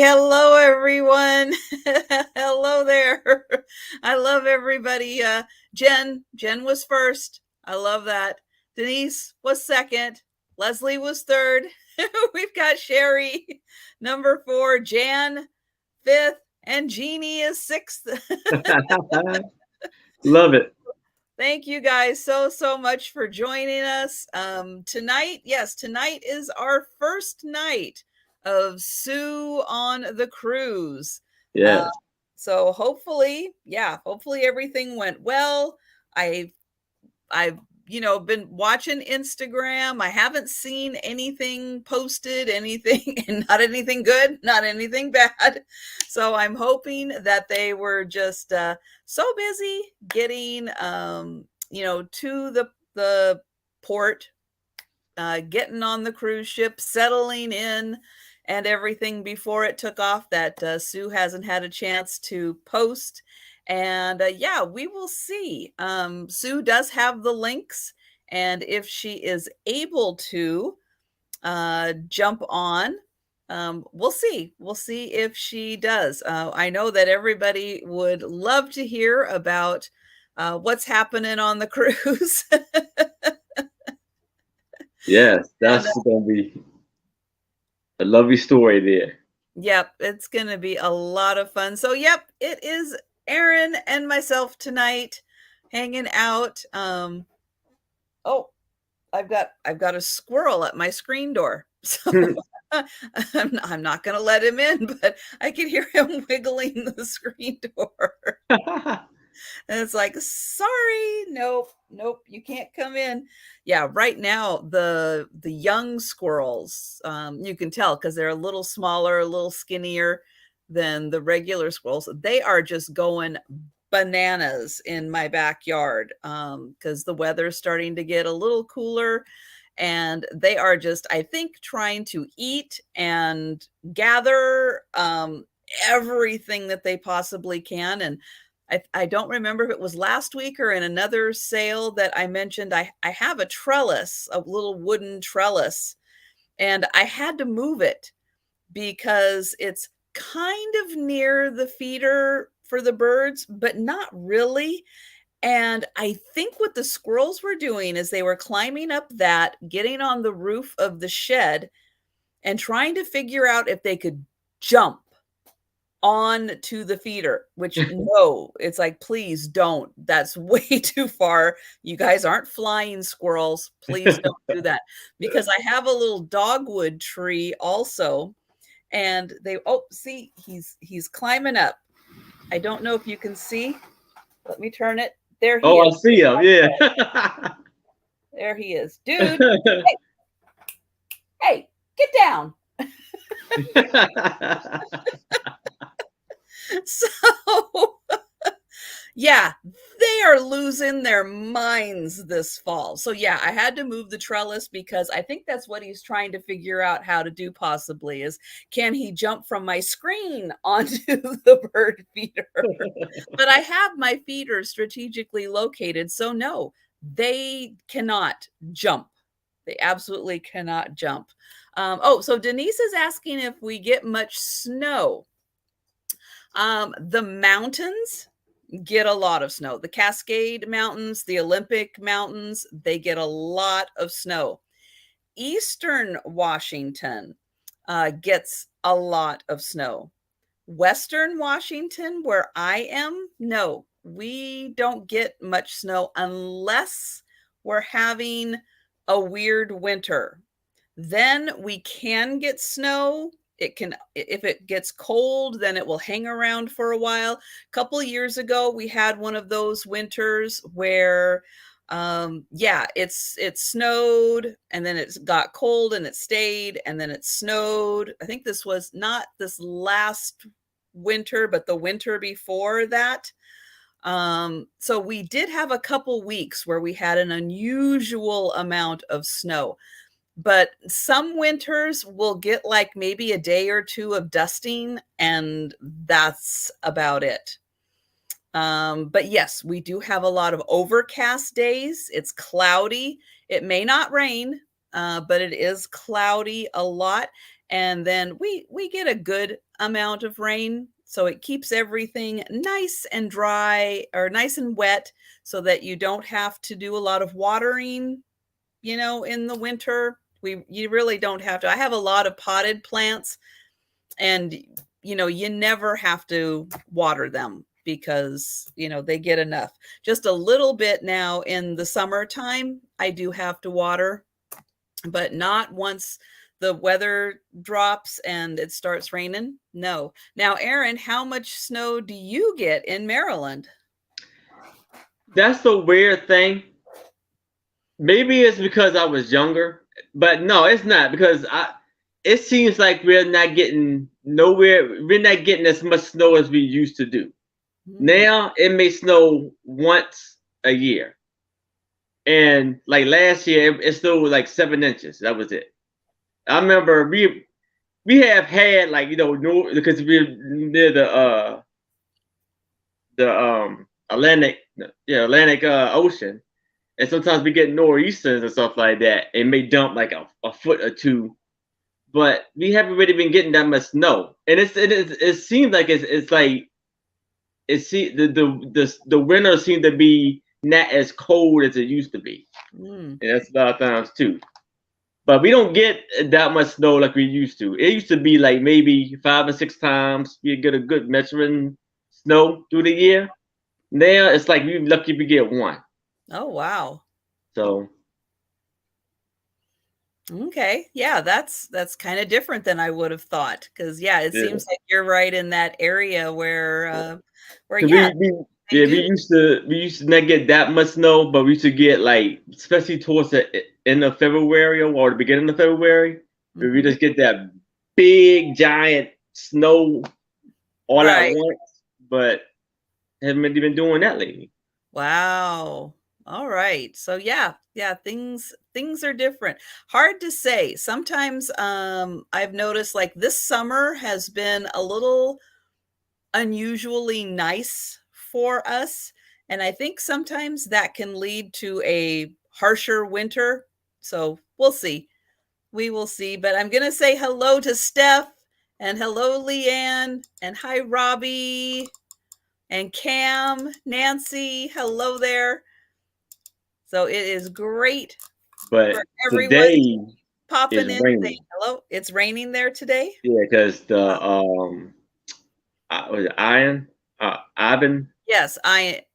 Hello, everyone. Hello there. I love everybody. Jen was first. I love that. Denise was second. Leslie was third. We've got Sherry, number 4, Jan, 5th, and Jeannie is 6th. Love it. Thank you guys so much for joining us. Tonight is our first night of Sue on the cruise. Yeah. So hopefully everything went well. I've been watching Instagram. I haven't seen anything posted, anything, and not anything good, not anything bad. So I'm hoping that they were just so busy getting, to the port, getting on the cruise ship, settling in, and everything before it took off that Sue hasn't had a chance to post. And we will see. Sue does have the links, and if she is able to jump on, we'll see. We'll see if she does. I know that everybody would love to hear about what's happening on the cruise. Yes, that's going to be a lovely story there. Yep, it's going to be a lot of fun. So, yep, it is Erin and myself tonight hanging out. I've got a squirrel at my screen door. So I'm not going to let him in, but I can hear him wiggling the screen door. And it's like, sorry, nope, you can't come in. Yeah, right now the young squirrels, you can tell because they're a little smaller, a little skinnier than the regular squirrels. They are just going bananas in my backyard because the weather's starting to get a little cooler, and they are just, I think, trying to eat and gather everything that they possibly can. And I don't remember if it was last week or in another sale that I mentioned I have a trellis, a little wooden trellis, and I had to move it because it's kind of near the feeder for the birds, but not really. And I think what the squirrels were doing is they were climbing up that, getting on the roof of the shed, and trying to figure out if they could jump on to the feeder, which no, it's like, please don't. That's way too far. You guys aren't flying squirrels. Please don't do that. Because I have a little dogwood tree also, and they, see, he's climbing up. I don't know if you can see. Let me turn it. There he is. I see him. Yeah. There he is. Dude. Hey, get down. So, yeah, they are losing their minds this fall. So, yeah, I had to move the trellis because I think that's what he's trying to figure out how to do possibly is, can he jump from my screen onto the bird feeder? But I have my feeders strategically located. So, no, they cannot jump. They absolutely cannot jump. So Denise is asking if we get much snow. The mountains get a lot of snow. The Cascade Mountains, the Olympic Mountains, they get a lot of snow. Eastern Washington gets a lot of snow. Western Washington, where I am, no, we don't get much snow unless we're having a weird winter. Then we can get snow. If it gets cold, then it will hang around for a while. A couple of years ago, we had one of those winters where, it snowed, and then it got cold and it stayed, and then it snowed. I think this was not this last winter, but the winter before that. So we did have a couple weeks where we had an unusual amount of snow. But some winters will get like maybe a day or two of dusting, and that's about it. But yes, we do have a lot of overcast days. It's cloudy. It may not rain, but it is cloudy a lot. And then we get a good amount of rain. So it keeps everything nice and dry, or nice and wet, so that you don't have to do a lot of watering, in the winter. You really don't have to. I have a lot of potted plants, and you never have to water them because they get enough. Just a little bit now in the summertime I do have to water, but not once the weather drops and it starts raining. No. Now, Aaron, how much snow do you get in Maryland? That's the weird thing. Maybe it's because I was younger, but no, it's not, because it seems like we're not getting nowhere. We're not getting as much snow as we used to do. Now it may snow once a year. And like last year, it snowed like 7 inches. That was it. I remember we have had, like, no, because we're near the Atlantic, Atlantic Ocean, and sometimes we get nor'easters and stuff like that. It may dump like a foot or two, but we haven't really been getting that much snow. And it seems like it's like the winter seemed to be not as cold as it used to be. And that's a lot of times too. But we don't get that much snow like we used to. It used to be like maybe 5 or 6 times we get a good measuring snow through the year. Now it's like we're lucky if we get one. Oh, wow. So. Okay. Yeah, that's kind of different than I would have thought. Because it seems like you're right in that area where we used to not get that much snow, but we used to get, like, especially towards the end of February or the beginning of February, where we just get that big giant snow all at once. But haven't really been doing that lately. Wow. All right. So things are different. Hard to say. Sometimes I've noticed, like, this summer has been a little unusually nice for us, and I think sometimes that can lead to a harsher winter. So we'll see. We will see. But I'm gonna say hello to Steph, and hello Leanne, and hi Robbie, and Cam, Nancy, hello there. So it is great. But for everyone today popping in. Raining. Hello, it's raining there today. Yeah, because the was it Ivan? Yes,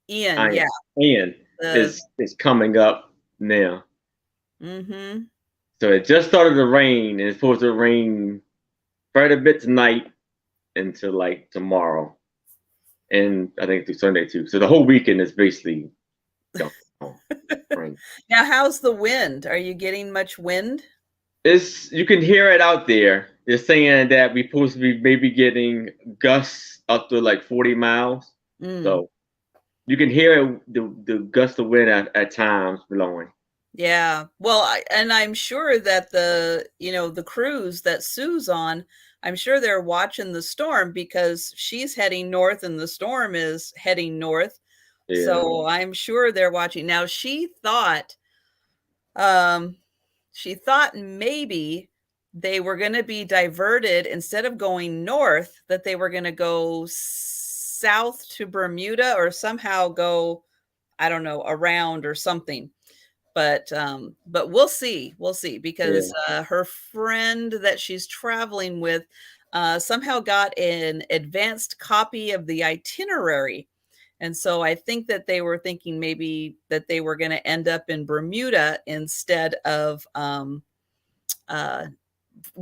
Ian. Yeah, Ian is coming up now. So it just started to rain, and it's supposed to rain quite a bit tonight until like tomorrow, and I think through Sunday too. So the whole weekend is basically rain. Now, how's the wind? Are you getting much wind? You can hear it out there. They're saying that we're supposed to be maybe getting gusts up to like 40 miles. So you can hear the gust of wind at times blowing. Yeah. Well, and I'm sure that the cruise that Sue's on, I'm sure they're watching the storm because she's heading north and the storm is heading north. Yeah. So I'm sure they're watching. Now, she thought maybe they were going to be diverted, instead of going north, that they were going to go south to Bermuda or somehow go, I don't know, around or something. But we'll see. We'll see, because her friend that she's traveling with somehow got an advanced copy of the itinerary. And so I think that they were thinking maybe that they were going to end up in Bermuda instead of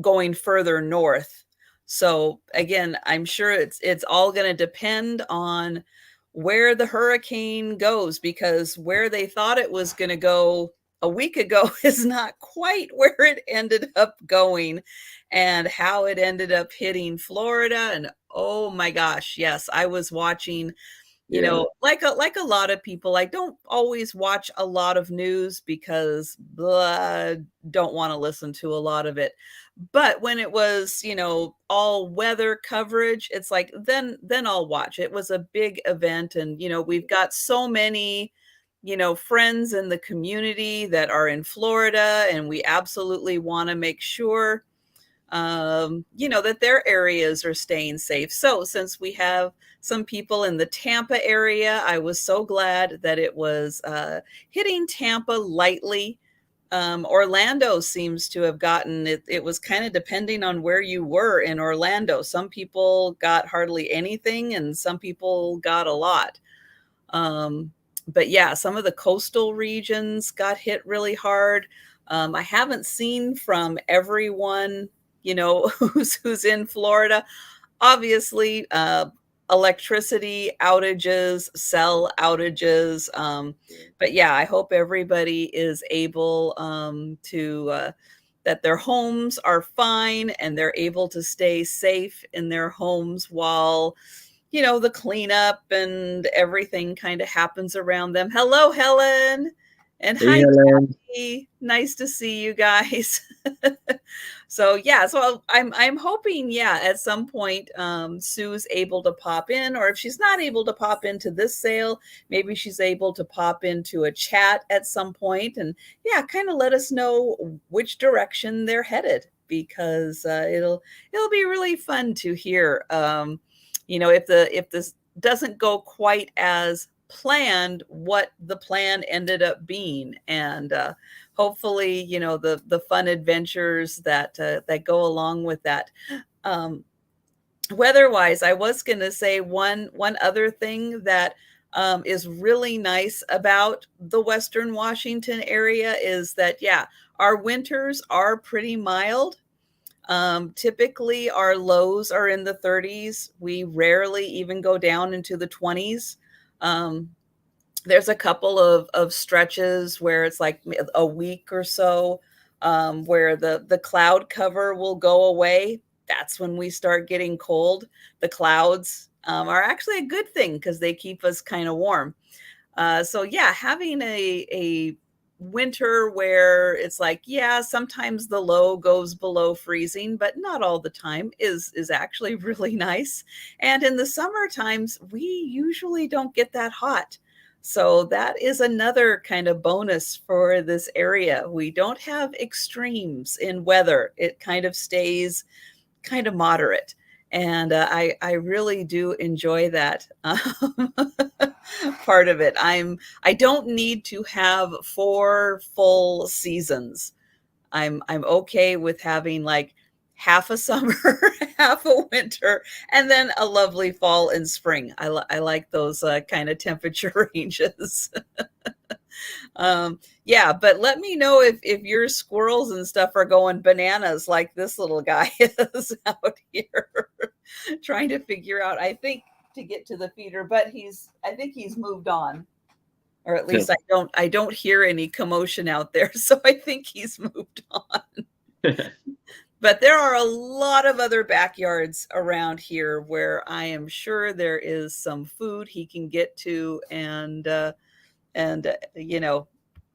going further north. So again, I'm sure it's all going to depend on where the hurricane goes, because where they thought it was going to go a week ago is not quite where it ended up going, and how it ended up hitting Florida. And oh my gosh, yes, I was watching, you know, like a lot of people, I don't always watch a lot of news because don't want to listen to a lot of it. But when it was, all weather coverage, it's like, then I'll watch. It was a big event. And, we've got so many, friends in the community that are in Florida, and we absolutely want to make sure that their areas are staying safe. So since we have some people in the Tampa area, I was so glad that it was hitting Tampa lightly. Orlando seems to have gotten it. It was kind of depending on where you were in Orlando. Some people got hardly anything and some people got a lot. But yeah, some of the coastal regions got hit really hard. I haven't seen from everyone, who's in Florida. Obviously, electricity outages, cell outages. But yeah, I hope everybody is able to that their homes are fine and they're able to stay safe in their homes while the cleanup and everything kind of happens around them. Hello, Helen. And Hey, hi, Helen. Kathy. Nice to see you guys. So yeah, so I'm hoping, yeah, at some point Sue's able to pop in, or if she's not able to pop into this sale, maybe she's able to pop into a chat at some point, and yeah, kind of let us know which direction they're headed, because it'll be really fun to hear. If this doesn't go quite as planned, what the plan ended up being, and hopefully, the fun adventures that go along with that. Weather-wise, I was going to say one other thing that is really nice about the Western Washington area is that, yeah, our winters are pretty mild. Typically, our lows are in the 30s. We rarely even go down into the 20s. There's a couple of stretches where it's like a week or so where the cloud cover will go away. That's when we start getting cold. The clouds are actually a good thing because they keep us kind of warm. So yeah, having a winter where it's like, yeah, sometimes the low goes below freezing, but not all the time is actually really nice. And in the summer times, we usually don't get that hot. So that is another kind of bonus for this area. We don't have extremes in weather. It kind of stays kind of moderate. And I really do enjoy that part of it. I don't need to have 4 full seasons. I'm okay with having like half a summer, half a winter, and then a lovely fall and spring. I like those kind of temperature ranges. Yeah, but let me know if your squirrels and stuff are going bananas like this little guy is out here trying to figure out, I think, to get to the feeder, but I think he's moved on. Or at least I don't hear any commotion out there, so I think he's moved on. But there are a lot of other backyards around here where I am sure there is some food he can get to, and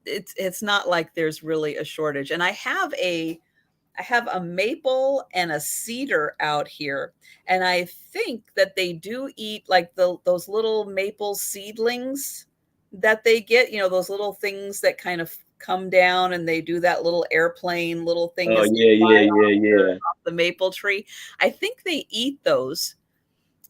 it's not like there's really a shortage. And I have a maple and a cedar out here, and I think that they do eat like those little maple seedlings that they get, those little things that kind of come down and they do that little airplane little thing Oh, as yeah, they fly yeah, yeah, yeah. off the maple tree. I think they eat those.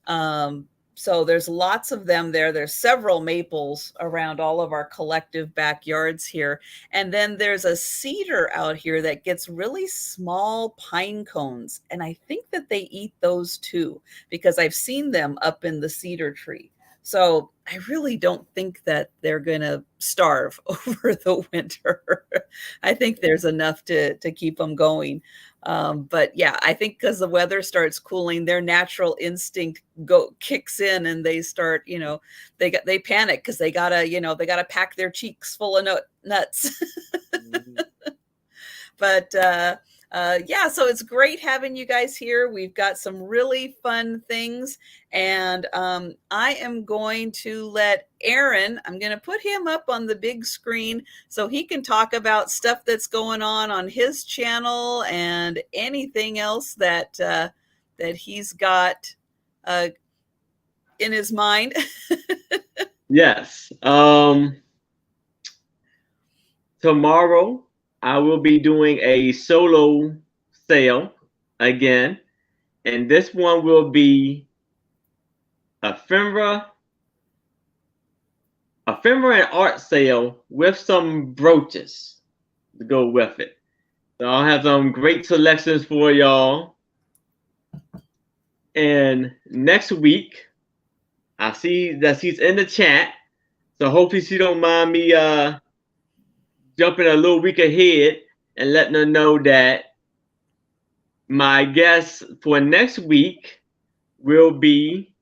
So there's lots of them there. There's several maples around all of our collective backyards here. And then there's a cedar out here that gets really small pine cones. And I think that they eat those too, because I've seen them up in the cedar tree. So I really don't think that they're going to starve over the winter. I think there's enough to keep them going. But yeah, I think because the weather starts cooling, their natural instinct kicks in, and they start, they panic because they gotta pack their cheeks full of nuts. Mhm. But yeah, so it's great having you guys here. We've got some really fun things, and I am going to let Aaron, I'm going to put him up on the big screen so he can talk about stuff that's going on his channel and anything else that that he's got in his mind. Yes. Tomorrow I will be doing a solo sale. again. And this one will be ephemera and art sale with some brooches to go with it. So I'll have some great selections for y'all. And next week, I see that she's in the chat. So hopefully she don't mind me jumping a little week ahead and letting her know that my guest for next week will be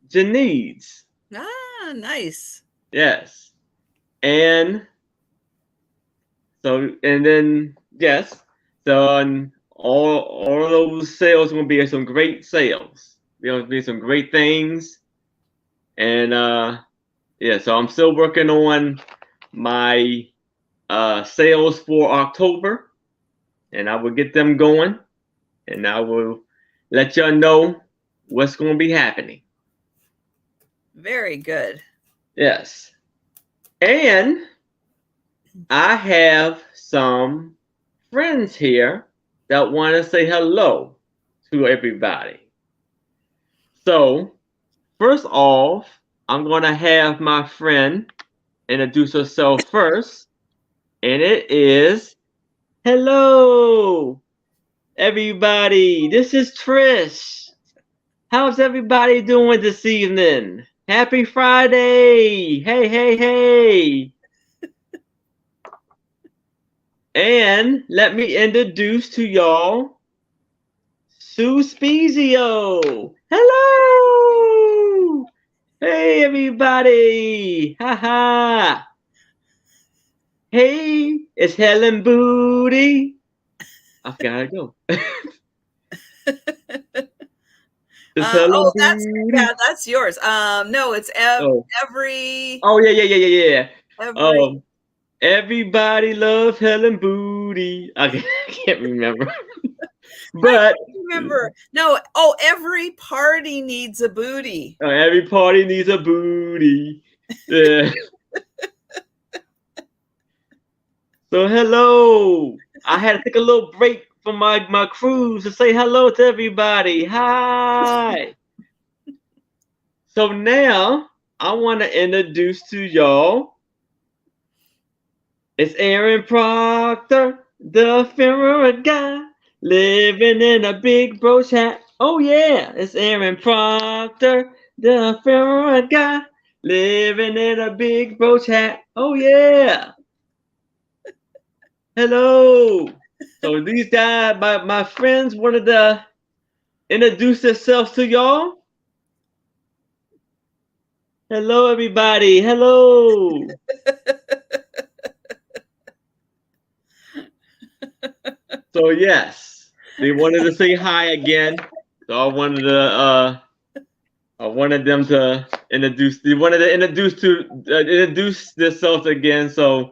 Janice. Ah, nice. Yes. And so, and then, yes. So, all of those sales are going to be some great sales. There's going to be some great things. And, yeah, so I'm still working on my sales for October. And I will get them going. And I will let y'all know what's going to be happening. Very good. Yes. And I have some friends here that want to say hello to everybody. So, first off, I'm going to have my friend introduce herself first. And it is, hello, everybody. This is Trish. How's everybody doing this evening? Happy Friday. Hey, hey, hey. And let me introduce to y'all Sue Spiezio. Hello. Hey, everybody. Ha ha. Hey, it's Helen Booty. I forgot how to go. Oh, that's yours. No, it's every. Oh yeah. Every. Everybody loves Helen Booty. I can't remember. But remember. No. Oh, every party needs a booty. Every party needs a booty. Yeah. So hello. I had to take a little break from my cruise to say hello to everybody. Hi. So now I want to introduce to y'all. It's Aaron Proctor, the ephemera guy, living in a big brooch hat. Oh yeah, it's Aaron Proctor, the ephemera guy, living in a big brooch hat. Oh yeah. Hello. So these guys, my friends wanted to introduce themselves to y'all. Hello, everybody. Hello. So yes, they wanted to say hi again. So I wanted them to introduce. They wanted to introduce themselves again. So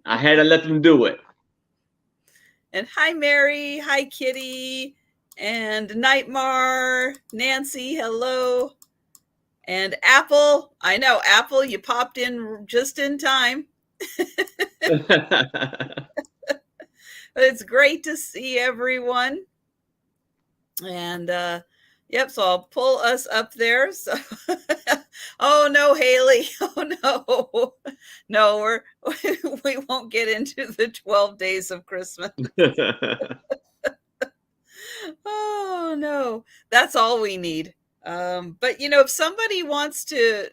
I had to let them do it. And hi, Mary. Hi, Kitty. And Nightmare. Nancy, hello. And Apple. I know, Apple, you popped in just in time. It's great to see everyone. And yep, so I'll pull us up there. So oh no, Haley. Oh no, we won't get into the 12 days of Christmas. Oh no, that's all we need. But if somebody wants to,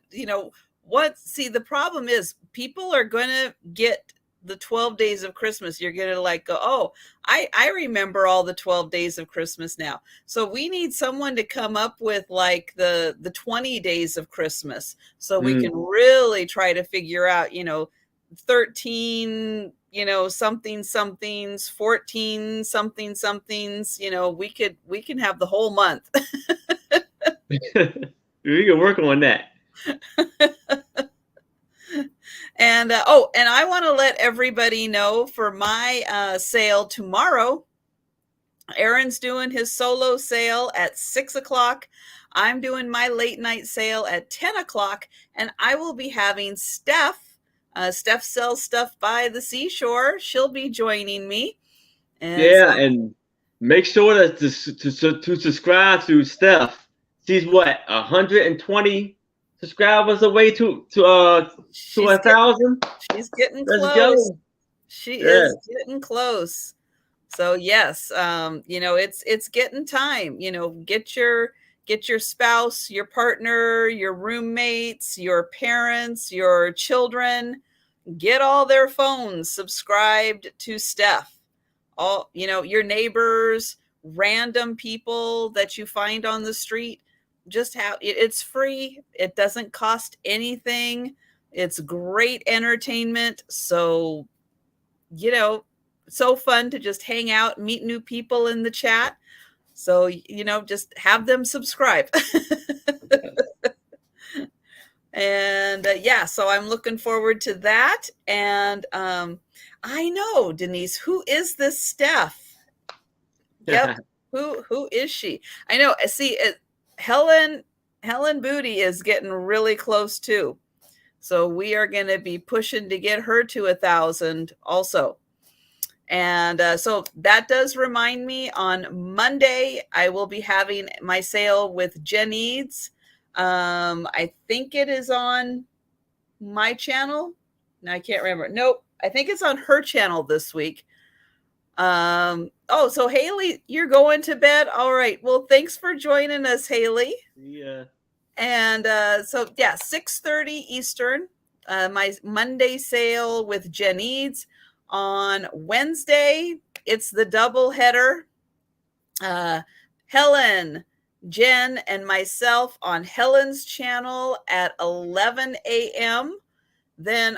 see, the problem is people are going to get the 12 days of Christmas. You're going to go, oh, I remember all the 12 days of Christmas now. So we need someone to come up with the 20 days of Christmas. So we can really try to figure out, 13, something somethings, 14 something somethings, we can have the whole month. We can work on that. And and I want to let everybody know for my sale tomorrow. Aaron's doing his solo sale at 6 o'clock. I'm doing my late night sale at 10 o'clock, and I will be having Steph. Steph sells stuff by the seashore. She'll be joining me. And make sure to subscribe to Steph. She's what, 120 subscribers away to She's 1,000. She's getting Let's close. go. She Yeah. is getting close. So yes, it's getting time. Get your spouse, your partner, your roommates, your parents, your children, get all their phones subscribed to Steph. All, your neighbors, random people that you find on the street, just have it's free. It doesn't cost anything. It's great entertainment. So, so fun to just hang out, meet new people in the chat. So, just have them subscribe. And yeah, so I'm looking forward to that. And I know, Denise, who is this Steph? Yep. Who is she? I know. See, Helen Booty is getting really close too. So we are going to be pushing to get her to 1,000 also. And so that does remind me, on Monday, I will be having my sale with Jen Eads. I think it is on my channel. No, I can't remember. Nope. I think it's on her channel this week. Oh, so Haley, you're going to bed. All right. Well, thanks for joining us, Haley. Yeah. And so yeah, 6:30 Eastern, my Monday sale with Jen Eads. On Wednesday, it's the double header. Helen, Jen, and myself on Helen's channel at 11 a.m. Then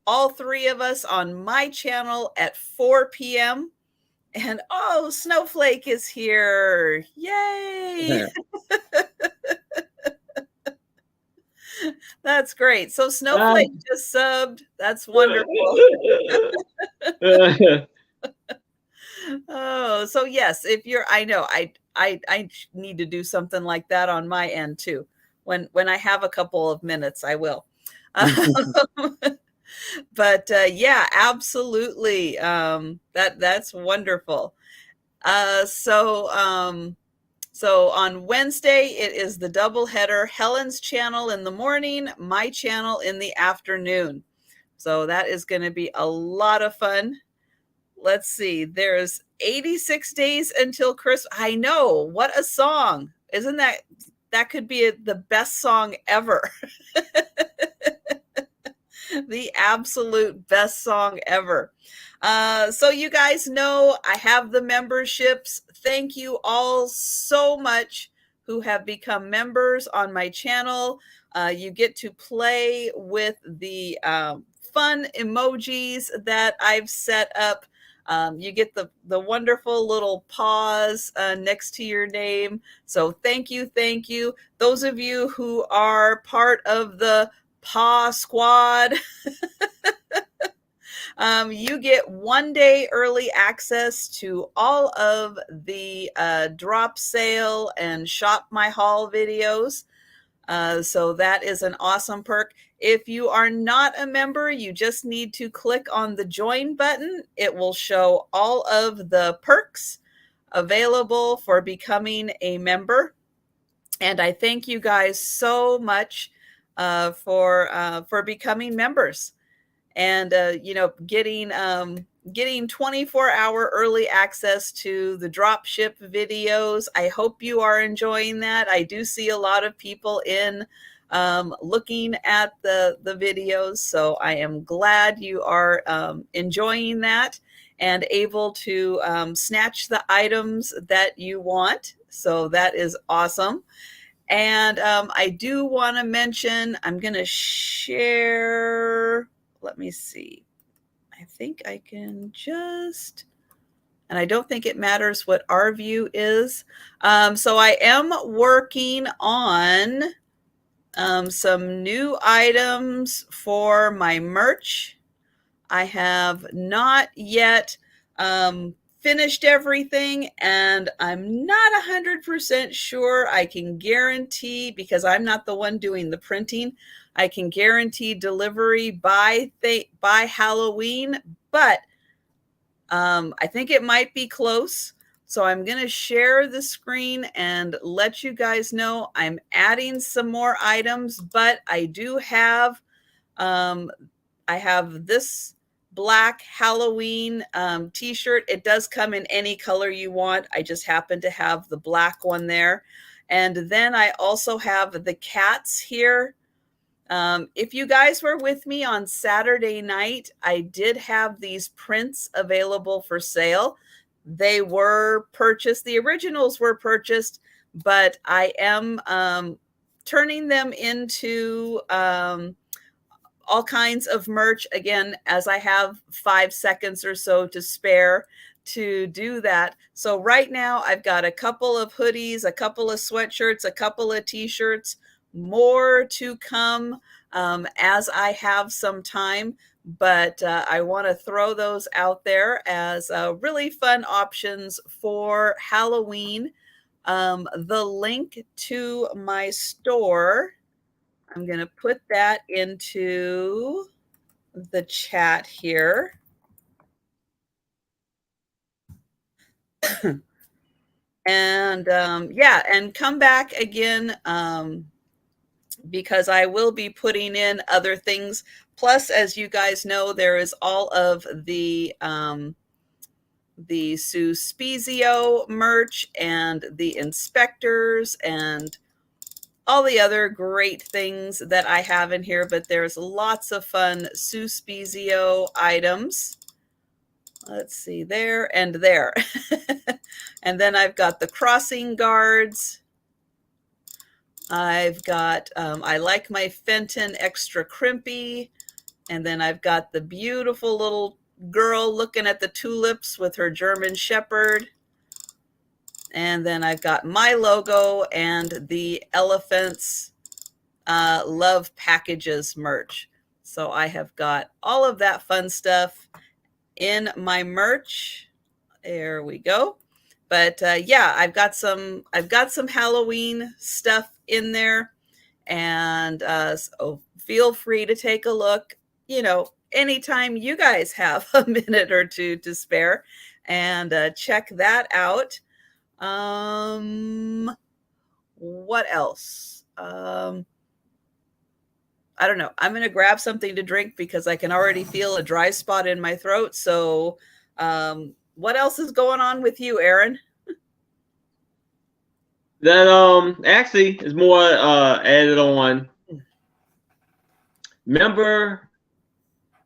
all three of us on my channel at 4 p.m. And oh, Snowflake is here. Yay. That's great. So Snowflake just subbed. That's wonderful. Oh, so yes, if you're, I know, I need to do something like that on my end too. When I have a couple of minutes, I will. But yeah, absolutely. That's wonderful. So on Wednesday, it is the double header, Helen's channel in the morning, my channel in the afternoon. So that is going to be a lot of fun. Let's see. There's 86 days until Christmas. I know. What a song. Isn't that could be the best song ever. The absolute best song ever. So you guys know I have the memberships. Thank you all so much who have become members on my channel. You get to play with the fun emojis that I've set up. You get the wonderful little paws next to your name. So thank you. Those of you who are part of the Paw Squad, you get 1 day early access to all of the drop sale and shop my haul videos. So that is an awesome perk. If you are not a member, you just need to click on the join button. It will show all of the perks available for becoming a member. And I thank you guys so much for becoming members, and getting 24-hour early access to the drop ship videos. I hope you are enjoying that. I do see a lot of people in looking at the videos, so I am glad you are enjoying that and able to snatch the items that you want. So that is awesome. And I do want to mention, I'm going to share, let me see. I think I can just, and I don't think it matters what our view is. So I am working on some new items for my merch. I have not yet finished everything, and I'm not 100% sure I can guarantee, because I'm not the one doing the printing, I can guarantee delivery by Halloween, but I think it might be close. So I'm going to share the screen and let you guys know I'm adding some more items, but I do have, I have this black Halloween t-shirt. It does come in any color you want. I just happen to have the black one there. And then I also have the cats here. If you guys were with me on Saturday night, I did have these prints available for sale. They were purchased. The originals were purchased, but I am turning them into all kinds of merch again, as I have 5 seconds or so to spare to do that. So right now I've got a couple of hoodies, a couple of sweatshirts, a couple of t-shirts, more to come as I have some time. But I want to throw those out there as really fun options for Halloween. The link to my store, I'm going to put that into the chat here. And yeah, and come back again because I will be putting in other things. Plus, as you guys know, there is all of the Spiezio merch and the inspectors and all the other great things that I have in here, but there's lots of fun Spiezio items. Let's see, there and there. And then I've got the crossing guards. I've got, I like my Fenton extra crimpy. And then I've got the beautiful little girl looking at the tulips with her German Shepherd. And then I've got my logo and the Elephants Love Packages merch. So I have got all of that fun stuff in my merch. There we go. But yeah, I've got some Halloween stuff in there, and so feel free to take a look. You know, anytime you guys have a minute or two to spare, and check that out. What else? I don't know. I'm going to grab something to drink because I can already feel a dry spot in my throat. So, what else is going on with you, Aaron? That actually is more added on. Remember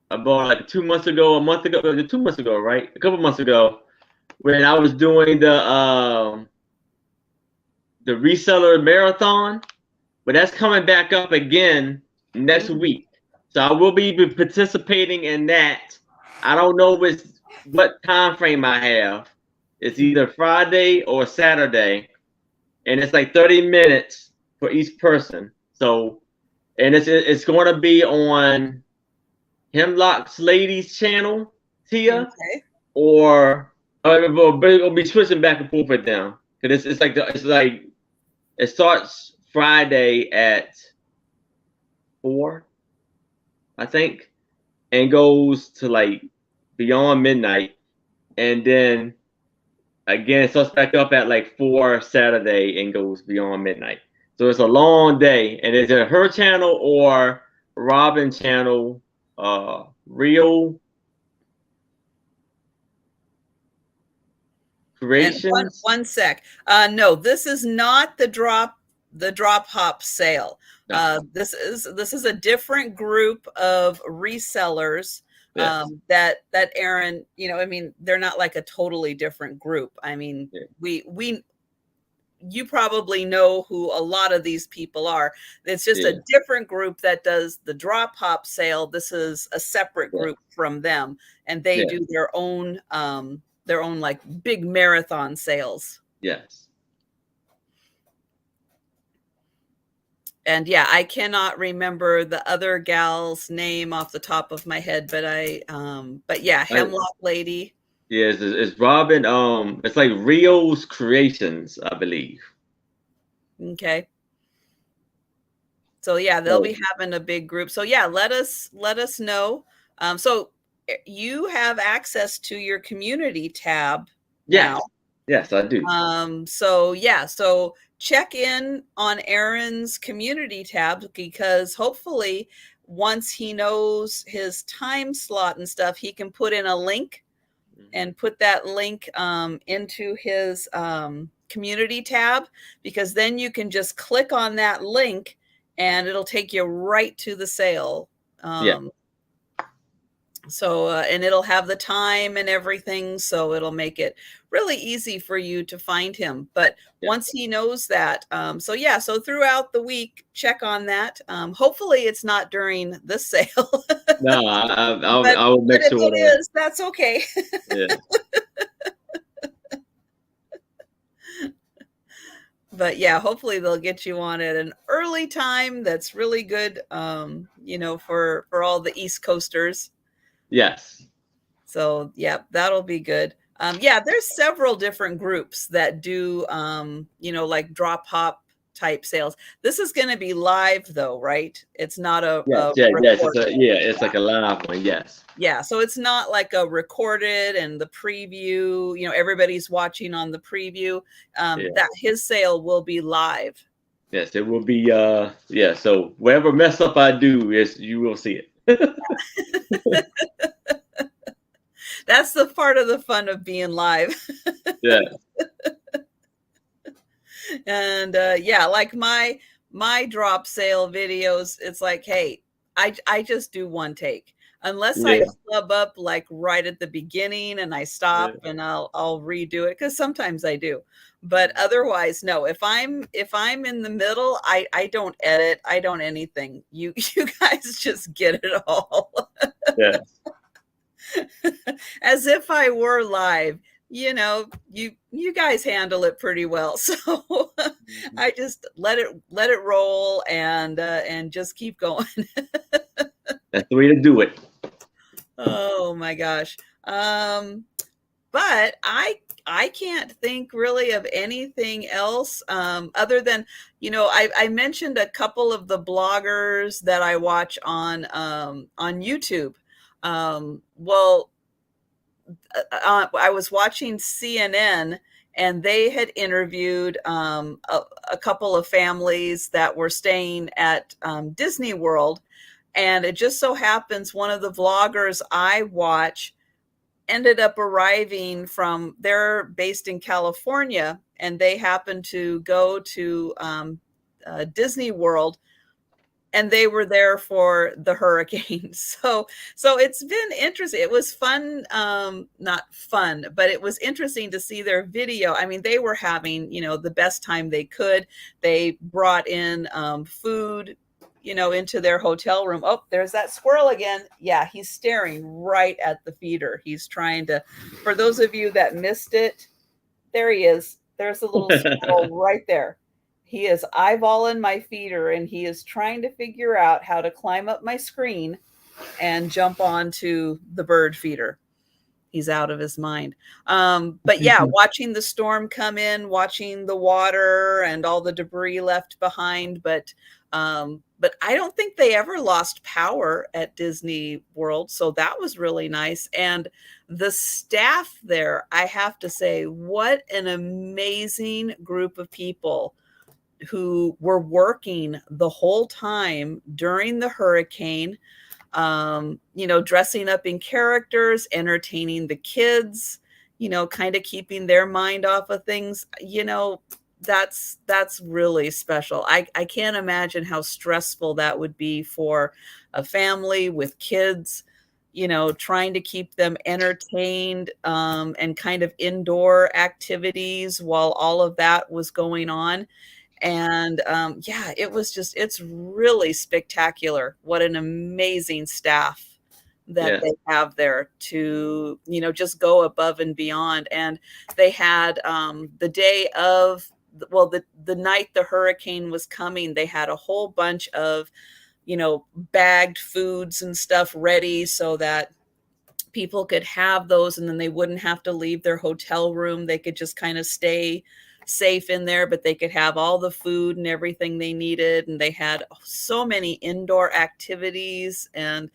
about like 2 months ago, a month ago, 2 months ago, right? A couple months ago, when I was doing the reseller marathon, but that's coming back up again next week. So I will be participating in that. I don't know what time frame I have. It's either Friday or Saturday, and it's like 30 minutes for each person. So, and it's going to be on Hemlock's Ladies channel, Tia, Okay. or it'll be switching back and forth with them. Cause it's like it starts Friday at 4, I think, and goes to like beyond midnight, and then again it starts back up at like 4 Saturday and goes beyond midnight. So it's a long day, and it's at her channel or Robin channel, Real Creations. One sec. No, this is not the drop hop sale. No. This is a different group of resellers. Yes. That Aaron, you know, I mean, they're not like a totally different group. I mean, yeah. You probably know who a lot of these people are. It's just a different group that does the drop hop sale. This is a separate group from them, and they do their own like big marathon sales. Yes. And yeah, I cannot remember the other gal's name off the top of my head, but yeah, Hemlock Lady. Yes, it's Robin. It's like Rio's Creations, I believe. Okay. So yeah, they'll be having a big group. So yeah, let us know. So you have access to your community tab now. Yes, I do. So yeah, so check in on Aaron's community tab, because hopefully once he knows his time slot and stuff, he can put in a link and put that link into his community tab, because then you can just click on that link and it'll take you right to the sale. Yeah. So, and it'll have the time and everything. So it'll make it really easy for you to find him. But Yeah. once he knows that, so yeah, so throughout the week, check on that. Hopefully it's not during this sale. No, But I will make if sure it that. is, that's okay. Yeah. But yeah, hopefully they'll get you on at an early time that's really good, for all the East Coasters. Yes. So yeah, that'll be good. Yeah, there's several different groups that do, like drop hop type sales. This is going to be live though, right? It's not a Yes. Yeah. Yes. recorded. It's like a live one. Yes. Yeah, so it's not like a recorded and the preview, everybody's watching on the preview. Yeah. That his sale will be live. Yes, it will be. Yeah. So whatever mess up I do, you will see it. That's the part of the fun of being live. Yeah. And yeah, like my drop sale videos, it's like, hey, I just do one take. Unless I Yeah. flub up like right at the beginning and I stop and I'll redo it, because sometimes I do. But otherwise, no. If I'm in the middle, I don't edit, I don't anything. You guys just get it all. Yeah. As if I were live. You guys handle it pretty well. So I just let it roll and just keep going. That's the way to do it. Oh my gosh. But I can't think really of anything else other than, I mentioned a couple of the bloggers that I watch on YouTube. Well, I was watching CNN, and they had interviewed a couple of families that were staying at Disney World. And it just so happens one of the vloggers I watch ended up arriving they're based in California, and they happened to go to Disney World, and they were there for the hurricane. So it's been interesting. It was fun, not fun, but it was interesting to see their video. I mean, they were having, the best time they could. They brought in food, into their hotel room. Oh, there's that squirrel again. Yeah, he's staring right at the feeder. He's trying to, for those of you that missed it, there he is. There's a little squirrel right there. He is eyeballing my feeder, and he is trying to figure out how to climb up my screen and jump onto the bird feeder. He's out of his mind. But yeah, watching the storm come in, watching the water and all the debris left behind. But I don't think they ever lost power at Disney World. So that was really nice. And the staff there, I have to say, what an amazing group of people who were working the whole time during the hurricane, dressing up in characters, entertaining the kids, kind of keeping their mind off of things. That's really special. I can't imagine how stressful that would be for a family with kids, trying to keep them entertained, and kind of indoor activities while all of that was going on. And yeah, it's really spectacular. What an amazing staff that they have there to, just go above and beyond. And they had the day of, the night the hurricane was coming, they had a whole bunch of, bagged foods and stuff ready so that people could have those, and then they wouldn't have to leave their hotel room. They could just kind of stay safe in there, but they could have all the food and everything they needed. And they had so many indoor activities. And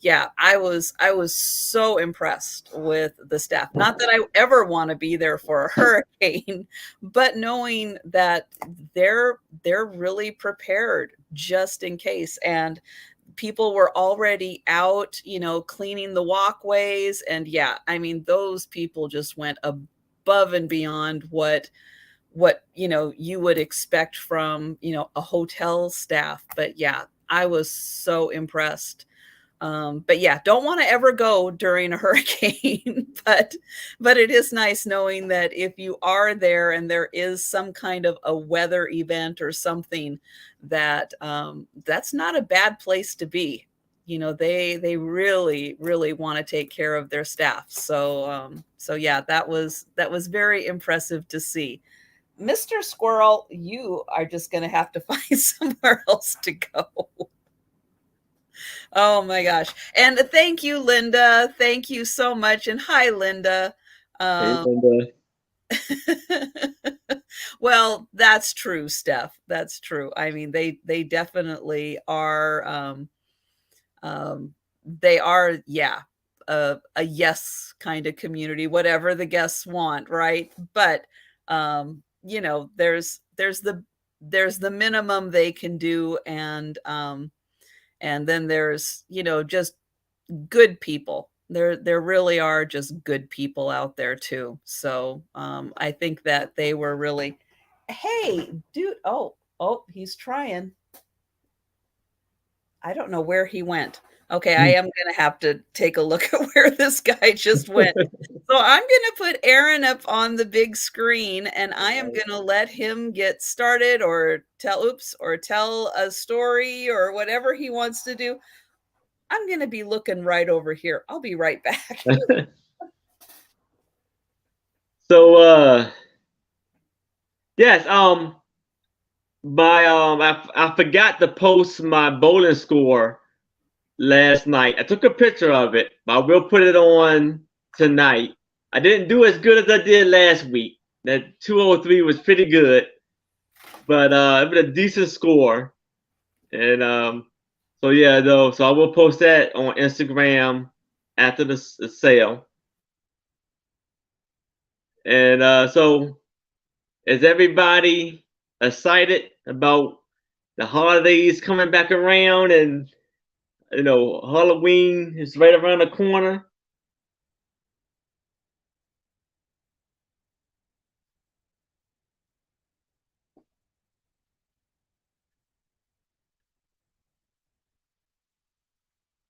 yeah, I was so impressed with the staff. Not that I ever want to be there for a hurricane, but knowing that they're really prepared just in case. And people were already out, cleaning the walkways. And yeah, I mean, those people just went above and beyond what you would expect from, a hotel staff. But yeah, I was so impressed. But yeah, don't want to ever go during a hurricane, but it is nice knowing that if you are there and there is some kind of a weather event or something, that that's not a bad place to be. They really, really want to take care of their staff. So yeah, that was very impressive to see. Mr. Squirrel, you are just going to have to find somewhere else to go. Oh my gosh. And thank you, Linda. Thank you so much. And hi, Linda. Hey, Um, Linda. well, that's true, Steph. That's true. I mean, they definitely are. They are, yeah, a yes kind of community, whatever the guests want, right? But there's the minimum they can do, and then there's just good people. There really are just good people out there too. So I think that they were really, hey dude, oh, he's trying. I don't know where he went. Okay, I am going to have to take a look at where this guy just went. So I'm going to put Aaron up on the big screen, and I am going to let him get started or tell a story or whatever he wants to do. I'm going to be looking right over here. I'll be right back. So yes, I forgot to post my bowling score last night. I took a picture of it, but I will put it on tonight. I didn't do as good as I did last week. That 203 was pretty good, but it was a decent score. And so yeah, though, so I will post that on Instagram after the sale. And so is everybody excited about the holidays coming back around? And Halloween is right around the corner.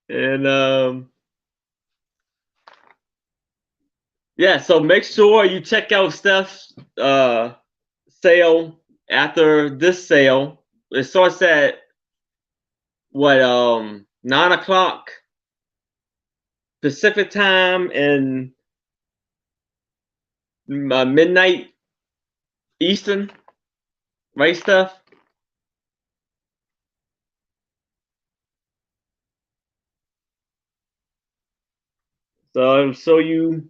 And yeah, so make sure you check out Steph's sale after this sale. It starts at what 9 o'clock Pacific time and midnight Eastern, right, Steph? So I'll show you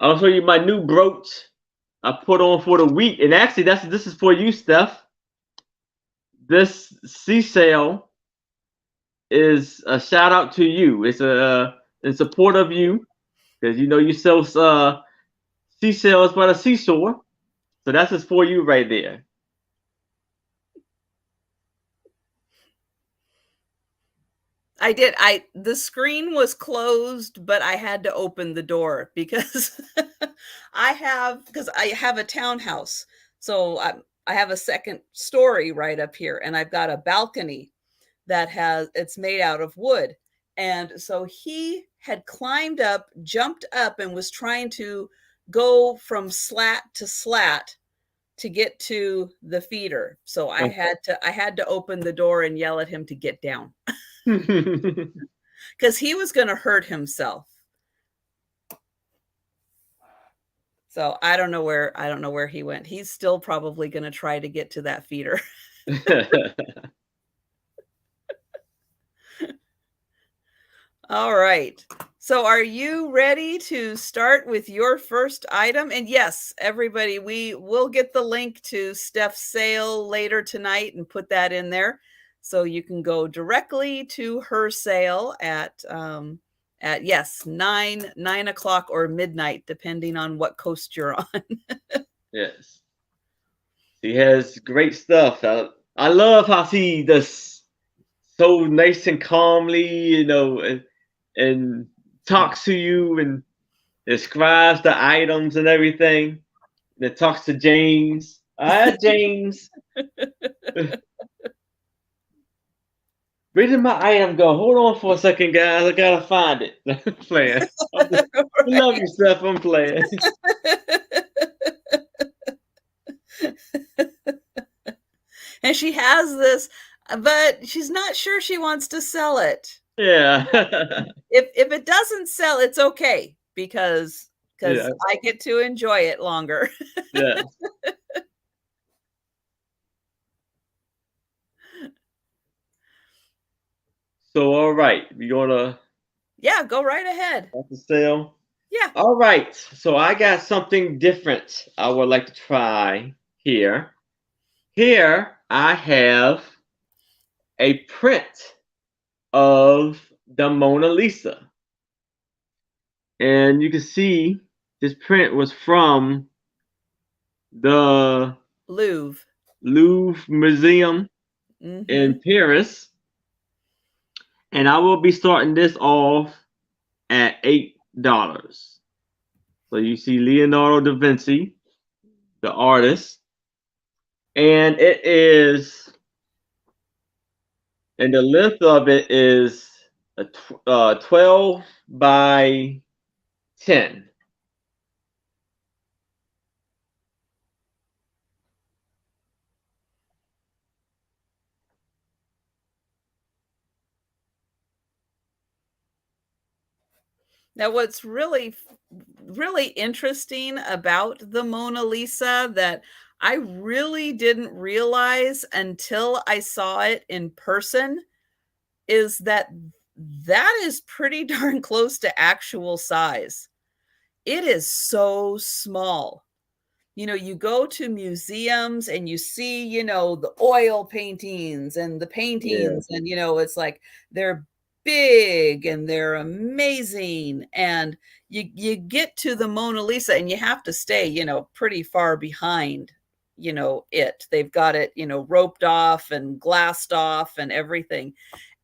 my new brooch I put on for the week. And actually this is for you, Steph. This sea sale is a shout out to you. It's in support of you because you sell sea sales by the seashore. So that's just for you right there. I did. The screen was closed, but I had to open the door because I have a townhouse. So I have a second story right up here, and I've got a balcony it's made out of wood. And so he had climbed up, jumped up, and was trying to go from slat to slat to get to the feeder. So I had to open the door and yell at him to get down. Because he was going to hurt himself. So I don't know where he went. He's still probably going to try to get to that feeder. All right. So are you ready to start with your first item? And yes, everybody, we will get the link to Steph's sale later tonight and put that in there. So you can go directly to her sale at yes, 9 o'clock or midnight, depending on what coast you're on. Yes. She has great stuff. I love how she does so nice and calmly, and talks to you and describes the items and everything. And talks to James. Ah, James. Where did my item go? Hold on for a second, guys. I gotta find it. I'm playing. I love you, Steph. I'm playing. And she has this, but she's not sure she wants to sell it. Yeah. If it doesn't sell, it's okay because Yeah. I get to enjoy it longer. Yeah. So all right, we gonna Yeah, go right ahead. start the sale. Yeah. All right. So I got something different I would like to try here. Here I have a print of the Mona Lisa. And you can see this print was from the Louvre. Louvre Museum in Paris. And I will be starting this off at $8. So you see Leonardo da Vinci, the artist. And it is, and the length of it is a 12 by 10. Now, what's really interesting about the Mona Lisa that I really didn't realize until I saw it in person is that is pretty darn close to actual size. It is so small. You go to museums and you see, the oil paintings and the paintings, and, it's like they're big and they're amazing. And you get to the Mona Lisa and you have to stay, pretty far behind, it. They've got it, roped off and glassed off and everything.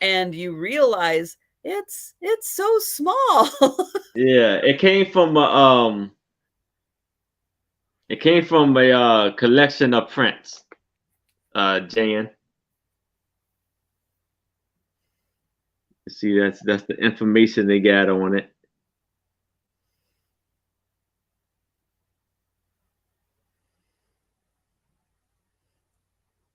And you realize it's so small. Yeah, it came from a collection of prints, Jan. See, that's the information they got on it.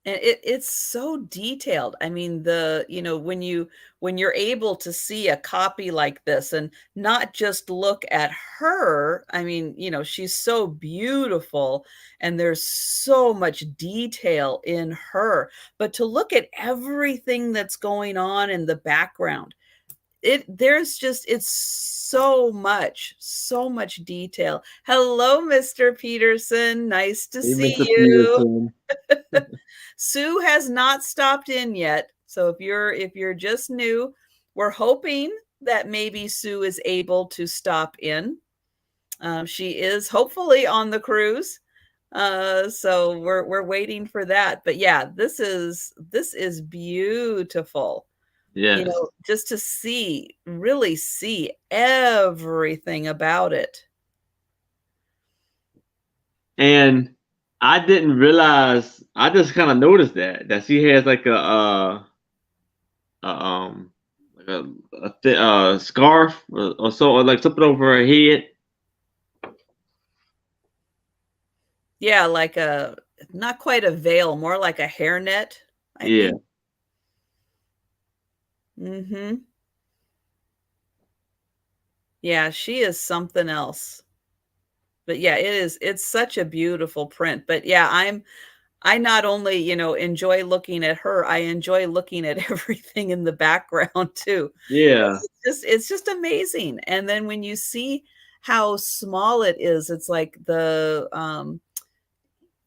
And it's so detailed. I mean, when you're able to see a copy like this and not just look at her, I mean, she's so beautiful and there's so much detail in her, but to look at everything that's going on in the background, it's so much detail. Hello, Mr. Peterson. Nice to Hey, see Mr. you. Peterson. Sue has not stopped in yet. So if you're just new, we're hoping that maybe Sue is able to stop in. She is hopefully on the cruise. So we're waiting for that. But yeah, this is beautiful. Yes. Just to really see everything about it. And I didn't realize. I just kind of noticed that she has like a scarf or so, or like something over her head. Yeah, like not quite a veil, more like a hairnet, I think. Yeah, she is something else. But yeah, it's such a beautiful print. But yeah, I not only, you know, enjoy looking at her, I enjoy looking at everything in the background too. Yeah. It's just amazing. And then when you see how small it is, it's like the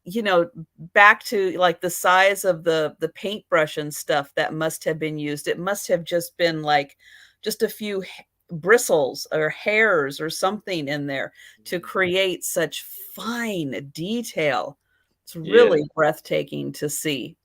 you know, back to like the size of the paintbrush and stuff that must have been used. It must have just been like just a few bristles or hairs or something in there to create such fine detail. It's Yeah. really breathtaking to see.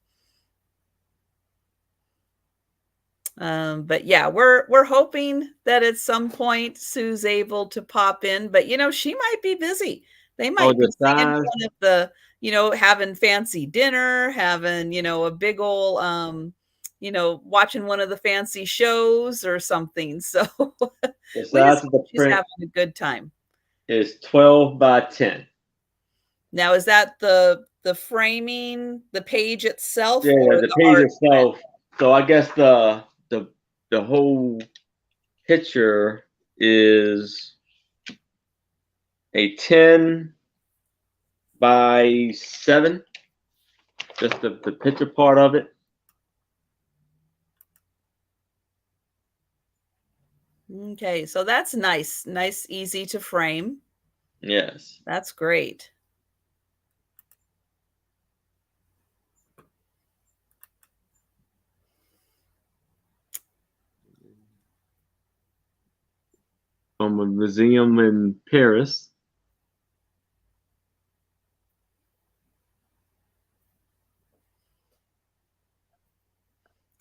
But yeah, we're hoping that at some point Sue's able to pop in, but you know, she might be busy. They Oh, might be the sitting in size. front of the, you know, having fancy dinner, having, you know, a big old you know, watching one of the fancy shows or something. So The we just size of hope the she's print having a good time. is 12 by 10. Now, is that the framing, the page itself, Yeah, or the the page art print? itself. So I guess the whole picture is a 10 by 7. Just the picture part of it. Okay, so that's nice. Nice, easy to frame. Yes. That's great. From a museum in Paris.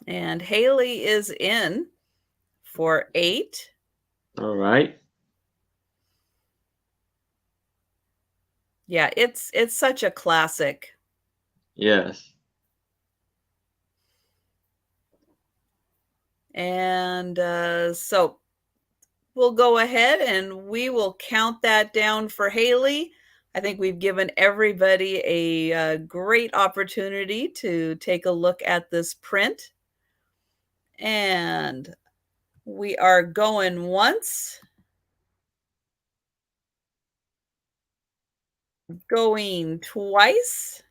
And Haley is in for 8. All right. Yeah, it's such a classic. Yes. And so we'll go ahead and we will count that down for Haley. I think we've given everybody a great opportunity to take a look at this print. And we are going once, going twice,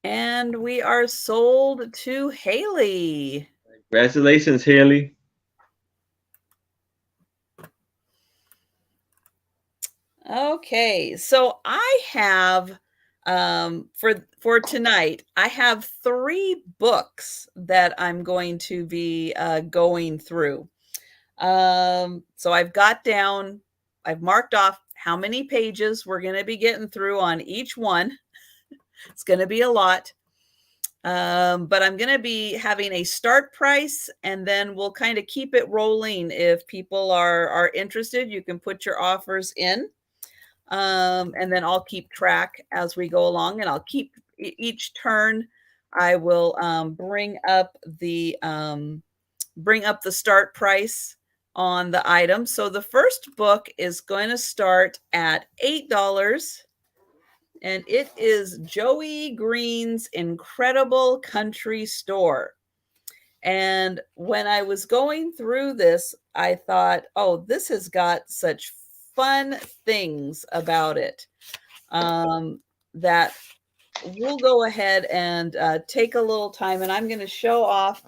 and we are sold to Haley. Congratulations, Haley. Okay, so I have for tonight, I have 3 books that I'm going to be going through. So I've marked off how many pages we're going to be getting through on each one. It's going to be a lot. But I'm going to be having a start price, and then we'll kind of keep it rolling. If people are interested, you can put your offers in. And then I'll keep track as we go along, and I'll keep each turn. I will bring up the start price on the item. So the first book is going to start at $8, and it is Joey Green's Incredible Country Store. And when I was going through this, I thought, oh, this has got such fun things about it that we'll go ahead and take a little time. And I'm going to show off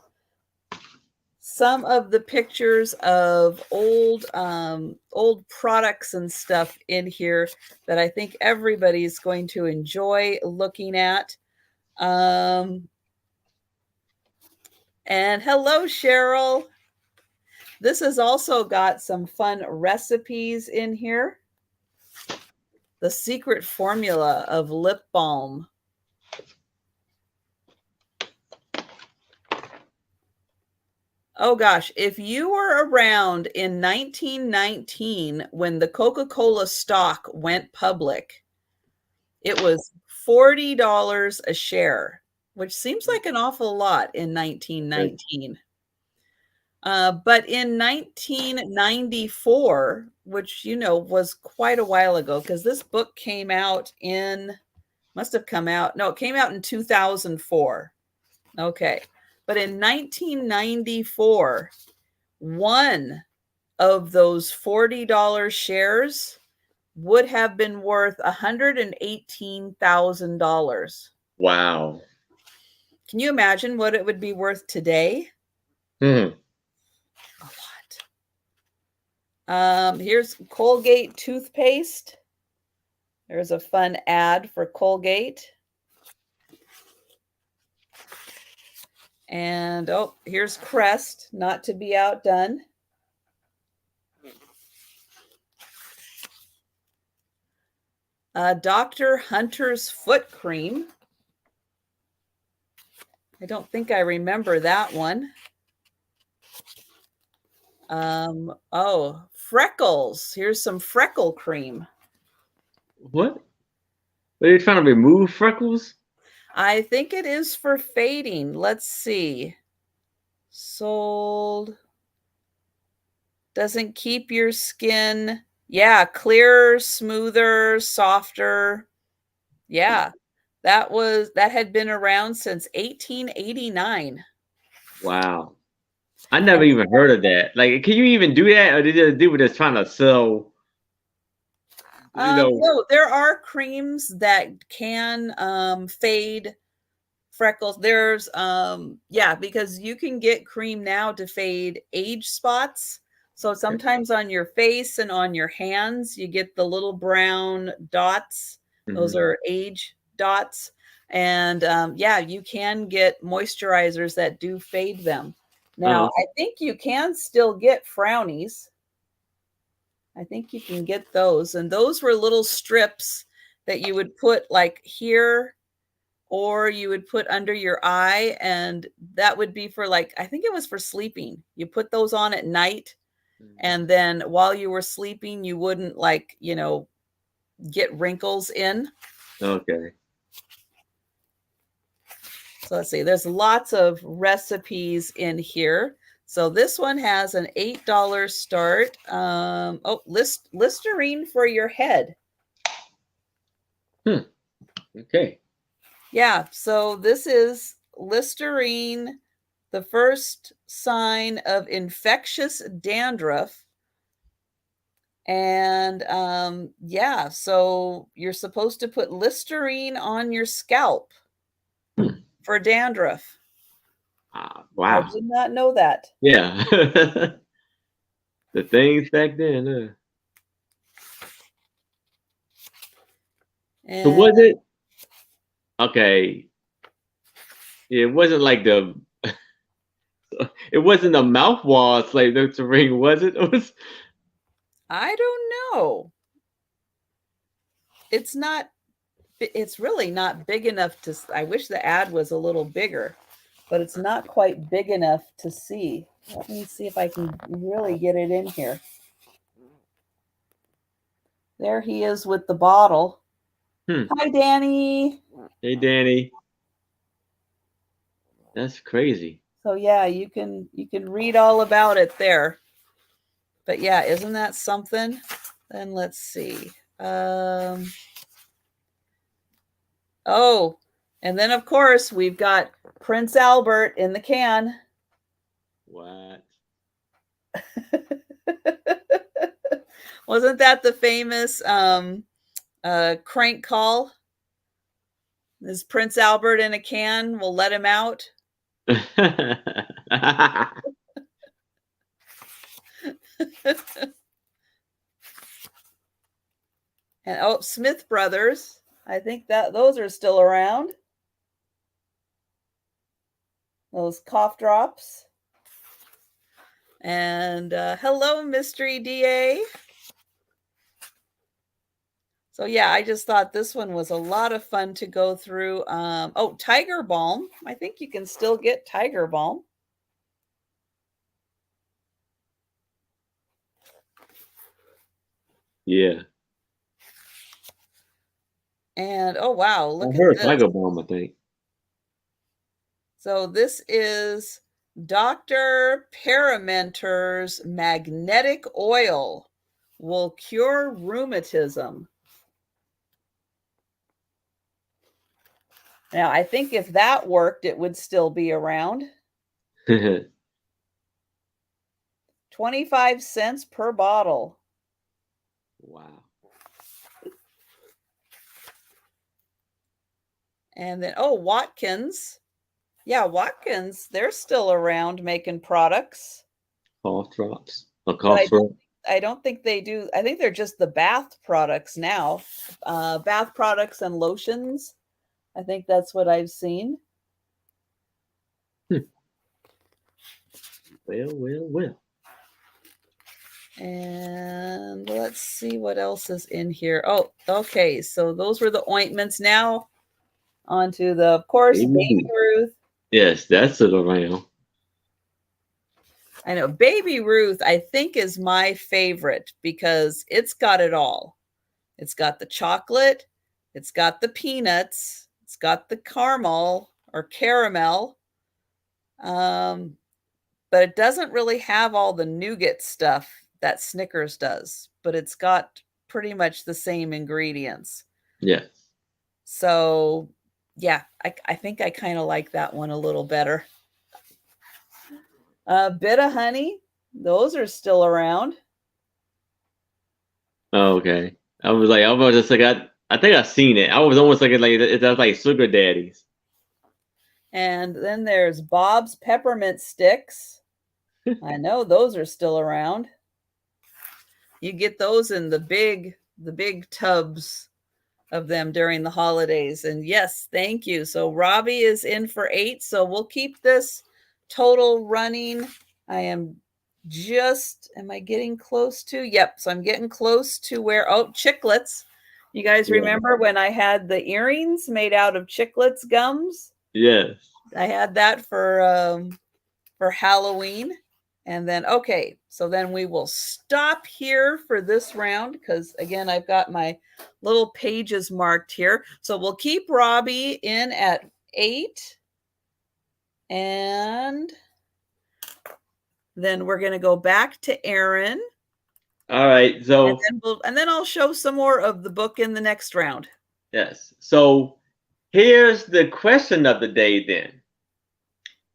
some of the pictures of old products and stuff in here that I think everybody's going to enjoy looking at. And hello, Cheryl. This has also got some fun recipes in here. The secret formula of lip balm. Oh gosh, if you were around in 1919 when the Coca-Cola stock went public, it was $40 a share, which seems like an awful lot in 1919. But in 1994, which, you know, was quite a while ago, because this book came out must have come out, no, it came out in 2004. Okay. But in 1994, one of those $40 shares would have been worth $118,000. Wow. Can you imagine what it would be worth today? Hmm. A lot. Here's Colgate Toothpaste. There's a fun ad for Colgate. And oh, here's Crest, not to be outdone. Dr. Hunter's foot cream. I don't think I remember that one. Oh, freckles. Here's some freckle cream. What? Are you trying to remove freckles? I think it is for fading. Let's see. Sold. Doesn't keep your skin. Yeah, clearer, smoother, softer. Yeah. That had been around since 1889. Wow. I never even heard of that. Like, can you even do that? Or did they were just trying to sell, No, there are creams that can fade freckles. There's yeah, because you can get cream now to fade age spots. So sometimes on your face and on your hands, you get the little brown dots. Those are age dots. And yeah, you can get moisturizers that do fade them. Now, I think you can still get Frownies. I think you can get those. And those were little strips that you would put like here, or you would put under your eye, and that would be for like, I think it was for sleeping. You put those on at night, and then while you were sleeping, you wouldn't like, get wrinkles in. Okay. So let's see, there's lots of recipes in here. So this one has an $8 start. Listerine for your head. Okay. Yeah, so this is Listerine, the first sign of infectious dandruff. And yeah, so you're supposed to put Listerine on your scalp for dandruff. Wow. I did not know that. Yeah. The things back then. So was it okay? It wasn't like it wasn't a mouthwash like the ring, was it? It was. I don't know. It's not. It's really not big enough to. I wish the ad was a little bigger, but it's not quite big enough to see. Let me see if I can really get it in here. There he is with the bottle. Hi, Danny. Hey, Danny. That's crazy. So yeah, you can read all about it there. But yeah, isn't that something? Then let's see. Oh, and then of course we've got Prince Albert in the can. What? Wasn't that the famous crank call? Is Prince Albert in a can? We'll let him out. And oh, Smith Brothers. I think that those are still around. Those cough drops. And hello, Mystery DA. So yeah, I just thought this one was a lot of fun to go through. Oh, Tiger Balm. I think you can still get Tiger Balm. Yeah. And oh wow, look I heard at this. Tiger Balm, I think. So this is Dr. Paramenter's magnetic oil will cure rheumatism. Now, I think if that worked, it would still be around. 25 cents per bottle. Wow. And then, oh, Watkins. Yeah, Watkins, they're still around making products. Cough drops. Or But cough syrup. I don't think they do. I think they're just the bath products now. Bath products and lotions. I think that's what I've seen. Well. And let's see what else is in here. Oh, okay. So those were the ointments. Now onto the, of course, Baby Ruth. Yes, that's still around. I know Baby Ruth, I think, is my favorite because it's got it all. It's got the chocolate, it's got the peanuts, it's got the caramel or caramel. But it doesn't really have all the nougat stuff that Snickers does, but it's got pretty much the same ingredients. Yes. So, yeah, I think I kind of like that one a little better. Bit of honey, those are still around. Oh, okay. I was just like, I think I've seen it. I was almost like that's like sugar daddies. And then there's Bob's peppermint sticks. I know those are still around. You get those in the big tubs of them during the holidays. And yes, thank you. So Robbie is in for 8. So we'll keep this total running. Am I getting close to? Yep. So I'm getting close to where, oh, Chiclets. You guys remember when I had the earrings made out of Chiclets gums? Yes. I had that for Halloween. And then, okay, so then we will stop here for this round because, again, I've got my little pages marked here. So we'll keep Robbie in at 8. And then we're going to go back to Aaron. All right. So, and then I'll show some more of the book in the next round. Yes. So here's the question of the day then.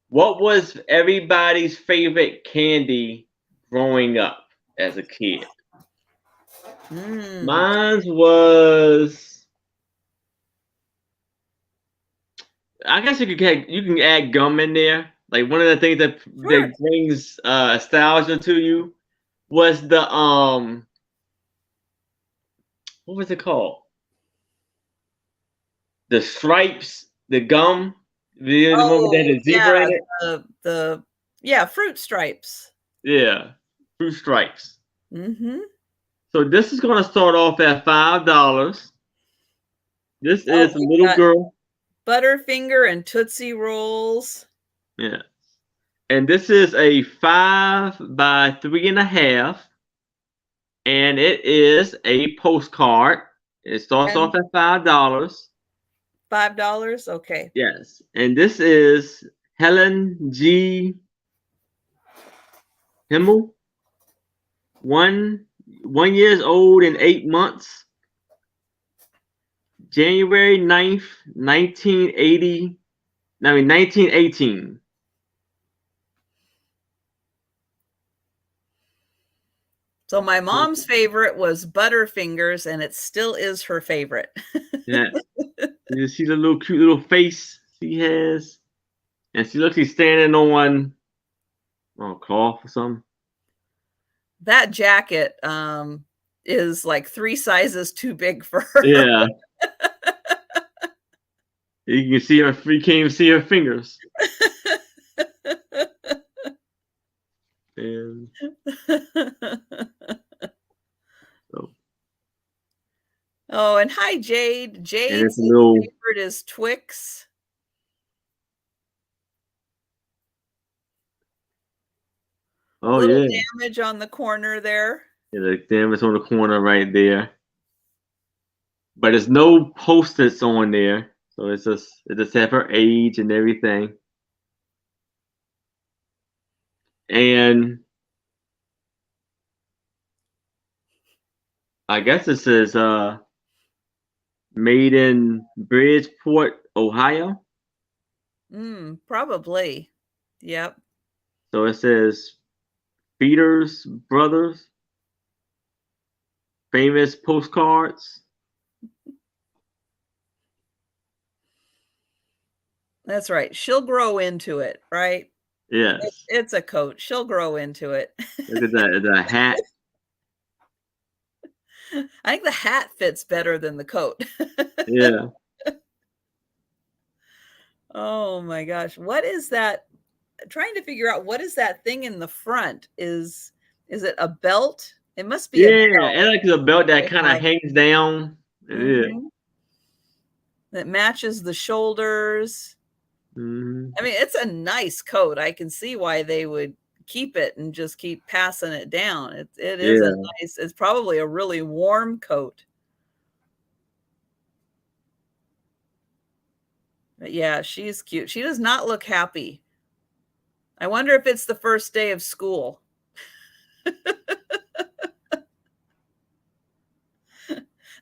What was everybody's favorite candy growing up as a kid? Mine was, I guess you can add gum in there. Like one of the things that brings nostalgia to you was the what was it called? The stripes, the gum. The one that had a zebra in it. Fruit stripes. Yeah, fruit stripes. Mm-hmm. So this is going to start off at $5. This is a little girl. Butterfinger and Tootsie Rolls. Yeah. And this is a 5 by 3.5. And it is a postcard. It starts off at $5. $5? Okay. Yes. And this is Helen G. Himmel. 1 years old and 8 months. January 9th, 1918. So my mom's favorite was Butterfingers, and it still is her favorite. Yeah. You see the little cute little face she has. And she looks like she's standing on cloth or something. That jacket is like 3 sizes too big for her. Yeah. You can see her. You can't even see her fingers. And oh, and hi, Jade. Jade's favorite is Twix. Oh, little damage on the corner there. Yeah, the damage on the corner right there. But there's no post-its on there. So it just have her age and everything. And I guess it says made in Bridgeport, Ohio. Probably. Yep. So it says Feeders Brothers. Famous postcards. That's right. She'll grow into it, right? Yes. It's a coat. She'll grow into it. Look at the hat. I think the hat fits better than the coat. Yeah. Oh my gosh. What is that? Trying to figure out what is that thing in the front? Is it a belt? It must be a Yeah, belt. and like the belt that kind of High. hangs down. Yeah. That matches the shoulders. Mm-hmm. I mean, it's a nice coat. I can see why they would keep it and just keep passing it down. It is a Yeah. nice, it's probably a really warm coat. But yeah, she's cute. She does not look happy. I wonder if it's the first day of school.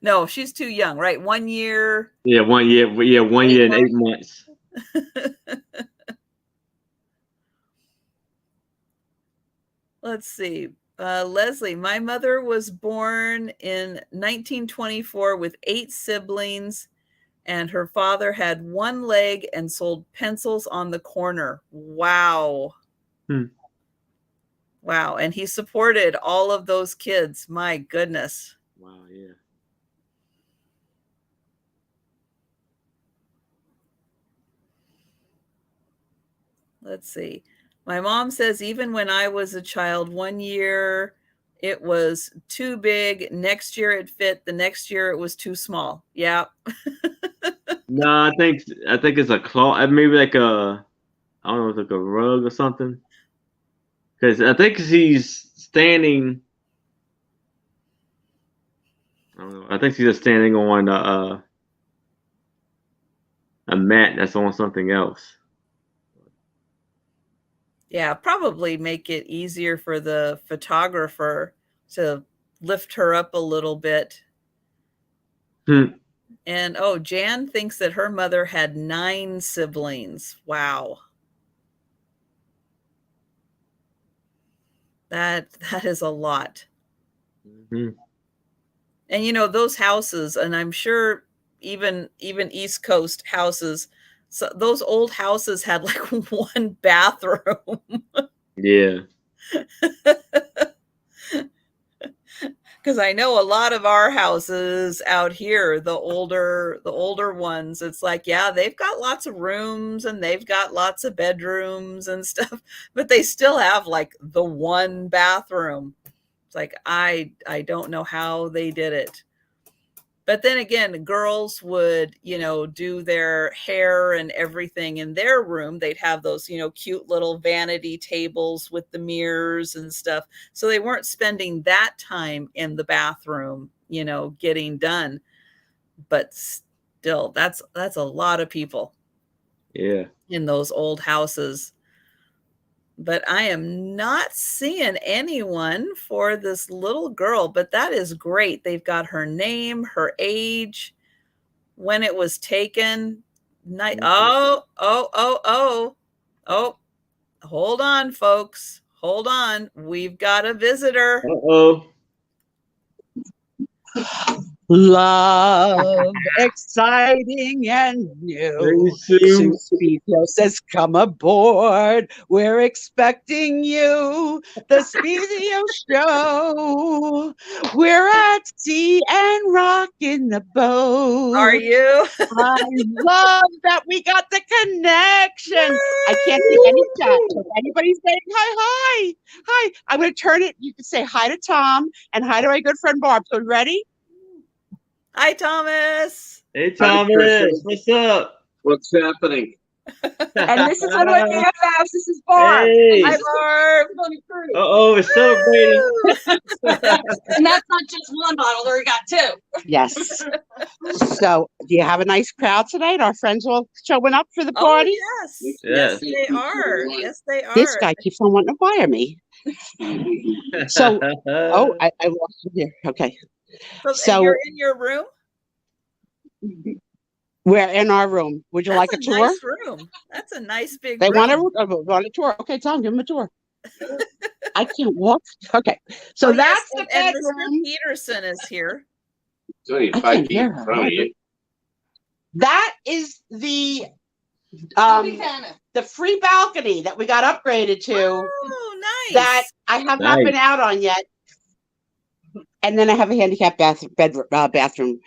No, she's too young, right? 1 year. Yeah, 1 year. Yeah, 1 year and 8 months. Let's see. Leslie, my mother was born in 1924 with 8 siblings, and her father had 1 leg and sold pencils on the corner. Wow. Wow. And he supported all of those kids. My goodness. Wow, yeah. Let's see. My mom says even when I was a child, 1 year it was too big. Next year it fit. The next year it was too small. Yeah. No, I think it's a cloth. Maybe like a, I don't know, it's like a rug or something. Because I think he's standing. I don't know. I think he's just standing on a mat that's on something else. Yeah, probably make it easier for the photographer to lift her up a little bit. And oh, Jan thinks that her mother had 9 siblings. Wow. That is a lot. Mm-hmm. And you know, those houses, and I'm sure even East Coast houses, so those old houses had like 1 bathroom. Yeah. Because I know a lot of our houses out here, the older ones, it's like, yeah, they've got lots of rooms and they've got lots of bedrooms and stuff, but they still have like the 1 bathroom. It's like, I don't know how they did it. But then again, girls would, you know, do their hair and everything in their room. They'd have those, you know, cute little vanity tables with the mirrors and stuff. So they weren't spending that time in the bathroom, you know, getting done. But still, that's a lot of people. Yeah. In those old houses. But I am not seeing anyone for this little girl, but that is great. They've got her name, her age, when it was taken. Oh, hold on, folks. Hold on. We've got a visitor. Uh-oh. Love, exciting and new. Spiezio says, come aboard. We're expecting you. The Spiezio Show. We're at sea and rocking the boat. Are you? I love that we got the connection. I can't see any chat. Anybody saying hi? Hi. I'm going to turn it. You can say hi to Tom and hi to my good friend Barb. So ready? Hi, Thomas. Hey, Thomas. What's up? What's happening? And this is one of my BFFs. This is Barb. Hey. Hi, Barb. Uh-oh, it's celebrating. And that's not just 1 bottle, we got 2. Yes. So, do you have a nice crowd tonight? Our friends all showing up for the party? Oh, yes. Yes. Yes, they are. Yes, they are. This guy keeps on wanting to fire me. So, oh, I lost you here. Okay. So you're in your room? We're in our room. Would you like a tour? Nice room. That's a nice big They room. want a tour. Okay, Tom, give them a tour. I can't walk. Okay. So that's the bedroom. Mr. Peterson is here. It's only 5 feet in front of you. That is the The free balcony that we got upgraded to. Oh, nice. That I have not been out on yet. And then I have a handicapped bathroom.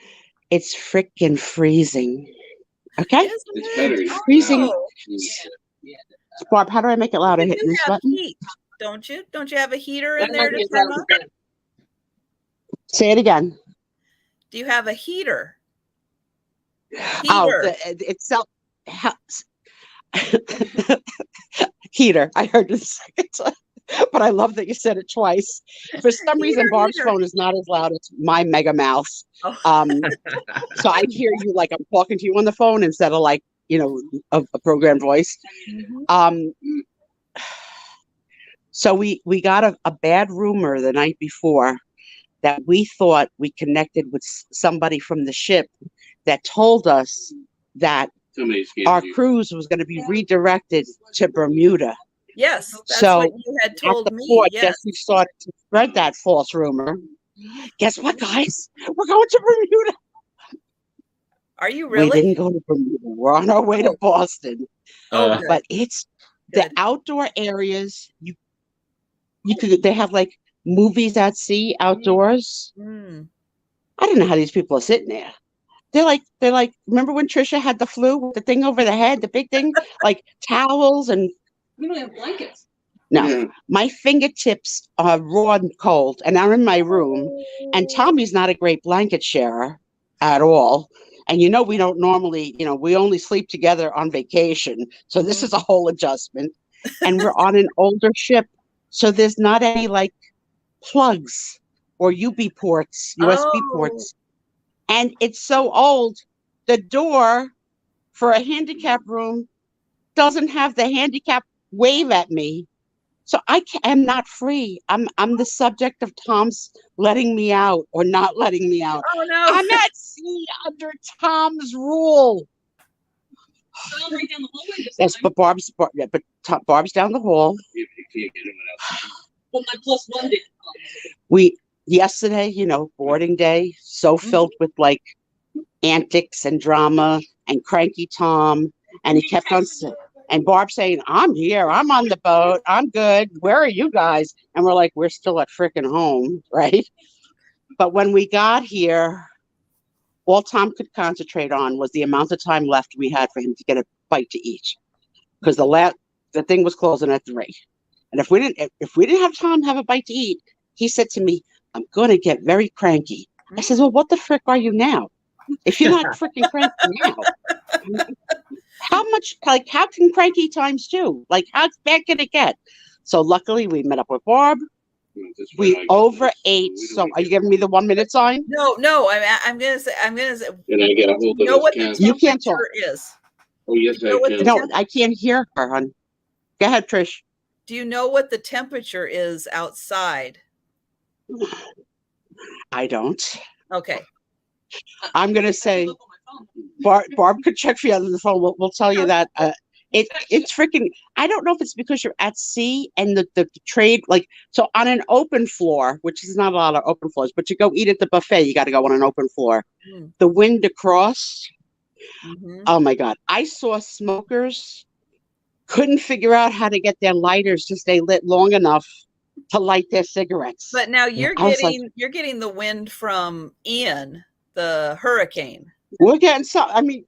It's freaking freezing. Okay? It's freezing. Oh. Barb, how do I make it louder? Hitting this button? Heat, don't you? Don't you have a heater in there to turn on? Say it again. Do you have a heater? Itself. Heater. I heard it a second time. But I love that you said it twice. For some reason, Barb's phone is not as loud as my mega mouth. Oh. So I hear you like I'm talking to you on the phone instead of like, a programmed voice. Mm-hmm. So we got a bad rumor the night before that we thought we connected with somebody from the ship that told us that our cruise was going to be redirected to Bermuda. Yes, that's what you had told me. Yes. Guess we started to spread that false rumor. Guess what, guys? We're going to Bermuda. Are you really? We didn't go to Bermuda. We're on our way to Boston. But it's the outdoor areas. You could. They have like movies at sea outdoors. Mm. I don't know how these people are sitting there. They're like. Remember when Trisha had the flu with the thing over the head, the big thing, like towels and. We don't have blankets. No, my fingertips are raw and cold, and I'm in my room. And Tommy's not a great blanket sharer at all. And we don't normally, we only sleep together on vacation. So this is a whole adjustment. And we're on an older ship, so there's not any like plugs or USB ports. And it's so old. The door for a handicap room doesn't have the handicap wave at me, so I am not free. I'm the subject of Tom's letting me out or not letting me out. Oh no! I'm at sea under Tom's rule. Yes, but Barb's down the hall. Well, my plus one did. Yesterday, boarding day, so filled with like antics and drama and cranky Tom, and he kept on saying. And Barb saying, I'm here. I'm on the boat. I'm good. Where are you guys? And we're like, we're still at freaking home, right? But when we got here, all Tom could concentrate on was the amount of time left we had for him to get a bite to eat. Because the thing was closing at 3. And if we didn't have Tom have a bite to eat, he said to me, I'm going to get very cranky. I said, well, what the frick are you now? If you're not freaking cranky now. How can cranky times 2? Like, how bad can it get? So luckily we met up with Barb. We overate. So are you giving me the 1 minute sign? No. I'm gonna say. Can I get a hold of what the you can't talk. Is? Oh yes, I can. No, I can't hear her, hon. Go ahead, Trish. Do you know what the temperature is outside? I don't. Okay. I'm gonna say. Barb could check for you on the phone. We'll tell you that it's freaking. I don't know if it's because you're at sea and the trade so on an open floor, which is not a lot of open floors, but you go eat at the buffet, you got to go on an open floor. The wind across. Mm-hmm. Oh my God! I saw smokers couldn't figure out how to get their lighters to stay lit long enough to light their cigarettes. But now you're getting the wind from Ian, the hurricane. We're getting some. I mean,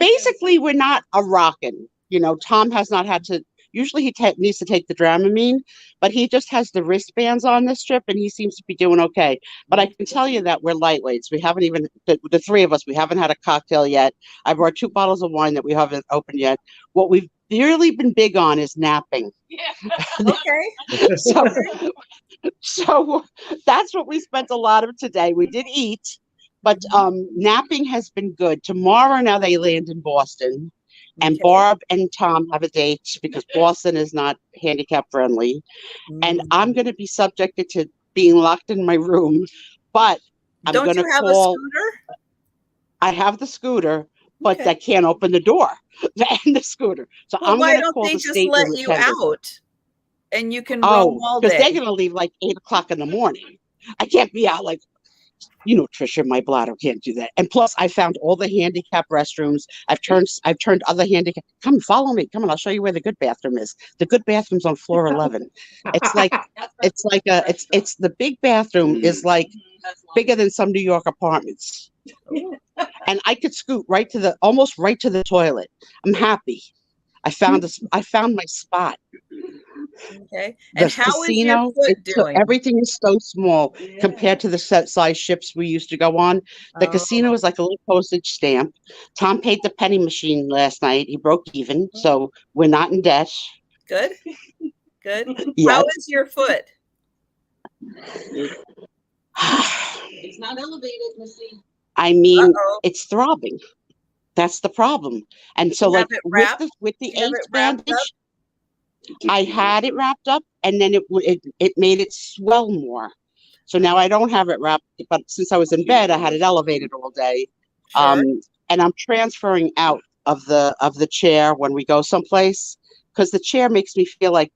basically, we're not a rockin'. Tom has not had to. Usually, he needs to take the Dramamine, but he just has the wristbands on this trip, and he seems to be doing okay. But I can tell you that we're lightweights. We haven't even the 3 of us. We haven't had a cocktail yet. I brought 2 bottles of wine that we haven't opened yet. What we've really been big on is napping. Yeah. Okay. So that's what we spent a lot of today. We did eat. But napping has been good. Tomorrow, now they land in Boston. And Barb and Tom have a date because Boston is not handicap friendly. And I'm going to be subjected to being locked in my room. But I'm going to call. Don't you have a scooter? I have the scooter, but I can't open the door and the scooter. So I'm going to call the state. Why don't they just let you out and you can roam all day? Because they're going to leave like 8 o'clock in the morning. I can't be out like. Trisha, my bladder can't do that. And plus, I found all the handicap restrooms. I've turned other handicap. Come, follow me. Come on, I'll show you where the good bathroom is. The good bathroom's on floor 11. It's the big bathroom is like bigger than some New York apartments. And I could scoot almost right to the toilet. I'm happy. I found my spot. Okay. And how is your foot doing? Everything is so small compared to the set size ships we used to go on. The casino is like a little postage stamp. Tom paid the penny machine last night. He broke even, so we're not in debt. Good. Good. Yes. How is your foot? It's not elevated, Missy. I mean, it's throbbing. That's the problem. And so, like with the ace bandage, I had it wrapped up, and then it made it swell more. So now I don't have it wrapped. But since I was in bed, I had it elevated all day. Sure. And I'm transferring out of the chair when we go someplace, because the chair makes me feel like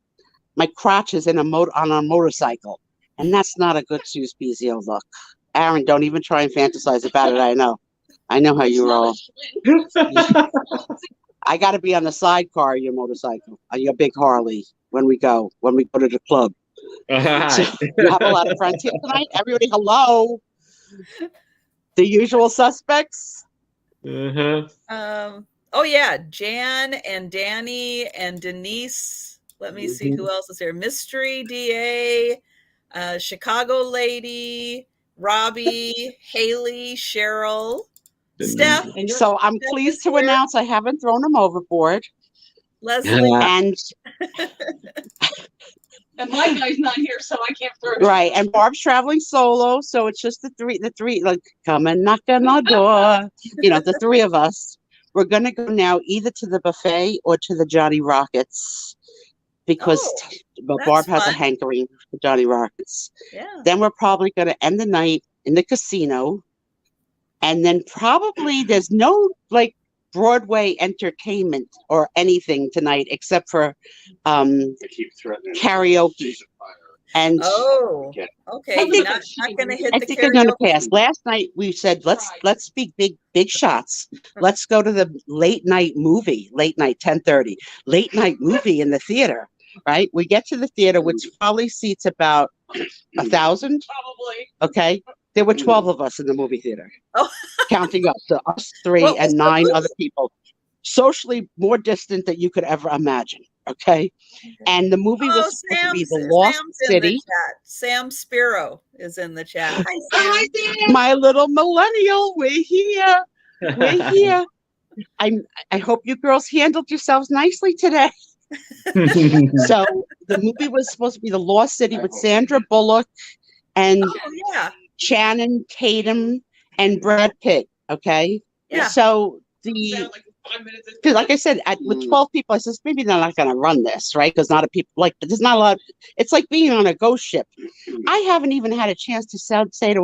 my crotch is on a motorcycle, and that's not a good Spiezio look. Aaron, don't even try and fantasize about it. I know how you roll. I got to be on the sidecar of your motorcycle, on your big Harley when we go to the club. So, you have a lot of friends here tonight. Everybody, hello. The usual suspects. Oh yeah, Jan and Danny and Denise. Let me see who else is here. Mystery DA, Chicago Lady, Robbie, Haley, Cheryl, Steph. So I'm pleased to announce I haven't thrown them overboard. Leslie and my guy's not here, so I can't throw it. Right, and Barb's traveling solo, so it's just the three, like, come and knock on our door. The three of us. We're gonna go now either to the buffet or to the Johnny Rockets, because Barb has a hankering for Johnny Rockets. Yeah. Then we're probably gonna end the night in the casino, and then probably there's no like Broadway entertainment or anything tonight except for karaoke. And okay, not gonna hit the karaoke. Gonna pass. karaoke. Last night we said let's speak big shots. Let's go to the late night movie, late night 10:30, late night movie in the theater. Right? We get to the theater, which probably seats about 1,000. Probably. Okay. There were 12 of us in the movie theater, counting up to us three What and was the 9 movie? other people, socially more distant than you could ever imagine. Okay. And the movie was supposed to be The Lost City. In the chat. Sam Spiro is in the chat. Hi, Sam. My little millennial, we're here. We're here. I hope you girls handled yourselves nicely today. So the movie was supposed to be The Lost City with Sandra Bullock and Channing Tatum and Brad Pitt. Okay. Yeah. So because like I said, with 12 people, I said maybe they're not going to run this, right? Because not a people like there's not a lot. It's like being on a ghost ship. I haven't even had a chance to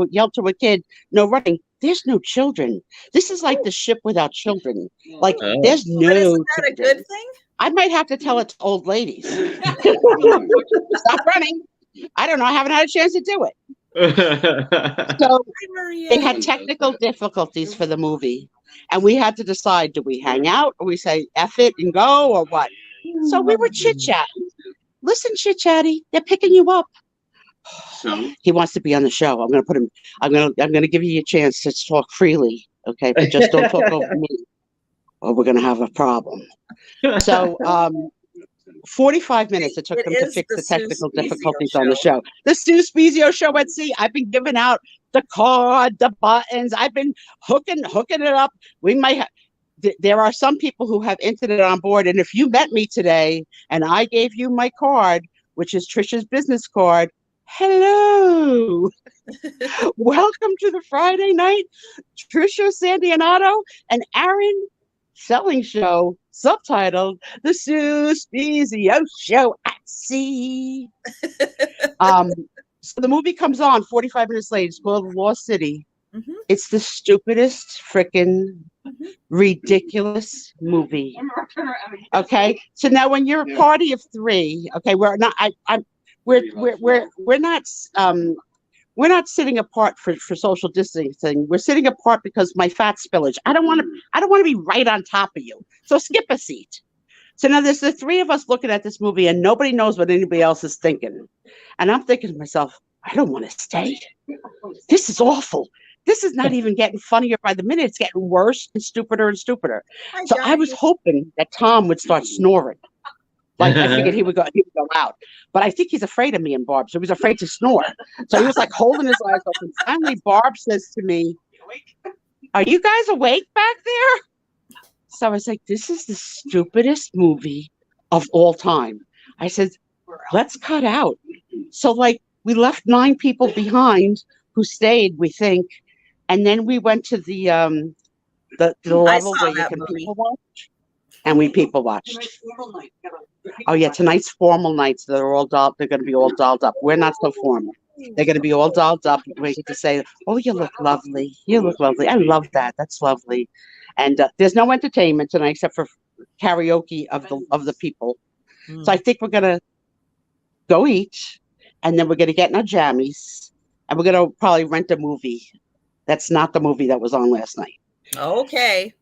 yell to a kid, "No running." There's no children. This is like the ship without children. Like there's no. But isn't that a good thing? I might have to tell it to old ladies. Stop running. I don't know. I haven't had a chance to do it. So they had technical difficulties for the movie. And we had to decide, do we hang out or we say F it and go or what? So we were chit-chatting. Listen, chit-chatty, they're picking you up. So he wants to be on the show. I'm gonna give you a chance to talk freely, okay? But just don't talk over me, or we're gonna have a problem. So 45 minutes it took them to fix the technical difficulties on the show. The Stu Spiezio show at sea. I've been giving out the card, the buttons. I've been hooking it up. We might have. There are some people who have internet on board, and if you met me today and I gave you my card, which is Trisha's business card, hello, welcome to the Friday night Trisha, Sandy, and Otto and Aaron selling show, subtitled The Spiezio Show at Sea. So the movie comes on 45 minutes late. It's called Lost City. Mm-hmm. It's the stupidest freaking ridiculous movie. Okay, so now when you're a party of 3, okay, we're not we're not sitting apart for social distancing. We're sitting apart because my fat spillage. I don't want to be right on top of you. So skip a seat. So now there's the three of us looking at this movie and nobody knows what anybody else is thinking. And I'm thinking to myself, I don't want to stay. This is awful. This is not even getting funnier by the minute. It's getting worse and stupider and stupider. So I was hoping that Tom would start snoring. Like I figured he would go out. But I think he's afraid of me and Barb. So he was afraid to snore. So he was like holding his eyes open. Finally, Barb says to me, "Are you guys awake back there?" So I was like, this is the stupidest movie of all time. I said, let's cut out. So like we left 9 people behind who stayed, we think. And then we went to the level where you can people watch. And we people watched. Oh yeah, tonight's formal nights. They're going to be all dolled up. We're not so formal. They're going to be all dolled up. We get to say, "Oh, you look lovely. You look lovely. I love that. That's lovely." And there's no entertainment tonight except for karaoke of the people. So I think we're going to go eat, and then we're going to get in our jammies, and we're going to probably rent a movie. That's not the movie that was on last night. Okay.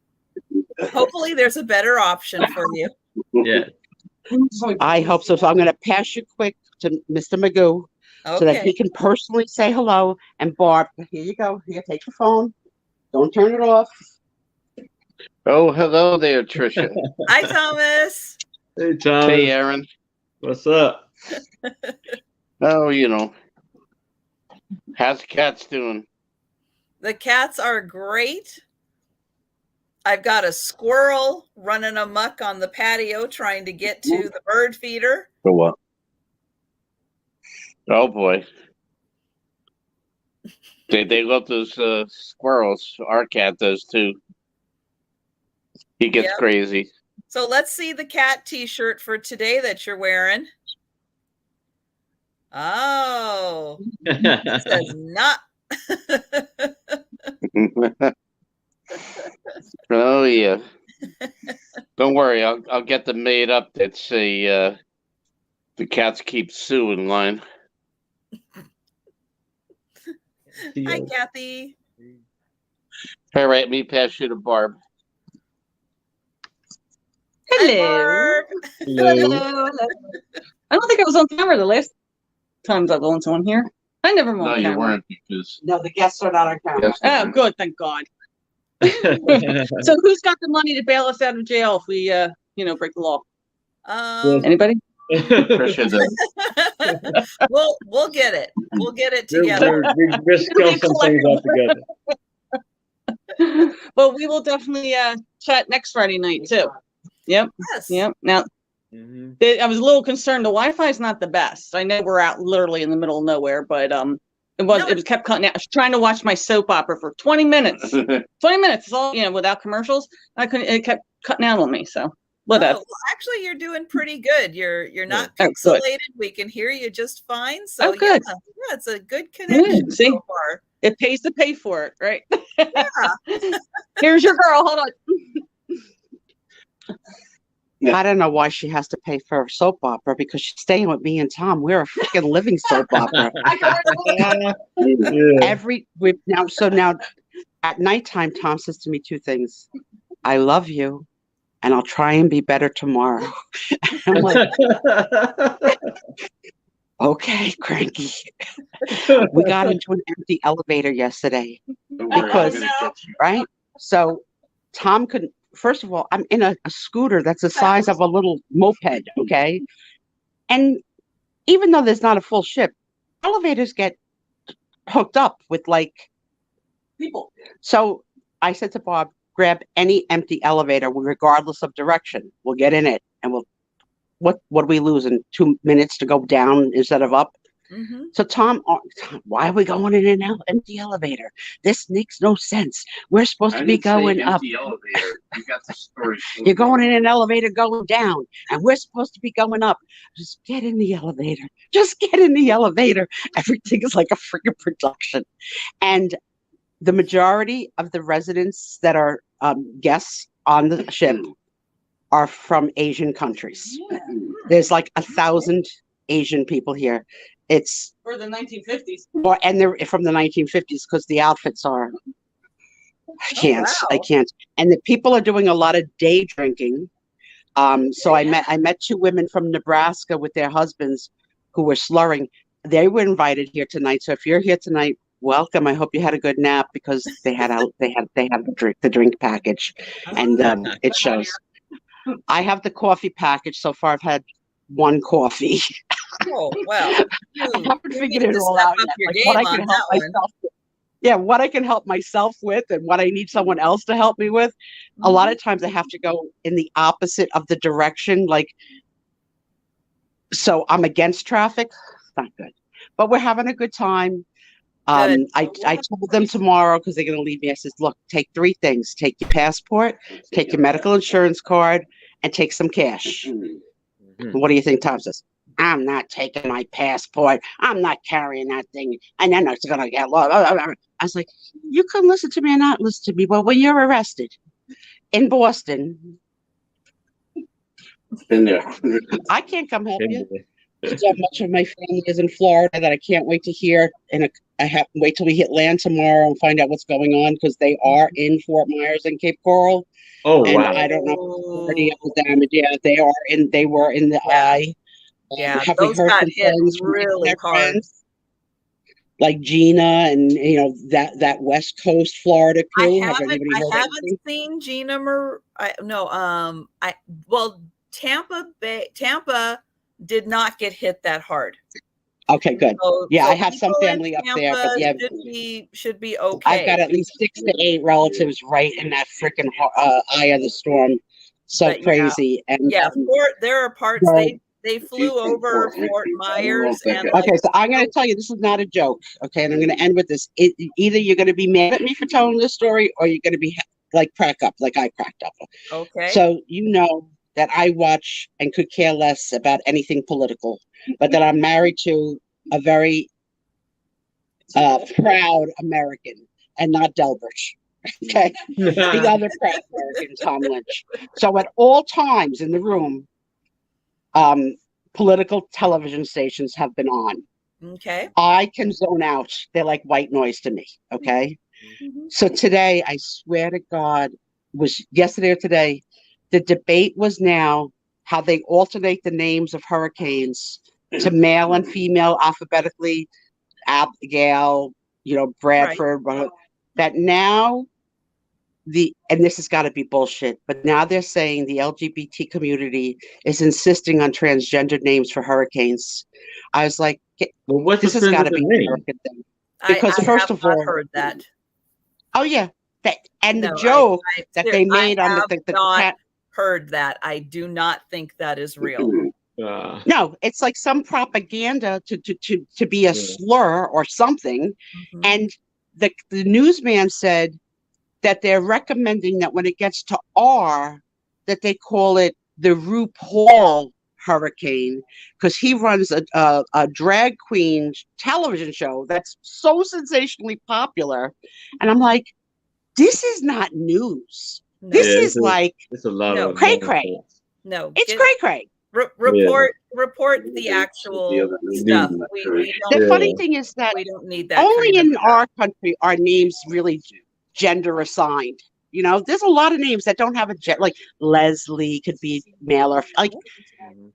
Hopefully there's a better option for you. Yeah. I hope so. So I'm going to pass you quick to Mr. Magoo so that he can personally say hello. And Barb, here you go. Here, take your phone. Don't turn it off. Oh, hello there, Trisha. Hi, Thomas. Hey, Thomas. Hey, Aaron. What's up? Oh, you know. How's the cats doing? The cats are great. I've got a squirrel running amok on the patio trying to get to the bird feeder. For what? Oh, boy. They love those squirrels. Our cat does, too. He gets crazy. So let's see the cat t-shirt for today that you're wearing. Oh, it says not. Oh, yeah. Don't worry. I'll get them made up that say the cats keep Sue in line. Hi, Kathy. All right, me pass you to Barb. Hello. Hello. I don't think I was on camera the last times I've gone on here. I never went on camera. You weren't because No, the guests are not on camera. Oh, good. Thank God. So who's got the money to bail us out of jail if we, break the law? Anybody? Trisha does. We'll get it. We'll get it together. We're still some things out together. Well, we will definitely chat next Friday night too. Yep. Yes. Yep. Now, I was a little concerned. The Wi-Fi is not the best. I know we're out literally in the middle of nowhere, but it was kept cutting out. I was trying to watch my soap opera for 20 minutes. 20 minutes, all without commercials. I couldn't. It kept cutting out on me. So whatever. Well, actually, you're doing pretty good. You're not pixelated. We can hear you just fine. So good. Yeah, it's a good connection so far. It pays to pay for it, right? Yeah. Here's your girl. Hold on. I don't know why she has to pay for a soap opera because she's staying with me and Tom. We're a freaking living soap opera. Now at nighttime, Tom says to me 2 things. I love you, and I'll try and be better tomorrow. I'm like, okay, cranky. We got into an empty elevator yesterday because, right? So Tom couldn't. First of all, I'm in a scooter that's the size of a little moped, okay? And even though there's not a full ship, elevators get hooked up with, people. So I said to Bob, grab any empty elevator, regardless of direction. We'll get in it, and what do we lose in 2 minutes to go down instead of up? Mm-hmm. So Tom, why are we going in an empty elevator? This makes no sense. We're supposed to be going up. Elevator. You got the story. You're going in an elevator going down, and we're supposed to be going up. Just get in the elevator. Just get in the elevator. Everything is like a freaking production. And the majority of the residents that are guests on the ship are from Asian countries. There's like 1,000 Asian people here. It's For the 1950s. and they're from the 1950s because the outfits are. I can't. wow. I can't. And the people are doing a lot of day drinking. So I met two women from Nebraska with their husbands who were slurring. They were invited here tonight. So if you're here tonight, welcome. I hope you had a good nap because they had the drink package, and it shows. I have the coffee package. So far, I've had one coffee. Oh, well. I haven't figured it all out yet. Like what I can help myself with. Yeah, what I can help myself with and what I need someone else to help me with. A lot of times I have to go in the opposite of the direction. Like, so I'm against traffic. It's not good. But we're having a good time. I told them tomorrow because they're going to leave me. I said, look, take three things. Take your passport, take your medical insurance card, and take some cash. What do you think Tom says? I'm not taking my passport. I'm not carrying that thing. And then it's going to get lost. I was like, you can listen to me or not listen to me. But when you're arrested in Boston, I can't come help you. So much of my family is in Florida that I can't wait to hear. And I have to wait till we hit land tomorrow and find out what's going on because they are in Fort Myers and Cape Coral. Oh, and wow. I don't know any of the damage. Yeah, they were in the eye. Yeah, have we those heard got from hit friends really hard. friends, like Gina and that West Coast Florida crew? I haven't seen Gina Tampa did not get hit that hard. Okay, good. So I have some family up there, but yeah, should be okay. I've got at least 6 to 8 relatives right in that freaking eye of the storm. So but crazy. And there are parts they flew over Fort Myers. And okay, so I'm going to tell you, this is not a joke. Okay, and I'm going to end with this. Either you're going to be mad at me for telling this story, or you're going to be like crack up, like I cracked up. Okay. So that I watch and could care less about anything political, but that I'm married to a very proud American and not Delbert. Okay, the other proud American, Tom Lynch. So at all times in the room, political television stations have been on. Okay. I can zone out. They're like white noise to me. Okay. Mm-hmm. So today, I swear to God, was yesterday or today, the debate was now how they alternate the names of hurricanes to male and female alphabetically, Abigail, Bradford, right. That now and this has got to be bullshit, but now they're saying the LGBT community is insisting on transgender names for hurricanes. I was like, this has got to be an American thing. Because first of all, heard that. Oh yeah, the joke that they made on the cat. Heard that. I do not think that is real. No, it's like some propaganda to be a slur or something. Mm-hmm. And the newsman said that they're recommending that when it gets to R, that they call it the RuPaul hurricane, because he runs a drag queen television show that's so sensationally popular. And I'm like, this is not news. No. This is like it's a lot of cray-cray. No, it's cray-cray. Report the actual stuff. The funny thing is that we don't need that. Only in our country are names really gender assigned. There's a lot of names that don't have a gender, like Leslie could be male or like.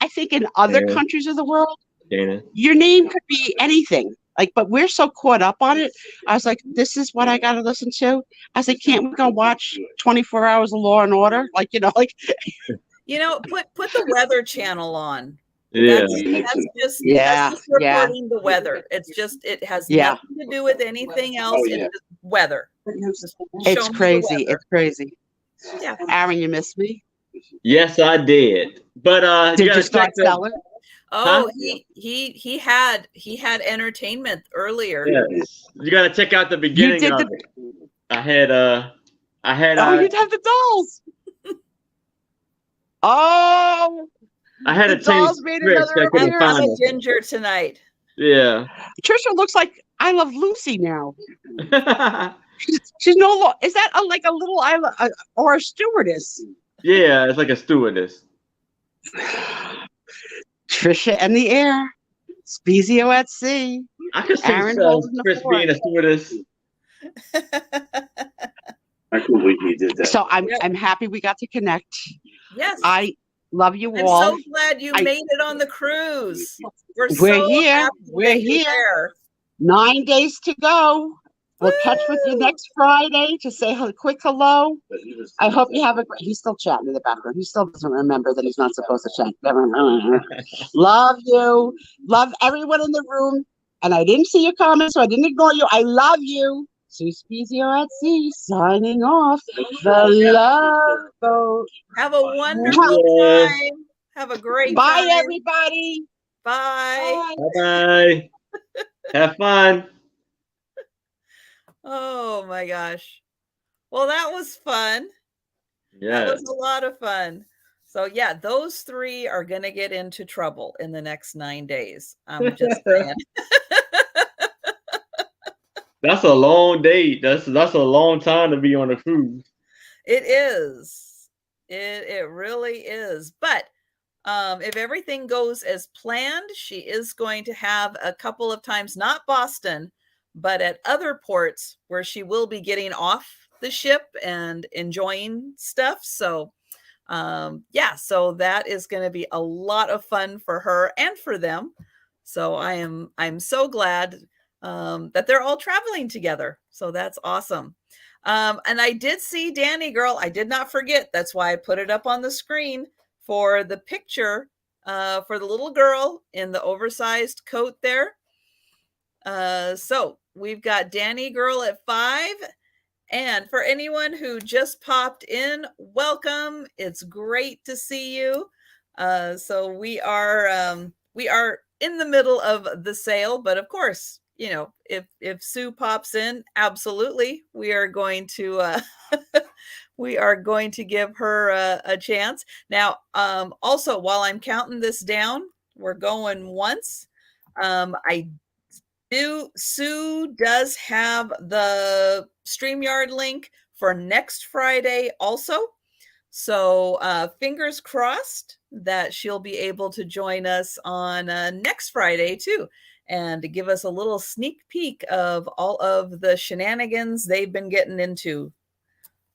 I think in other countries of the world, your name could be anything. Like, but we're so caught up on it. I was like, this is what I got to listen to. I was like, can't we go watch 24 Hours of Law and Order? Like, like. Put the Weather Channel on. Yeah. That's just reporting the weather. It has nothing to do with anything else. It's just weather. It's crazy. It's crazy. Yeah. Aaron, you missed me? Yes, I did. But did you start selling? Oh, he had entertainment earlier. Yes. You gotta check out the beginning of it. I had Oh, you'd have the dolls. Oh, I had a dolls made another appearance. I'm a ginger tonight. Yeah. Trisha looks like I Love Lucy now. She's no longer. Is that like a little or a stewardess? Yeah, it's like a stewardess. Trisha and the air. Spiezio at sea. I could see Aaron holding the Chris fort. being a stewardess. I can't believe he did that. So I'm Yep. I'm happy we got to connect. Yes. I love you I'm all. so glad you made it on the cruise. We're We're so here. happy We're that you're here. there. 9 days to go. We'll catch with you Woo! next Friday to say a quick hello. I hope you have a great. He's still chatting in the background. He still doesn't remember that he's not supposed to chat. Love you. Love everyone in the room. And I didn't see your comments, so I didn't ignore you. I love you. Sue Spiezio at sea, signing off. The Love Boat. Have a wonderful Yeah. time. Have a great Bye, time. everybody. Bye. Bye. Have fun. Oh my gosh. Well, that was fun. Yeah. That was a lot of fun. So yeah, those three are going to get into trouble in the next 9 days. I'm just saying. That's a long date. That's a long time to be on a cruise. It is. It really is. But if everything goes as planned, she is going to have a couple of times, not Boston, but at other ports where she will be getting off the ship and enjoying stuff. So yeah, so that is going to be a lot of fun for her and for them. So I'm so glad that they're all traveling together. So that's awesome. And I did see Danny girl. I did not forget. That's why I put it up on the screen for the picture for the little girl in the oversized coat there. So we've got Danny girl at 5. And for anyone who just popped in, welcome. It's great to see you. So we are in the middle of the sale, but of course, you know, if Sue pops in, absolutely, we are going to we are going to give her a chance. Now, also while I'm counting this down, we're going once. Sue does have the StreamYard link for next Friday also. So fingers crossed that she'll be able to join us on next Friday too, and to give us a little sneak peek of all of the shenanigans they've been getting into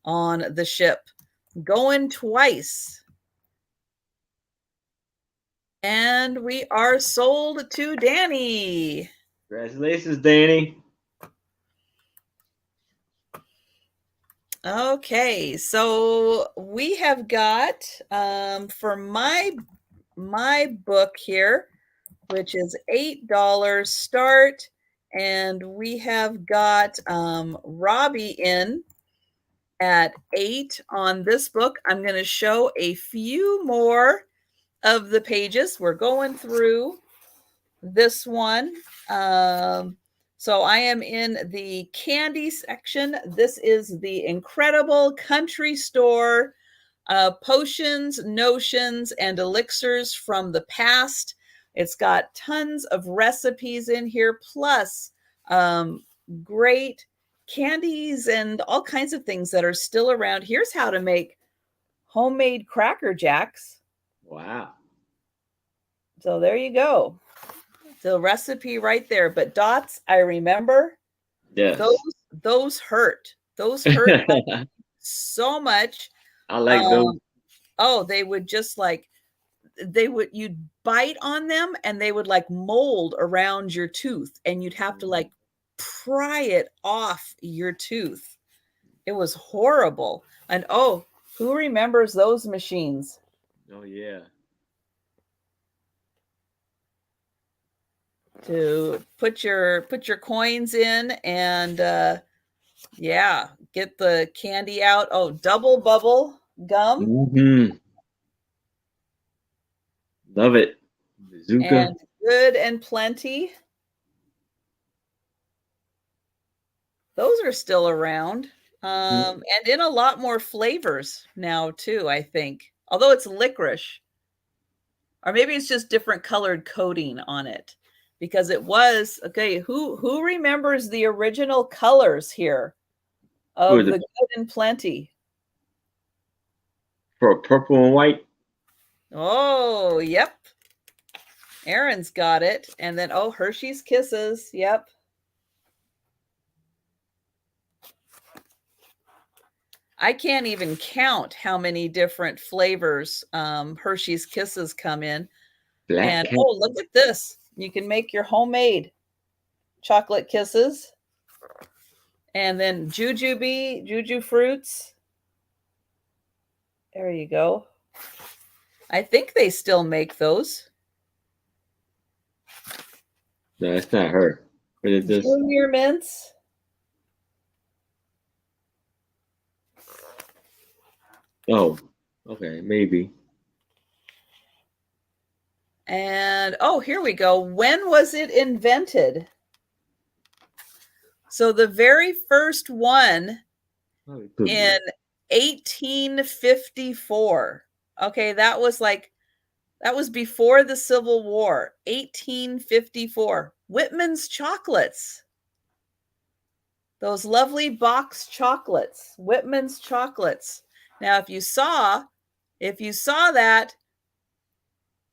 on the ship. Going twice. And we are sold to Danny. Congratulations, Danny. Okay, so we have got for my book here, which is $8 start, and we have got Robbie in at 8 on this book. I'm going to show a few more of the pages. We're going through this one. So I am in the candy section. This is the Incredible Country Store Potions, Notions, and Elixirs from the Past. It's got tons of recipes in here, plus great candies and all kinds of things that are still around. Here's how to make homemade Cracker Jacks. Wow. So there you go. The recipe right there. But dots, I remember. Yes. Those hurt. Those hurt so much. I like those. Oh, they would just like you'd bite on them and they would like mold around your tooth, and you'd have to like pry it off your tooth. It was horrible. And oh, who remembers those machines? Oh yeah. To put your coins in and yeah, get the candy out. Oh, double bubble gum. Mm-hmm. Love it. Bazooka. And Good and Plenty. Those are still around. And in a lot more flavors now too, I think. Although it's licorice. Or maybe it's just different colored coating on it. Because it was, okay, who remembers the original colors here of the Good and Plenty? For purple and white. Oh, yep. Aaron's got it. And then, oh, Hershey's Kisses. Yep. I can't even count how many different flavors Hershey's Kisses come in. And oh, look at this. You can make your homemade chocolate kisses. And then Juju Fruits. There you go. I think they still make those. No, it's not her. What is this? Junior Mints. Oh, okay, maybe. And oh, here we go. When was it invented? So the very first one in 1854. Okay, that was before the Civil War. 1854. Whitman's chocolates. Those lovely box chocolates. Whitman's chocolates. Now, if you saw that,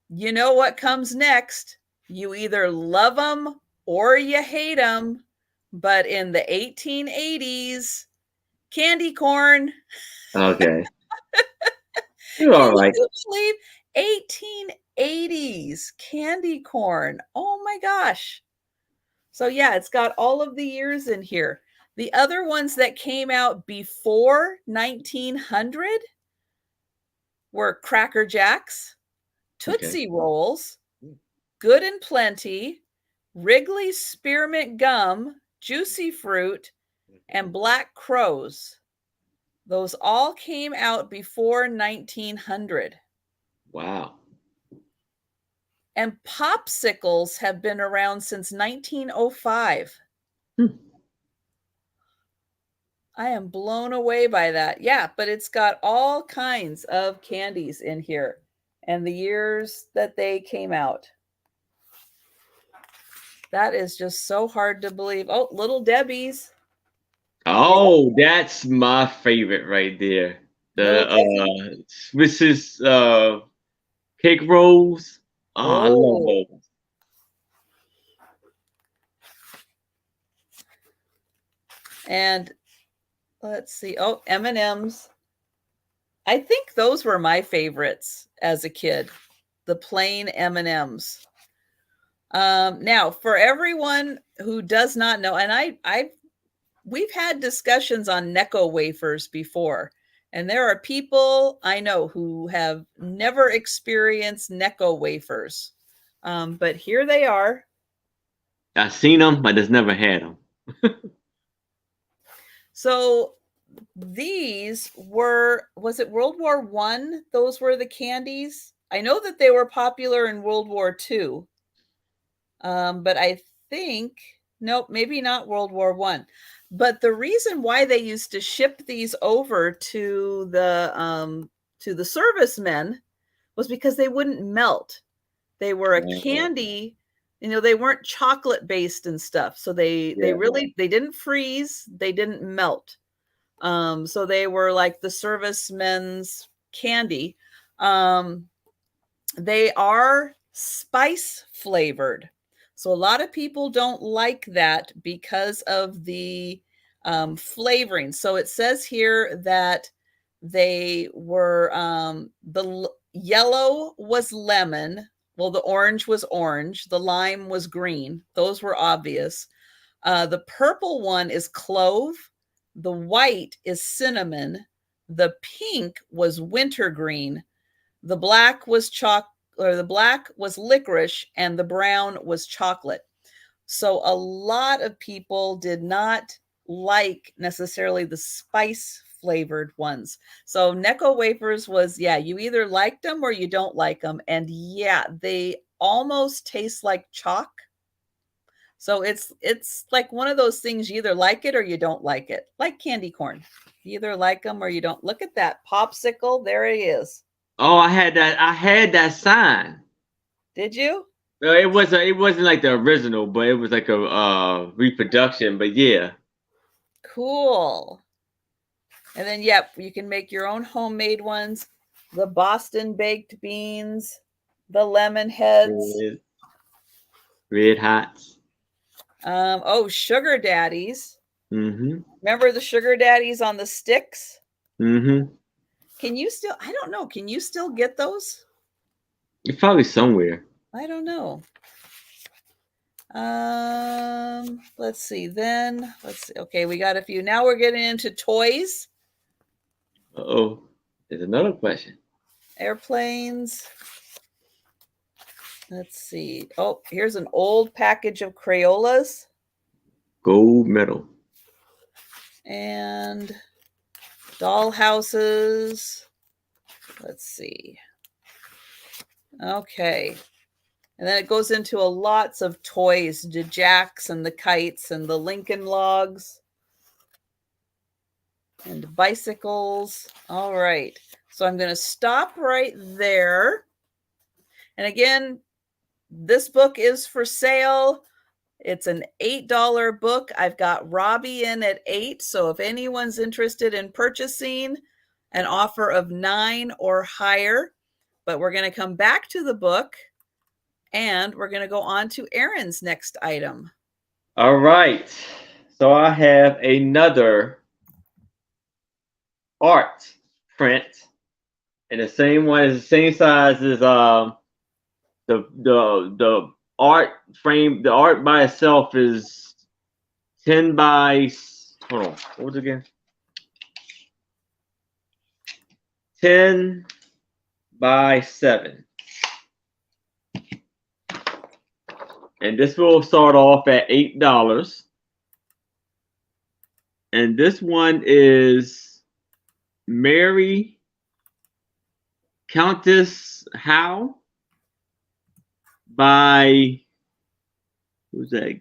you know what comes next. You either love them or you hate them. But in the 1880s, candy corn. Okay. You're all right. Can you believe 1880s candy corn? Oh my gosh. So yeah, it's got all of the years in here. The other ones that came out before 1900 were Cracker Jacks, Tootsie Rolls, Good and Plenty, Wrigley's Spearmint Gum, Juicy Fruit, and Black Crows. Those all came out before 1900. Wow. And popsicles have been around since 1905. I am blown away by that. Yeah, but it's got all kinds of candies in here and the years that they came out. That is just so hard to believe. Oh, Little Debbie's. Oh, that's my favorite right there. The Swiss's cake rolls. Oh, I love those. And let's see. Oh, M&M's. I think those were my favorites as a kid. The plain M&M's. Now, for everyone who does not know, and we've had discussions on Necco wafers before, and there are people I know who have never experienced Necco wafers, but here they are. I've seen them, but just never had them. So these were, was it World War I? Those were the candies. I know that they were popular in World War II. But I think, nope, maybe not World War I. But the reason why they used to ship these over to the servicemen was because they wouldn't melt. They were a candy, they weren't chocolate based and stuff. So they didn't freeze, they didn't melt. So they were like the servicemen's candy. They are spice flavored. So a lot of people don't like that because of the flavoring. So it says here that they were, the yellow was lemon. Well, the orange was orange. The lime was green. Those were obvious. The purple one is clove. The white is cinnamon. The pink was wintergreen. The black was the black was licorice, and the brown was chocolate. So a lot of people did not like necessarily the spice flavored ones. So Necco wafers was, you either liked them or you don't like them. And they almost taste like chalk. So it's like one of those things, you either like it or you don't like it, like candy corn. You either like them or you don't. Look at that popsicle. There it is. Oh, I had that sign. Did you? It wasn't like the original, but it was like a reproduction. But yeah. Cool. And then you can make your own homemade ones. The Boston baked beans, the lemon heads. Red Hots. Oh, sugar daddies. Mm-hmm. Remember the sugar daddies on the sticks? Mm-hmm. Can you still, I don't know, can you still get those? It's probably somewhere. I don't know. Let's see. Then let's see. Okay, we got a few. Now we're getting into toys. Uh-oh. There's another question. Airplanes. Let's see. Oh, here's an old package of Crayolas. Gold medal. And doll houses. Let's see. Okay. And then it goes into lots of toys, the jacks and the kites and the Lincoln logs and bicycles. All right. So I'm going to stop right there. And again, this book is for sale. It's an $8 book. I've got Robbie in at $8. So if anyone's interested in purchasing, an offer of $9 or higher. But we're going to come back to the book and we're going to go on to Aaron's next item. All right. So I have another art print. And the same one is the same size as the art frame. The art by itself is 10 by, hold on, what was it again? 10 by 7. And this will start off at $8. And this one is Mary Countess Howe by, who's that?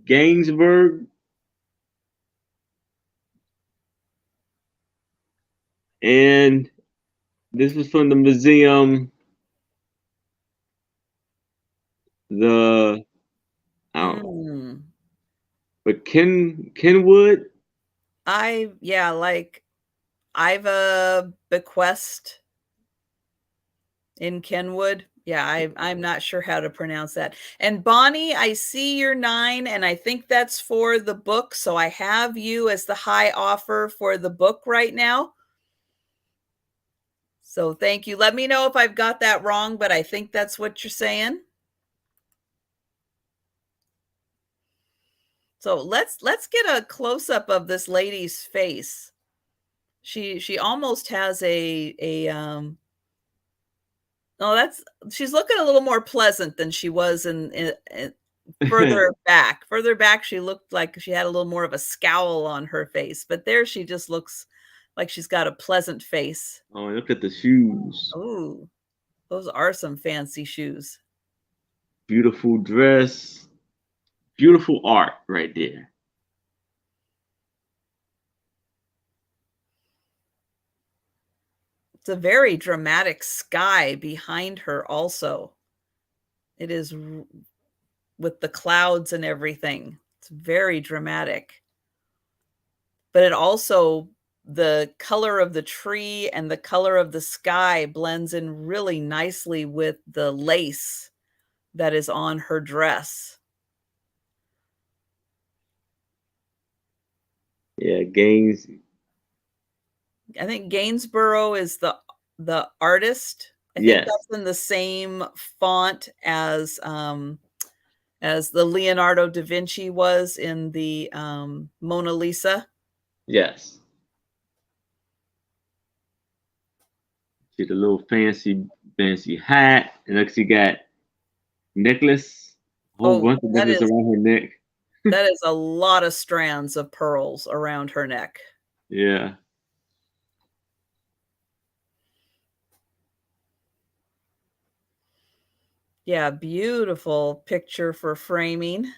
Gainsbourg. And this was from the museum. But Kenwood. Like Iva Bequest in Kenwood. Yeah, I'm not sure how to pronounce that. And Bonnie, I see you're 9, and I think that's for the book. So I have you as the high offer for the book right now. So thank you. Let me know if I've got that wrong, but I think that's what you're saying. So let's get a close-up of this lady's face. She almost has she's looking a little more pleasant than she was in further back. Further back, she looked like she had a little more of a scowl on her face, but there she just looks like she's got a pleasant face. Oh, look at the shoes. Oh, those are some fancy shoes. Beautiful dress. Beautiful art right there. It's a very dramatic sky behind her also. It is with the clouds and everything. It's very dramatic. But it also, the color of the tree and the color of the sky blends in really nicely with the lace that is on her dress. Yeah, I think Gainsborough is the artist. I think that's in the same font as the Leonardo da Vinci was in the Mona Lisa. Yes. See the little fancy hat, and look, she got necklace. A whole bunch of necklace around her neck. That is a lot of strands of pearls around her neck. Yeah. Yeah, beautiful picture for framing.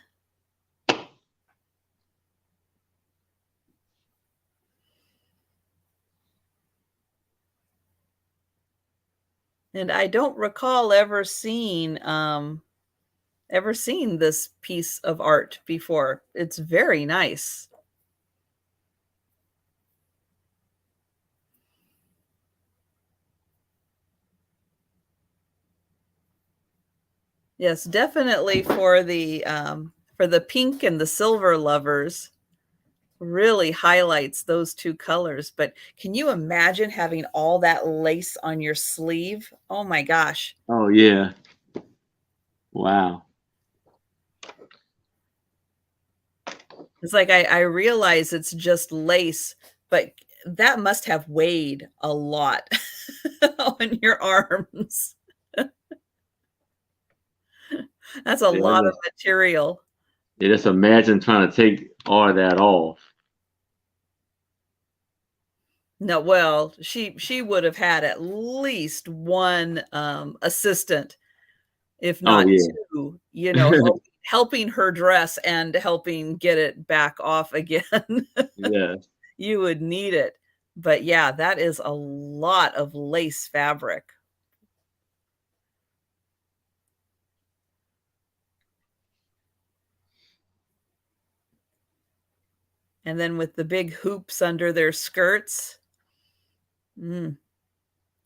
And I don't recall ever seeing this piece of art before. It's very nice. Yes, definitely for the pink and the silver lovers. Really highlights those two colors. But can you imagine having all that lace on your sleeve? Oh my gosh. Oh yeah. Wow. It's like I realize it's just lace, but that must have weighed a lot on your arms. That's a lot of material. Yeah, just imagine trying to take all of that off. No, well, she would have had at least one assistant, if not two, you know, helping her dress and helping get it back off again. Yeah. You would need it. But yeah, that is a lot of lace fabric. And then with the big hoops under their skirts.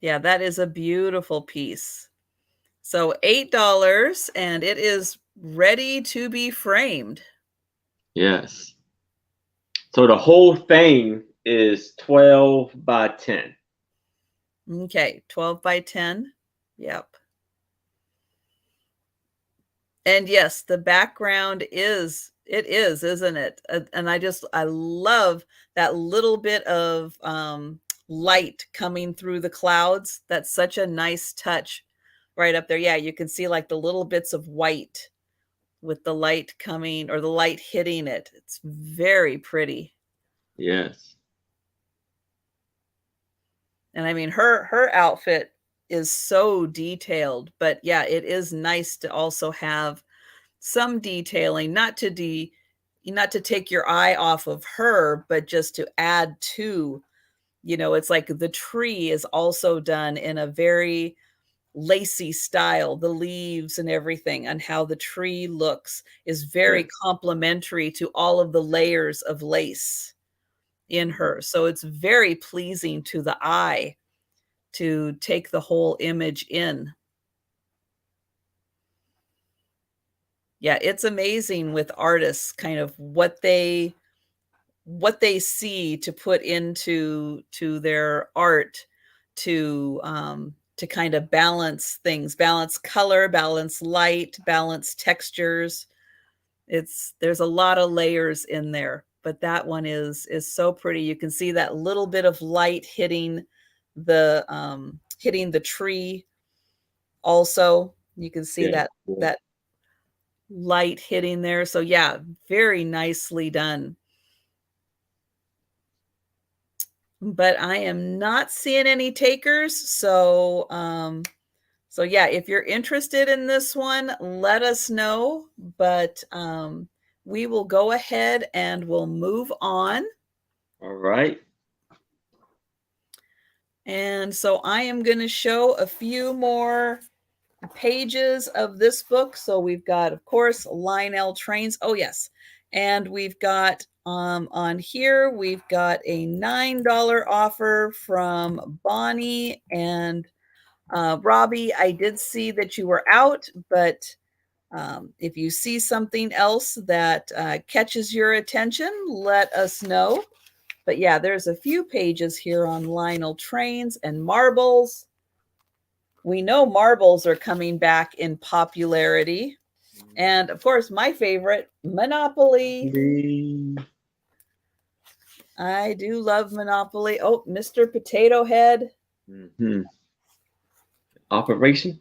Yeah, that is a beautiful piece. So $8, and it is ready to be framed. Yes. So the whole thing is 12 by 10. Okay, 12 by 10. Yep. And yes, the background isn't it? And I love that little bit of light coming through the clouds. That's such a nice touch right up there. Yeah, you can see like the little bits of white with the light coming or the light hitting it. It's very pretty. Yes. And I mean, her outfit is so detailed, but yeah, it is nice to also have some detailing, not to take your eye off of her, but just to add to, you know, it's like the tree is also done in a very lacy style. The leaves and everything and how the tree looks is very complementary to all of the layers of lace in her. So it's very pleasing to the eye to take the whole image in. Yeah, it's amazing with artists kind of what they see to put into their art to kind of balance things, balance color, balance light, balance textures. There's a lot of layers in there, but that one is so pretty. You can see that little bit of light hitting the tree. Also, you can see that light hitting there. So yeah, very nicely done. But I am not seeing any takers. So yeah, if you're interested in this one, let us know. But we will go ahead and we'll move on. All right. And so I am going to show a few more pages of this book. So we've got, of course, Lionel Trains. Oh, yes. And we've got on here, we've got a $9 offer from Bonnie and Robbie. I did see that you were out, but if you see something else that catches your attention, let us know. But yeah, there's a few pages here on Lionel Trains and marbles. We know marbles are coming back in popularity. And of course, my favorite, Monopoly. I do love Monopoly. Oh, Mr. Potato Head. Mm-hmm. Operation?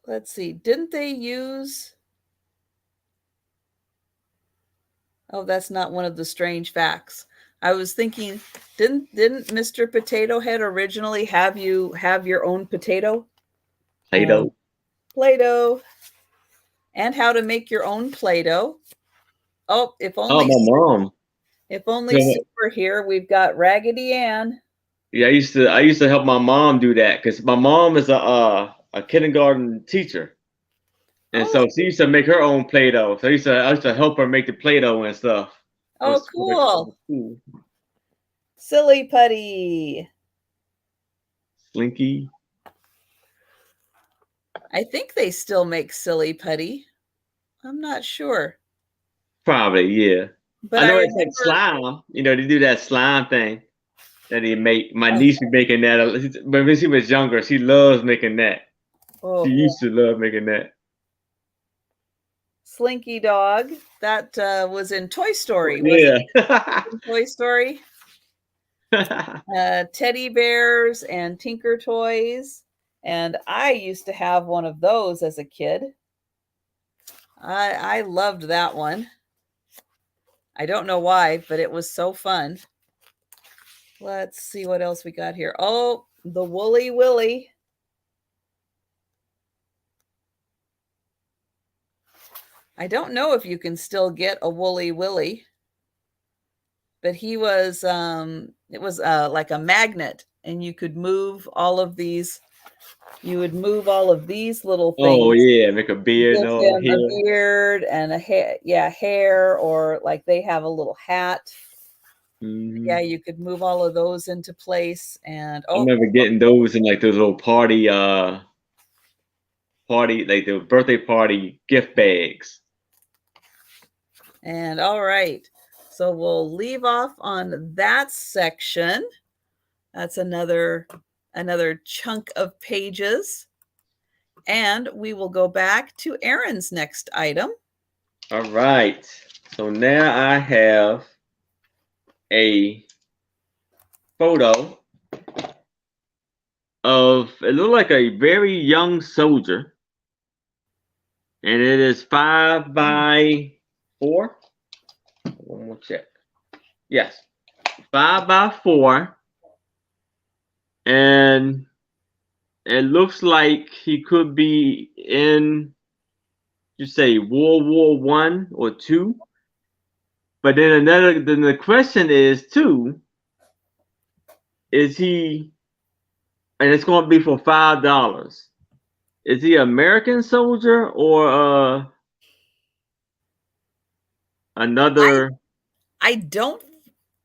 Let's see. Didn't they use... Oh, that's not one of the strange facts. I was thinking, didn't Mr. Potato Head originally have you have your own potato? Play-Doh. Play-Doh. And how to make your own Play-Doh. Oh, if only my mom. If only Sue were here, we've got Raggedy Ann. Yeah, I used to help my mom do that because my mom is a kindergarten teacher. And so she used to make her own Play-Doh. So I used to help her make the Play-Doh and stuff. Oh, cool. Silly Putty. Slinky. I think they still make Silly Putty. I'm not sure. Probably, yeah. But I know I it's like remember, slime. You know, they do that slime thing that they make. My niece be making that. But when she was younger, she loves making that. She used to love making that. Slinky Dog. That was in Toy Story. Yeah. In Toy Story. Teddy bears and Tinker Toys. And I used to have one of those as a kid. I loved that one. I don't know why, but it was so fun. Let's see what else we got here. Oh, the Woolly Willy. I don't know if you can still get a Woolly Willy, but he was it was like a magnet, and you could move all of these. You would move all of these little things. Oh yeah, make a beard. Give No him hair. a beard and a hair, hair, or like they have a little hat. Mm-hmm. Yeah, you could move all of those into place. And I remember getting those in like those little party, like the birthday party gift bags. And all right, so we'll leave off on that section. That's another chunk of pages. And we will go back to Aaron's next item. All right. So now I have a photo of, it looked like a very young soldier. And it is 5 by 4. One more check. Yes. 5 by 4. And it looks like he could be in, you say, World War One or two. But then the question is too, is he, and it's going to be for $5. Is he an American soldier or another? I don't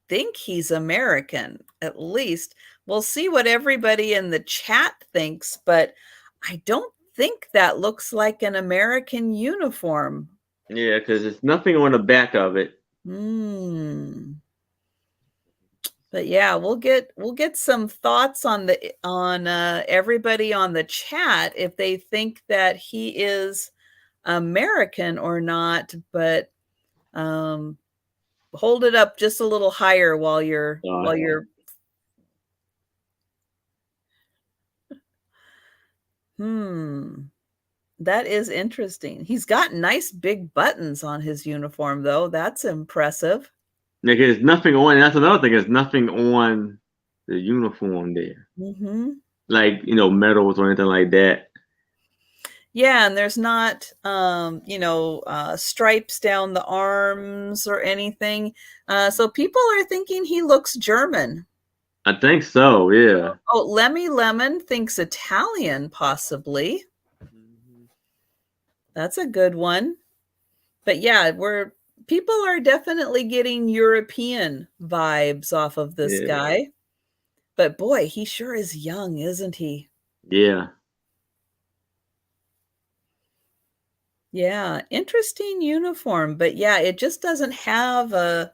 think he's American, at least. We'll see what everybody in the chat thinks, but I don't think that looks like an American uniform. Yeah, because there's nothing on the back of it. But yeah, we'll get some thoughts on everybody on the chat if they think that he is American or not. But hold it up just a little higher while you're That is interesting. He's got nice big buttons on his uniform, though. That's impressive. Like, there's nothing on. That's another thing. There's nothing on the uniform there. Like, medals or anything like that. Yeah, and there's not, stripes down the arms or anything. So people are thinking he looks German. I think so, yeah. Oh, Lemmy Lemon thinks Italian, possibly. That's a good one. But yeah, people are definitely getting European vibes off of this guy. But boy, he sure is young, isn't he? Yeah. Yeah, interesting uniform. But yeah, it just doesn't have a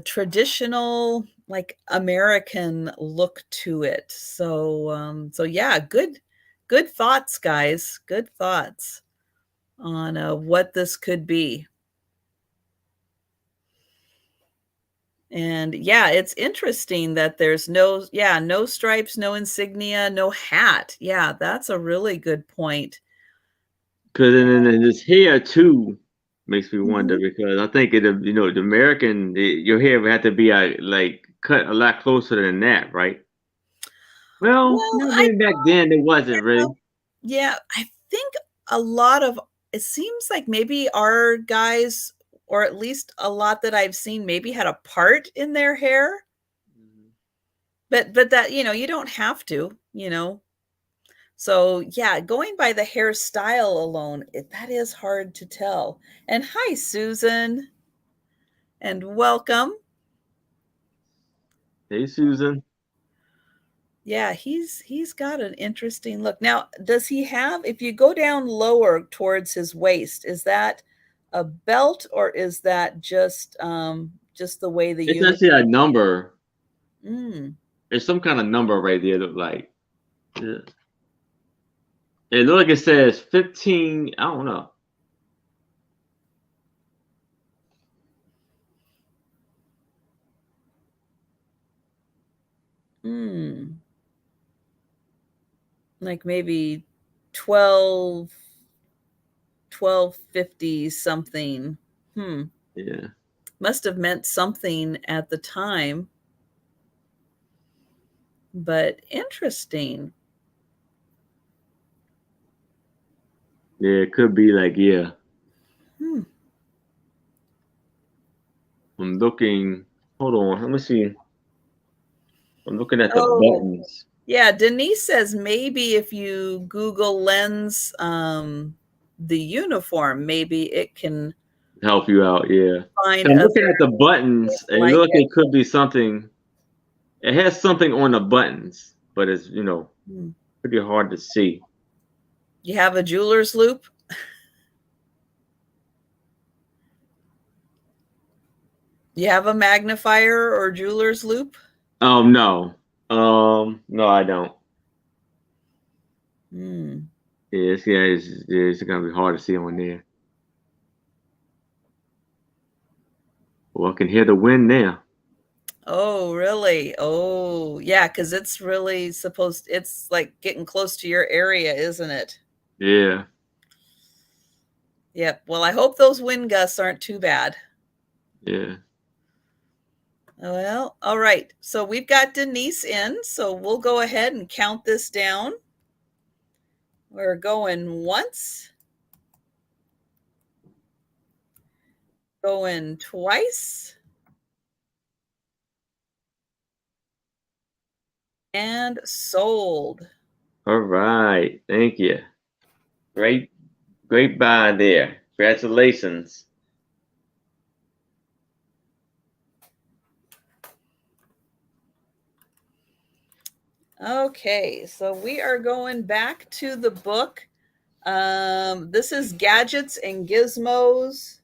traditional, like, American look to it. So yeah, good thoughts, guys. Good thoughts on what this could be. And yeah, it's interesting that there's no stripes, no insignia, no hat. Yeah, that's a really good point. Because then this hair too makes me wonder, because I think the American, your hair would have to be like cut a lot closer than that, right? Well, back then it wasn't really. Yeah, I think it seems like maybe our guys, or at least a lot that I've seen, maybe had a part in their hair. But that, you don't have to, So yeah, going by the hairstyle alone, that is hard to tell. And hi, Susan. And welcome. Hey, Susan. Yeah, he's got an interesting look. Now, does he have, if you go down lower towards his waist, is that a belt or is that just the way the It's uniform? actually a number. Mm. There's some kind of number right there. Look like. Yeah. It look like it says 15. I don't know. Hmm. Like maybe 1250 something. Yeah. Must have meant something at the time. But interesting. Yeah, it could be like, yeah. Hmm. I'm looking. Hold on. Let me see. I'm looking at the Oh, buttons. yeah. Denise says maybe if you Google Lens the uniform, maybe it can Help you out, yeah. find I'm other looking at the buttons, and it like look like it. it could be something. It has something on the buttons, but it's pretty hard to see. You have a jeweler's loop? You have a magnifier or jeweler's loop? No. No, I don't. Hmm. It's gonna be hard to see on there. Well, I can hear the wind now. Oh, really? Oh, yeah, because it's really it's like getting close to your area, isn't it? Yeah. Yep. Well, I hope those wind gusts aren't too bad. Yeah. Well, all right. So we've got Denise in, so we'll go ahead and count this down. We're going once, going twice, and sold. All right. Thank you. Great buy there. Congratulations. Okay, so we are going back to the book. This is Gadgets and Gizmos.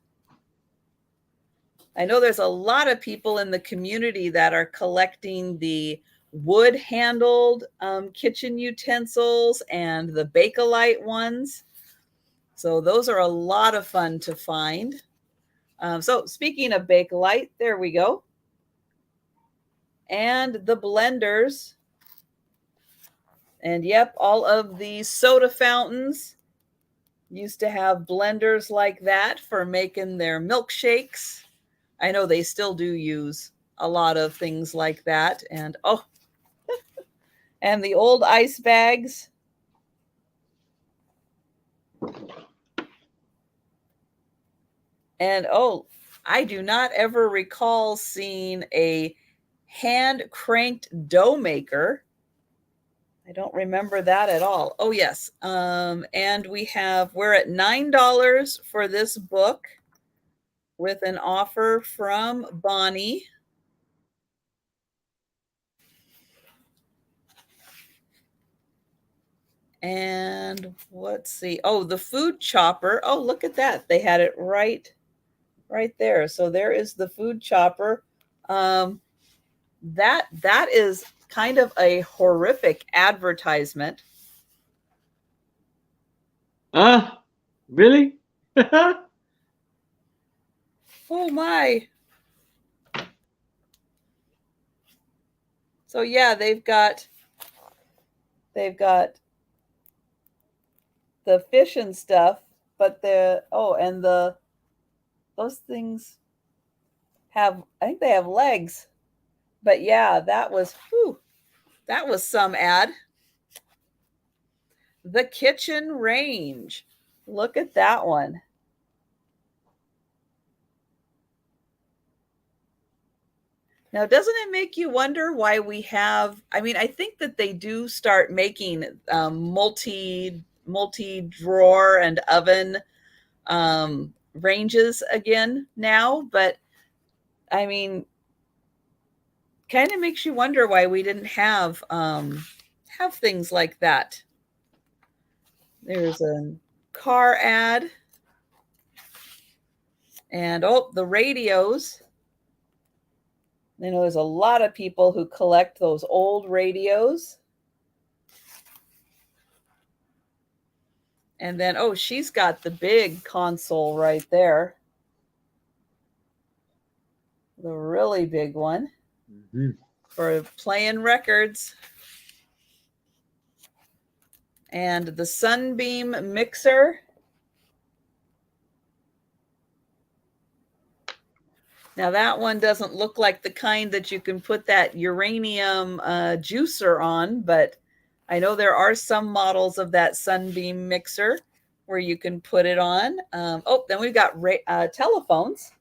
I know there's a lot of people in the community that are collecting the wood-handled kitchen utensils and the Bakelite ones. So those are a lot of fun to find. So speaking of Bakelite, there we go. And the blenders. And yep, all of these soda fountains used to have blenders like that for making their milkshakes. I know they still do use a lot of things like that. And oh, and the old ice bags. And oh, I do not ever recall seeing a hand cranked dough maker. I don't remember that at all. Oh, yes. And we're at $9 for this book with an offer from Bonnie. And let's see. Oh, the food chopper. Oh, look at that. They had it right there. So there is the food chopper. That is kind of a horrific advertisement. Really? Oh my. So yeah, they've got the fish and stuff, but those things I think they have legs. But yeah, that was some ad. The kitchen range. Look at that one. Now, doesn't it make you wonder why we have, I think that they do start making multi drawer and oven ranges again now, but I mean, kind of makes you wonder why we didn't have things like that. There's a car ad. And the radios. You know, there's a lot of people who collect those old radios. And then, she's got the big console right there. The really big one for playing records. And the Sunbeam mixer. Now that one doesn't look like the kind that you can put that uranium juicer on, but I know there are some models of that Sunbeam mixer where you can put it on. Then we've got telephones.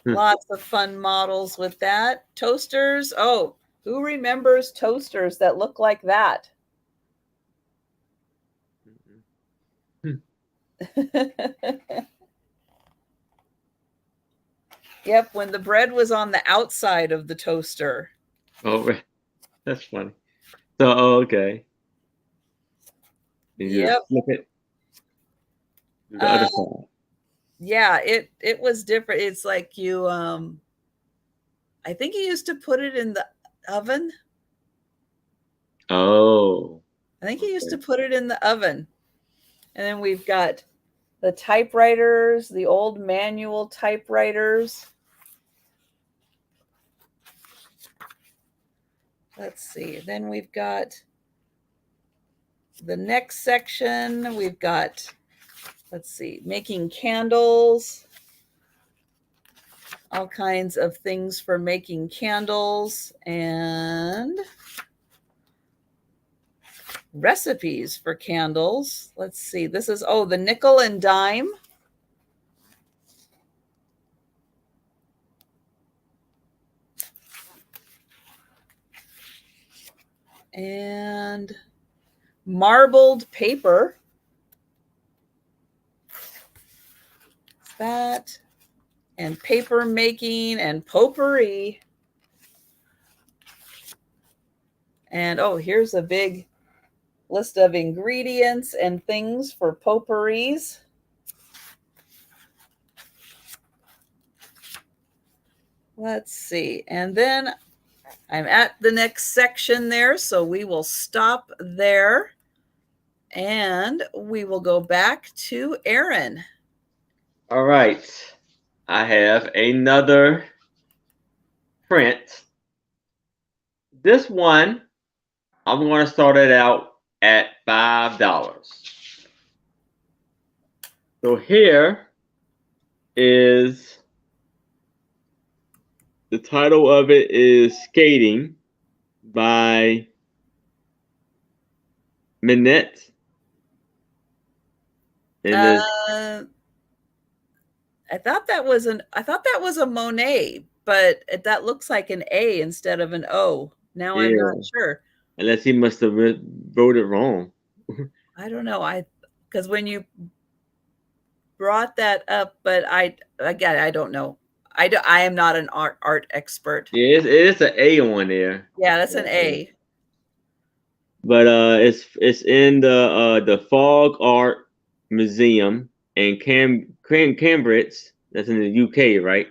Lots of fun models with that. Toasters. Oh, who remembers toasters that look like that? Yep, when the bread was on the outside of the toaster. Oh, that's funny. So, okay. Yep. Flip it. The other side. Yeah, it was different. It's like you I think you used to put it in the oven. Oh. I think you used to put it in the oven. And then we've got the typewriters, the old manual typewriters. Let's see. Then we've got the next section. We've got, let's see, making candles. All kinds of things for making candles and recipes for candles. Let's see. This is, the nickel and dime. And marbled paper. That. And paper making and potpourri. And here's a big list of ingredients and things for potpourris. Let's see. And then I'm at the next section there, so we will stop there and we will go back to Aaron. All right. I have another print. This one, I'm going to start it out at $5. So here is, the title of it is Skating by Minette. And I thought that was a Monet, but that looks like an A instead of an O. Now I'm not sure. Unless he must have wrote it wrong. I don't know. Because when you brought that up, but I don't know. I am not an art expert. Yeah, it is an A on there. Yeah, that's an A. But it's in the Fog Art Museum in Cambridge. That's in the UK, right?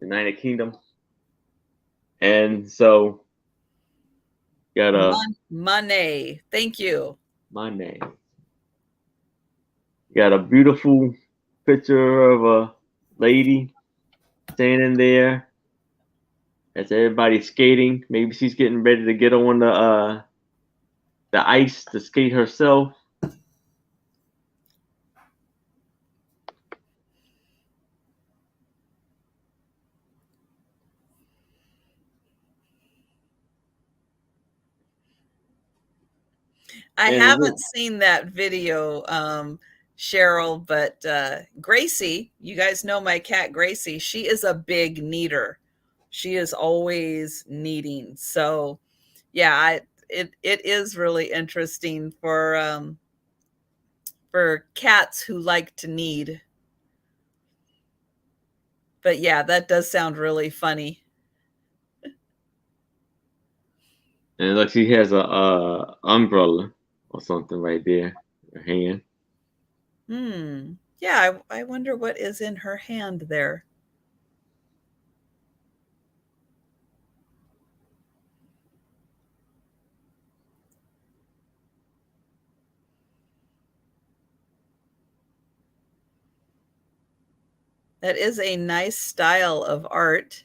United Kingdom. And so got a Monet. Thank you. Monet. Got a beautiful picture of a lady standing there as everybody's skating. Maybe she's getting ready to get on the ice to skate herself. I haven't seen that video, Cheryl, but Gracie, you guys know my cat Gracie, she is a big kneader. she is always kneading. So yeah, it is really interesting for cats who like to knead. But yeah, that does sound really funny. And look, she has a umbrella or something right there in her hand. Yeah, I wonder what is in her hand there. That is a nice style of art.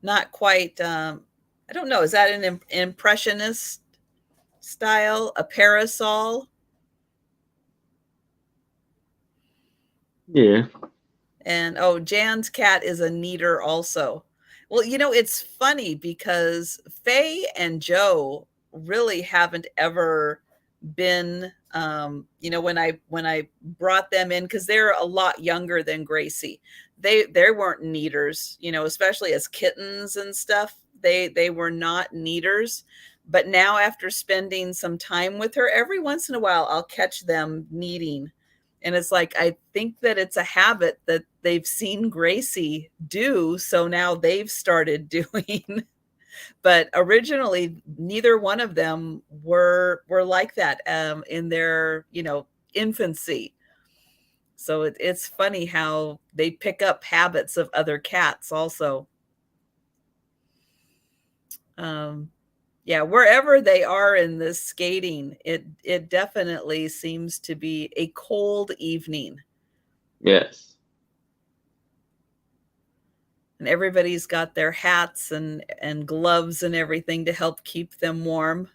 Not quite, I don't know, is that an impressionist style? A parasol? Yeah. And oh, Jan's cat is a kneader also. Well, it's funny because Faye and Joe really haven't ever been, when I brought them in, because they're a lot younger than Gracie. They weren't kneaders, especially as kittens and stuff. They were not kneaders. But now, after spending some time with her, every once in a while I'll catch them kneading. And it's like, I think that it's a habit that they've seen Gracie do. So now they've started doing. But originally, neither one of them were like that in their, infancy. So it's funny how they pick up habits of other cats also. Yeah, wherever they are in this skating, it definitely seems to be a cold evening. Yes. And everybody's got their hats and gloves and everything to help keep them warm.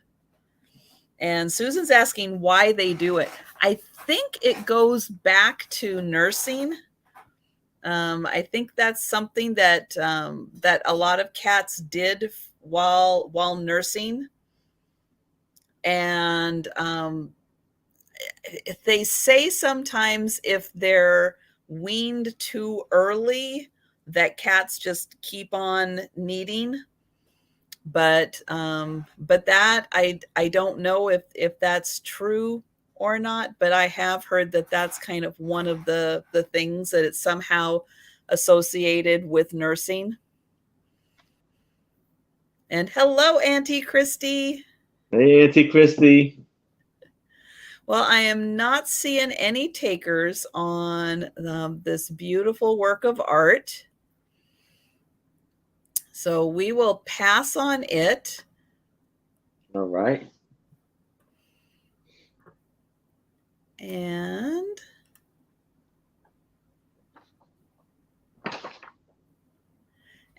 And Susan's asking why they do it. I think it goes back to nursing. I think that's something that that a lot of cats did while nursing. And they say sometimes if they're weaned too early, that cats just keep on kneading. But that I don't know if that's true or not, but I have heard that that's kind of one of the things that it's somehow associated with nursing. And hello, Auntie Christy. Hey, Auntie Christy. Well, I am not seeing any takers on this beautiful work of art. So we will pass on it. All right.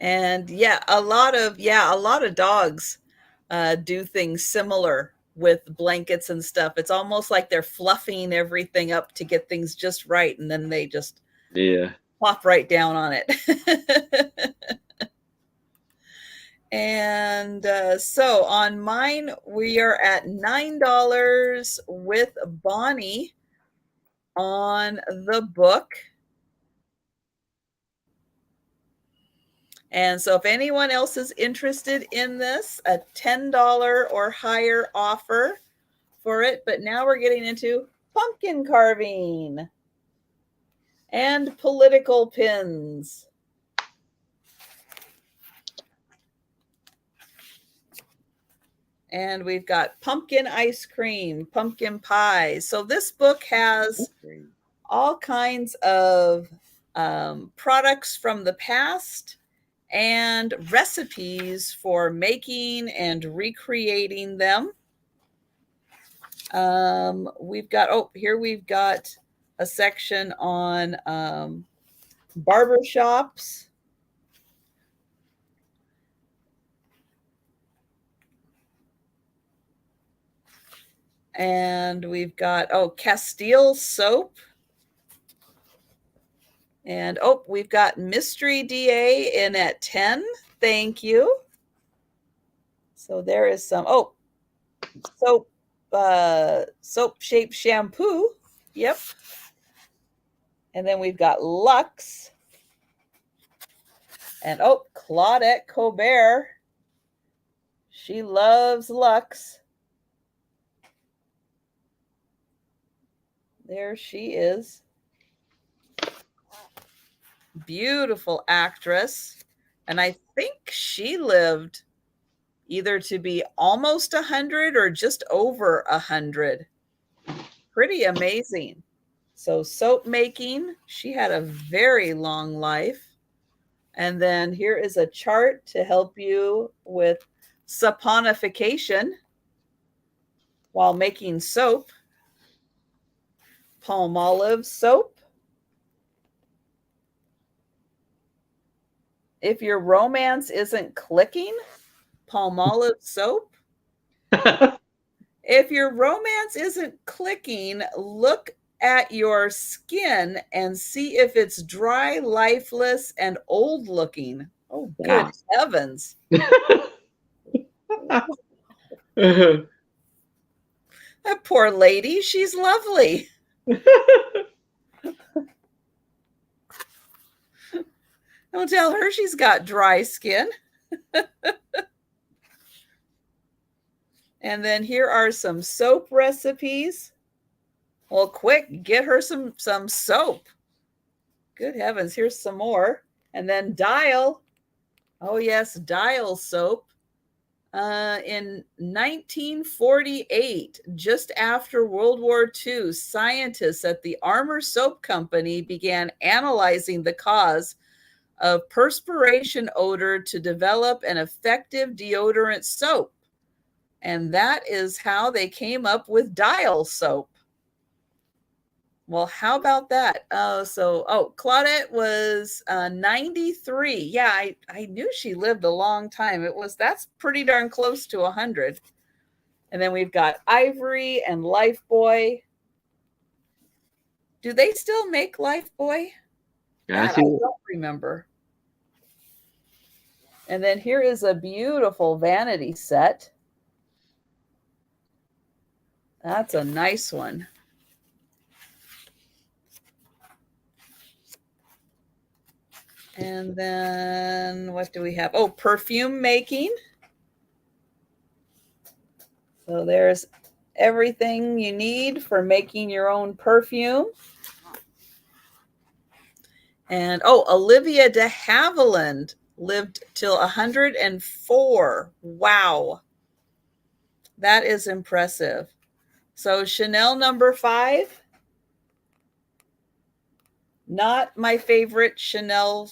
And yeah, a lot of dogs do things similar with blankets and stuff. It's almost like they're fluffing everything up to get things just right, and then they just plop right down on it. And so on mine, we are at $9 with Bonnie on the book. And so if anyone else is interested in this, a $10 or higher offer for it. But now we're getting into pumpkin carving and political pins. And we've got pumpkin ice cream, pumpkin pie. So this book has all kinds of products from the past and recipes for making and recreating them. We've got a section on barbershops. And we've got, Castile soap. And, we've got Mystery DA in at 10. Thank you. So there is some, soap-shaped shampoo. Yep. And then we've got Lux. And oh, Claudette Colbert. She loves Lux. There she is. Beautiful actress. And I think she lived either to be almost 100 or just over 100. Pretty amazing. So soap making, she had a very long life. And then here is a chart to help you with saponification while making soap. Palmolive soap. If your romance isn't clicking, Palmolive soap. If your romance isn't clicking, look at your skin and see if it's dry, lifeless, and old looking. Oh, good heavens. That poor lady, she's lovely. Don't tell her she's got dry skin. And then here are some soap recipes. Well, quick, get her some soap. Good heavens, here's some more. And then Dial. Oh, yes, Dial soap. In 1948, just after World War II, scientists at the Armour Soap Company began analyzing the cause of perspiration odor to develop an effective deodorant soap. And that is how they came up with Dial soap. Well, how about that? Claudette was 93. Yeah, I knew she lived a long time. That's pretty darn close to 100. And then we've got Ivory and Lifebuoy. Do they still make Lifebuoy? I don't remember. And then here is a beautiful vanity set. That's a nice one. And then what do we have? Oh, perfume making. So there's everything you need for making your own perfume. And oh, Olivia de Havilland lived till 104. Wow. That is impressive. So Chanel number 5. Not my favorite Chanel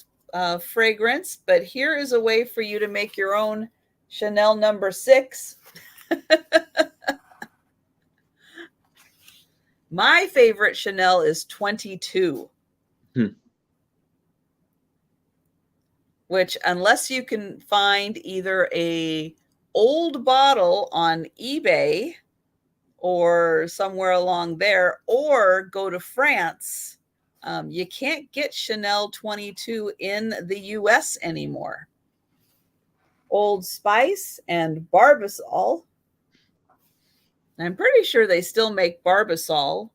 fragrance, but here is a way for you to make your own Chanel number 6. My favorite Chanel is 22. Which, unless you can find either a old bottle on eBay or somewhere along there, or go to France, you can't get Chanel 22 in the US anymore. Old Spice and Barbasol. I'm pretty sure they still make Barbasol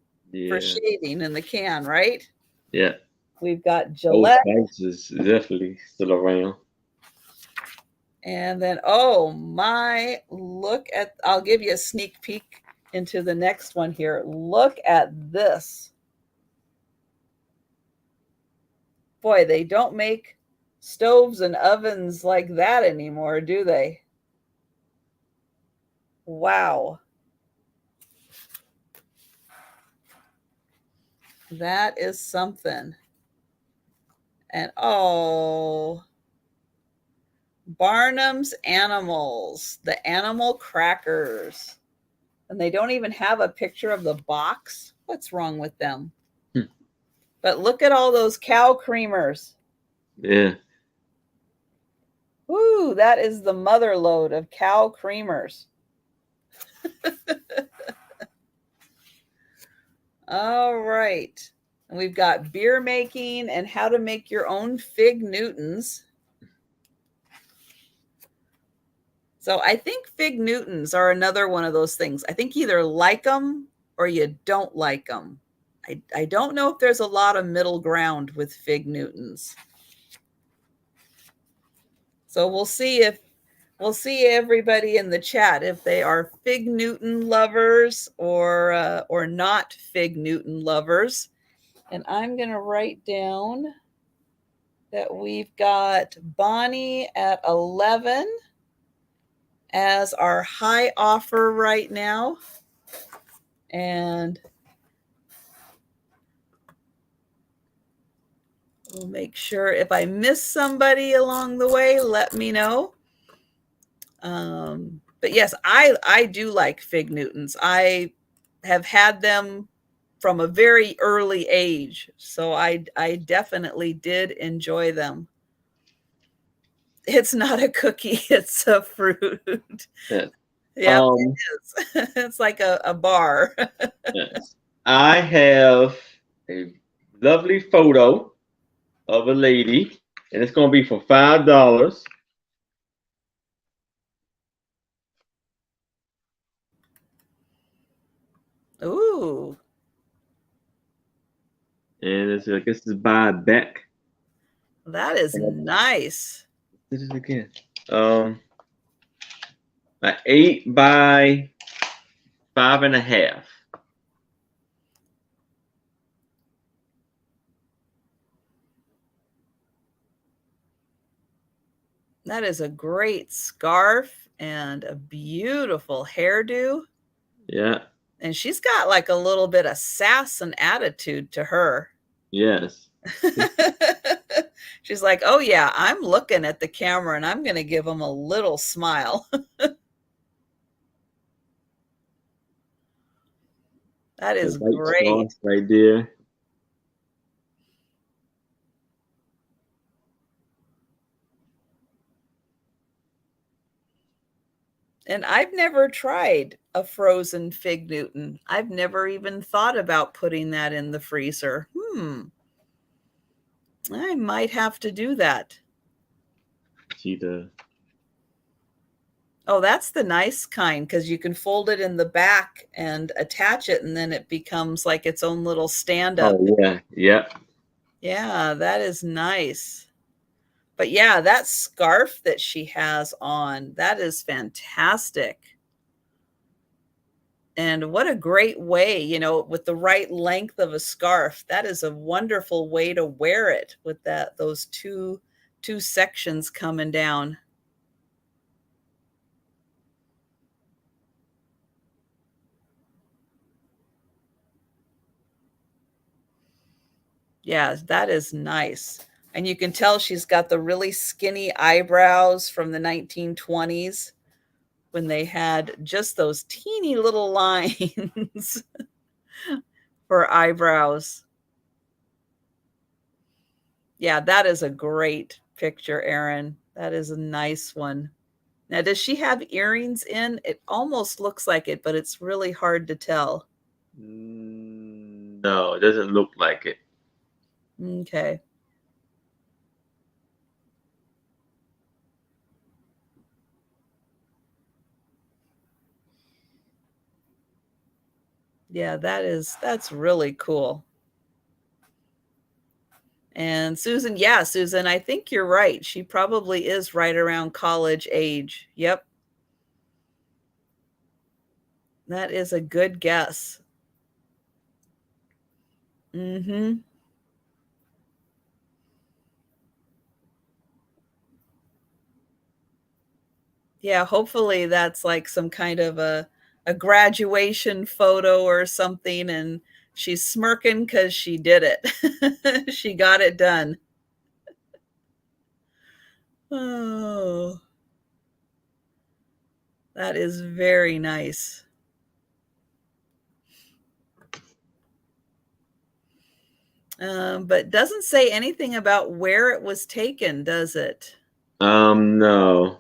for shaving in the can, right? Yeah. We've got Gillette. Old Spice is definitely still around. And then, oh my, I'll give you a sneak peek into the next one here. Look at this. Boy, they don't make stoves and ovens like that anymore, do they? Wow. That is something. And oh, Barnum's Animals, the animal crackers. And they don't even have a picture of the box. What's wrong with them? But look at all those cow creamers. Yeah. Ooh, that is the mother load of cow creamers. All right. And we've got beer making and how to make your own Fig Newtons. So I think Fig Newtons are another one of those things. I think you either like them or you don't like them. I don't know if there's a lot of middle ground with Fig Newtons. So we'll see everybody in the chat if they are Fig Newton lovers or not Fig Newton lovers. And I'm going to write down that we've got Bonnie at 11 as our high offer right now. And we'll make sure if I miss somebody along the way, let me know. But yes, I do like Fig Newtons. I have had them from a very early age, so I definitely did enjoy them. It's not a cookie, it's a fruit. Yes. Yeah, it is. It's like a bar. Yes. I have a lovely photo of a lady, and it's going to be for $5. Ooh. And it's, I guess it's by Beck. That is nice. This is again. An 8 by 5.5. That is a great scarf and a beautiful hairdo. Yeah. And she's got like a little bit of sass and attitude to her. Yes. She's like, oh yeah, I'm looking at the camera and I'm going to give them a little smile. That is great. Right there. And I've never tried a frozen Fig Newton. I've never even thought about putting that in the freezer. I might have to do that. See the. Oh, that's the nice kind because you can fold it in the back and attach it, and then it becomes like its own little stand-up. Oh, yeah. Yep. Yeah, that is nice. But yeah, that scarf that she has on, that is fantastic. And what a great way, with the right length of a scarf. That is a wonderful way to wear it with those two sections coming down. Yeah, that is nice. And you can tell she's got the really skinny eyebrows from the 1920s when they had just those teeny little lines for eyebrows. Yeah, that is a great picture, Erin. That is a nice one. Now, does she have earrings in? It almost looks like it, but it's really hard to tell. No, it doesn't look like it. Okay. Yeah, that's really cool. And Susan, I think you're right. She probably is right around college age. Yep. That is a good guess. Mm-hmm. Yeah, hopefully that's like some kind of a graduation photo or something, and she's smirking because she did it. She got it done. Oh, that is very nice. But doesn't say anything about where it was taken, does it? No.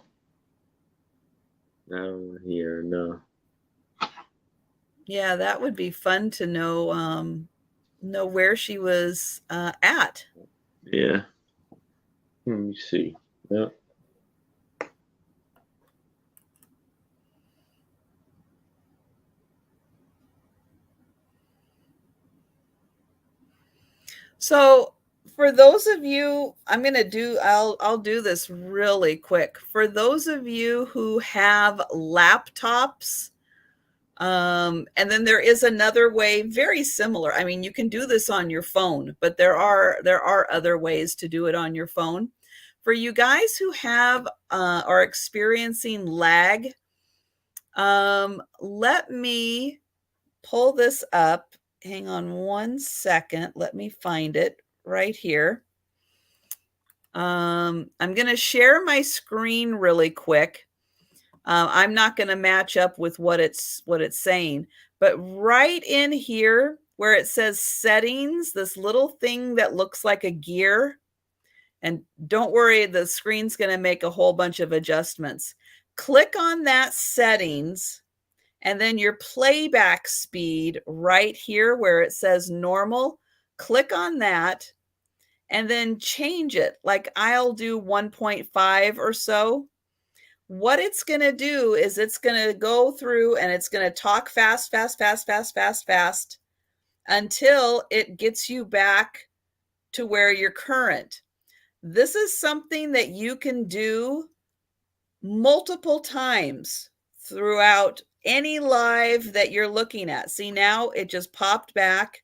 No, here, no. Yeah, that would be fun to know where she was at. Yeah. Let me see. Yep. So For those of you, I'll do this really quick. For those of you who have laptops, and then there is another way, very similar. I mean, you can do this on your phone, but there are other ways to do it on your phone. For you guys who are experiencing lag, let me pull this up. Hang on one second. Let me find it right here. I'm going to share my screen really quick. I'm not going to match up with what it's saying, but right in here where it says settings, this little thing that looks like a gear, and don't worry, the screen's going to make a whole bunch of adjustments. Click on that settings, and then your playback speed right here where it says normal, click on that and then change it. Like I'll do 1.5 or so. What it's going to do is it's going to go through and it's going to talk fast until it gets you back to where you're current. This is something that you can do multiple times throughout any live that you're looking at. See, now it just popped back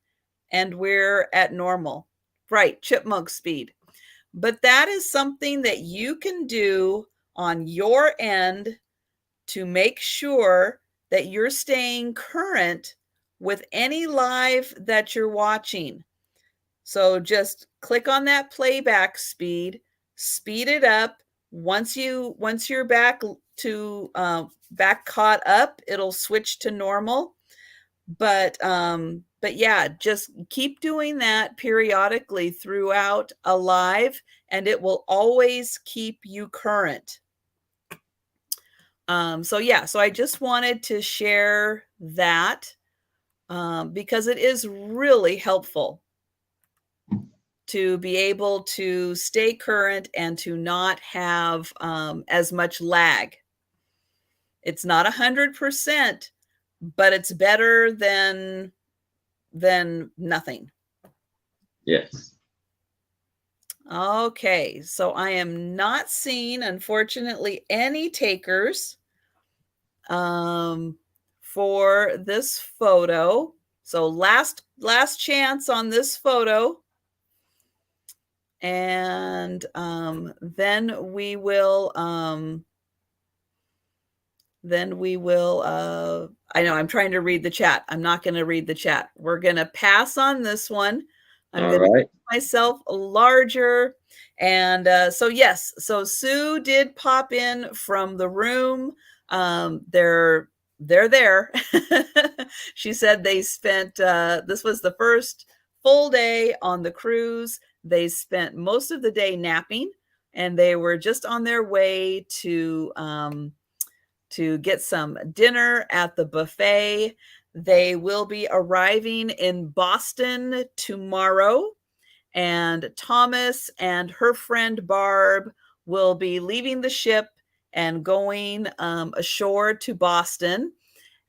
and we're at normal. Right, chipmunk speed. But that is something that you can do on your end to make sure that you're staying current with any live that you're watching. So just click on that playback speed, speed it up. Once you're back to back caught up, it'll switch to normal. But yeah, just keep doing that periodically throughout a live, and it will always keep you current. So I just wanted to share that because it is really helpful to be able to stay current and to not have as much lag. It's not 100%, but it's better than nothing. Yes. Okay, so I am not seeing, unfortunately, any takers for this photo. So last chance on this photo. And then we will I know I'm trying to read the chat. I'm not going to read the chat. We're going to pass on this one. I'm going to make myself larger. And so Sue did pop in from the room. They're there. She said they spent this was the first full day on the cruise. They spent most of the day napping, and they were just on their way to get some dinner at the buffet. They will be arriving in Boston tomorrow, and Thomas and her friend Barb will be leaving the ship and going ashore to Boston.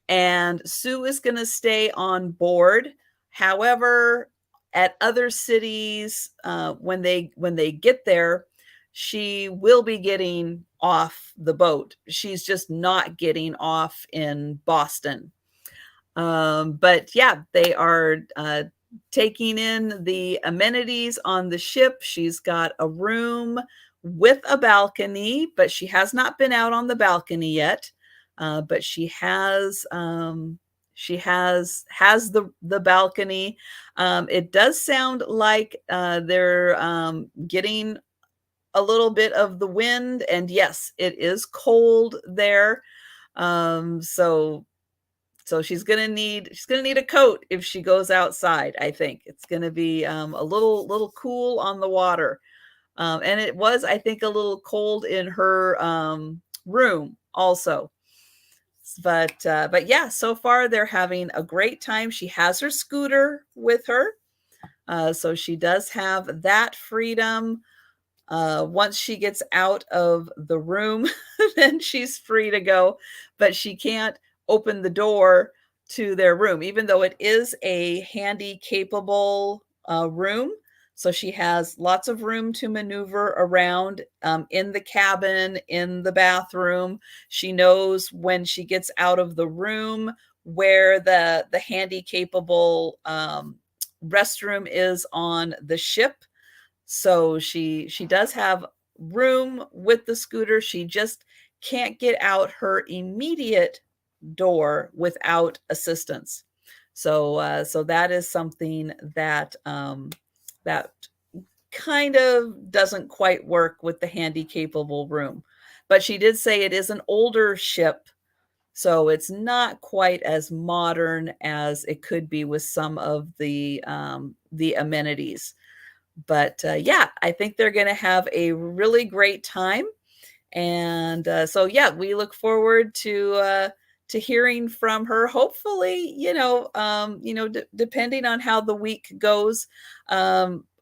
And Sue is going to stay on board. However, at other cities, when they get there, she will be getting off the boat. She's just not getting off in Boston. But yeah, they are taking in the amenities on the ship. She's got a room with a balcony, but she has not been out on the balcony yet. But she has the balcony. It does sound like they're getting a little bit of the wind, and yes, it is cold there. So she's gonna need a coat if she goes outside. I think it's gonna be a little cool on the water, and it was, I think, a little cold in her room also. But yeah, so far they're having a great time. She has her scooter with her, so she does have that freedom. Once she gets out of the room, then she's free to go, but she can't open the door to their room, even though it is a handy capable room. So she has lots of room to maneuver around in the cabin, in the bathroom. She knows when she gets out of the room where the handy capable restroom is on the ship. So she does have room with the scooter. She just can't get out her immediate door without assistance. So so that is something that that kind of doesn't quite work with the handy capable room. But she did say it is an older ship, so it's not quite as modern as it could be with some of the amenities. But yeah, I think they're going to have a really great time. And so yeah, we look forward to hearing from her. Hopefully, depending on how the week goes,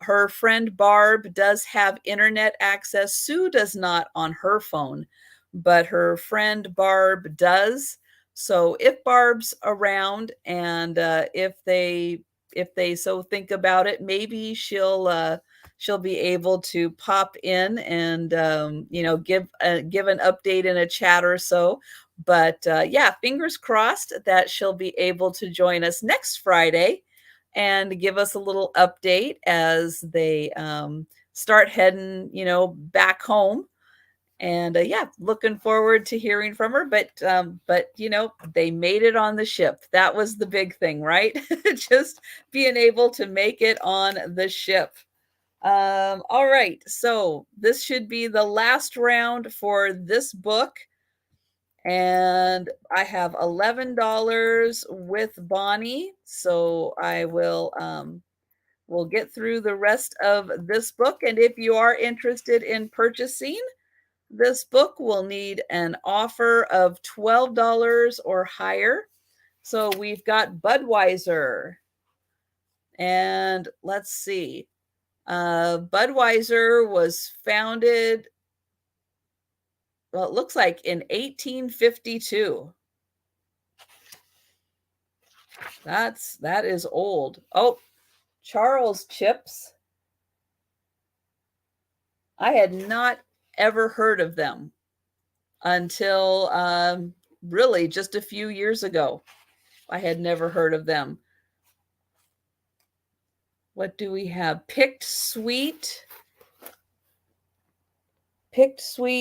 her friend Barb does have internet access. Sue does not on her phone, but her friend Barb does. So if Barb's around and if they so think about it, maybe she'll be able to pop in and give an update in a chat or so. But yeah, fingers crossed that she'll be able to join us next Friday and give us a little update as they start heading back home. And yeah, looking forward to hearing from her. But they made it on the ship. That was the big thing, right? Just being able to make it on the ship. All right, so this should be the last round for this book. And I have $11 with Bonnie. So I will we'll get through the rest of this book. And if you are interested in purchasing this book, we'll need an offer of $12 or higher. So we've got Budweiser. And let's see. Budweiser was founded, well, it looks like in 1852. That is old. Oh, Charles chips. I had not ever heard of them until really just a few years ago. I had never heard of them. What do we have? Picked sweet,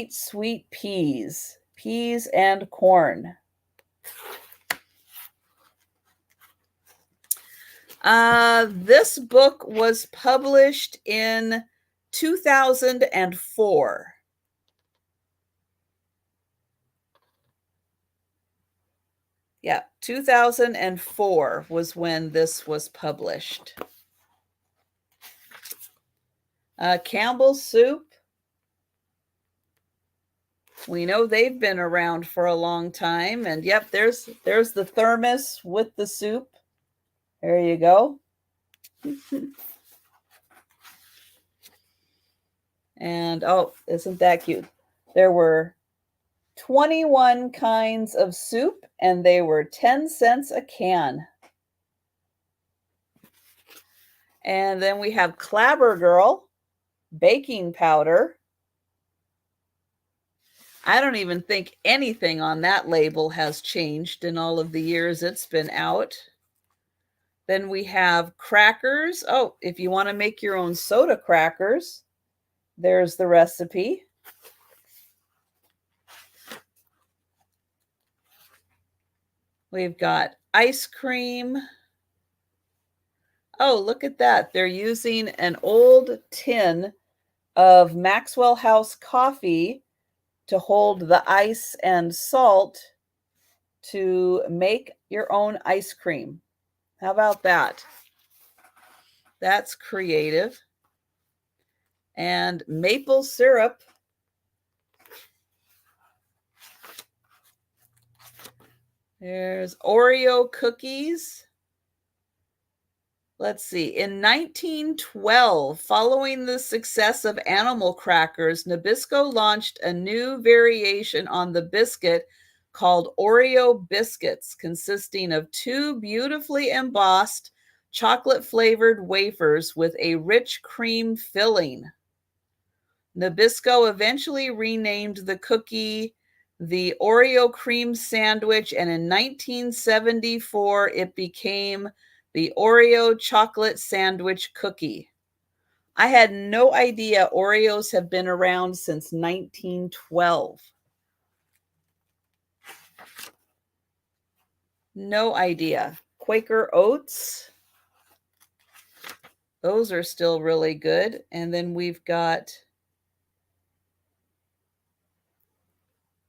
sweet peas and corn. This book was published in 2004. Yeah, 2004 was when this was published. Campbell's Soup. We know they've been around for a long time. And yep, there's the thermos with the soup. There you go. And oh, isn't that cute? There were 21 kinds of soup, and they were 10 cents a can. And then we have Clabber Girl baking powder. I don't even think anything on that label has changed in all of the years it's been out. Then we have crackers. Oh, if you want to make your own soda crackers, there's the recipe. We've got ice cream. Oh, look at that. They're using an old tin of Maxwell House coffee to hold the ice and salt to make your own ice cream. How about that? That's creative. And maple syrup. There's Oreo cookies. Let's see. In 1912, following the success of animal crackers, Nabisco launched a new variation on the biscuit called Oreo biscuits, consisting of two beautifully embossed chocolate flavored wafers with a rich cream filling. Nabisco eventually renamed the cookie the Oreo cream sandwich, and in 1974 it became the Oreo chocolate sandwich cookie. I had no idea Oreos have been around since 1912. No idea. Quaker Oats. Those are still really good. And then we've got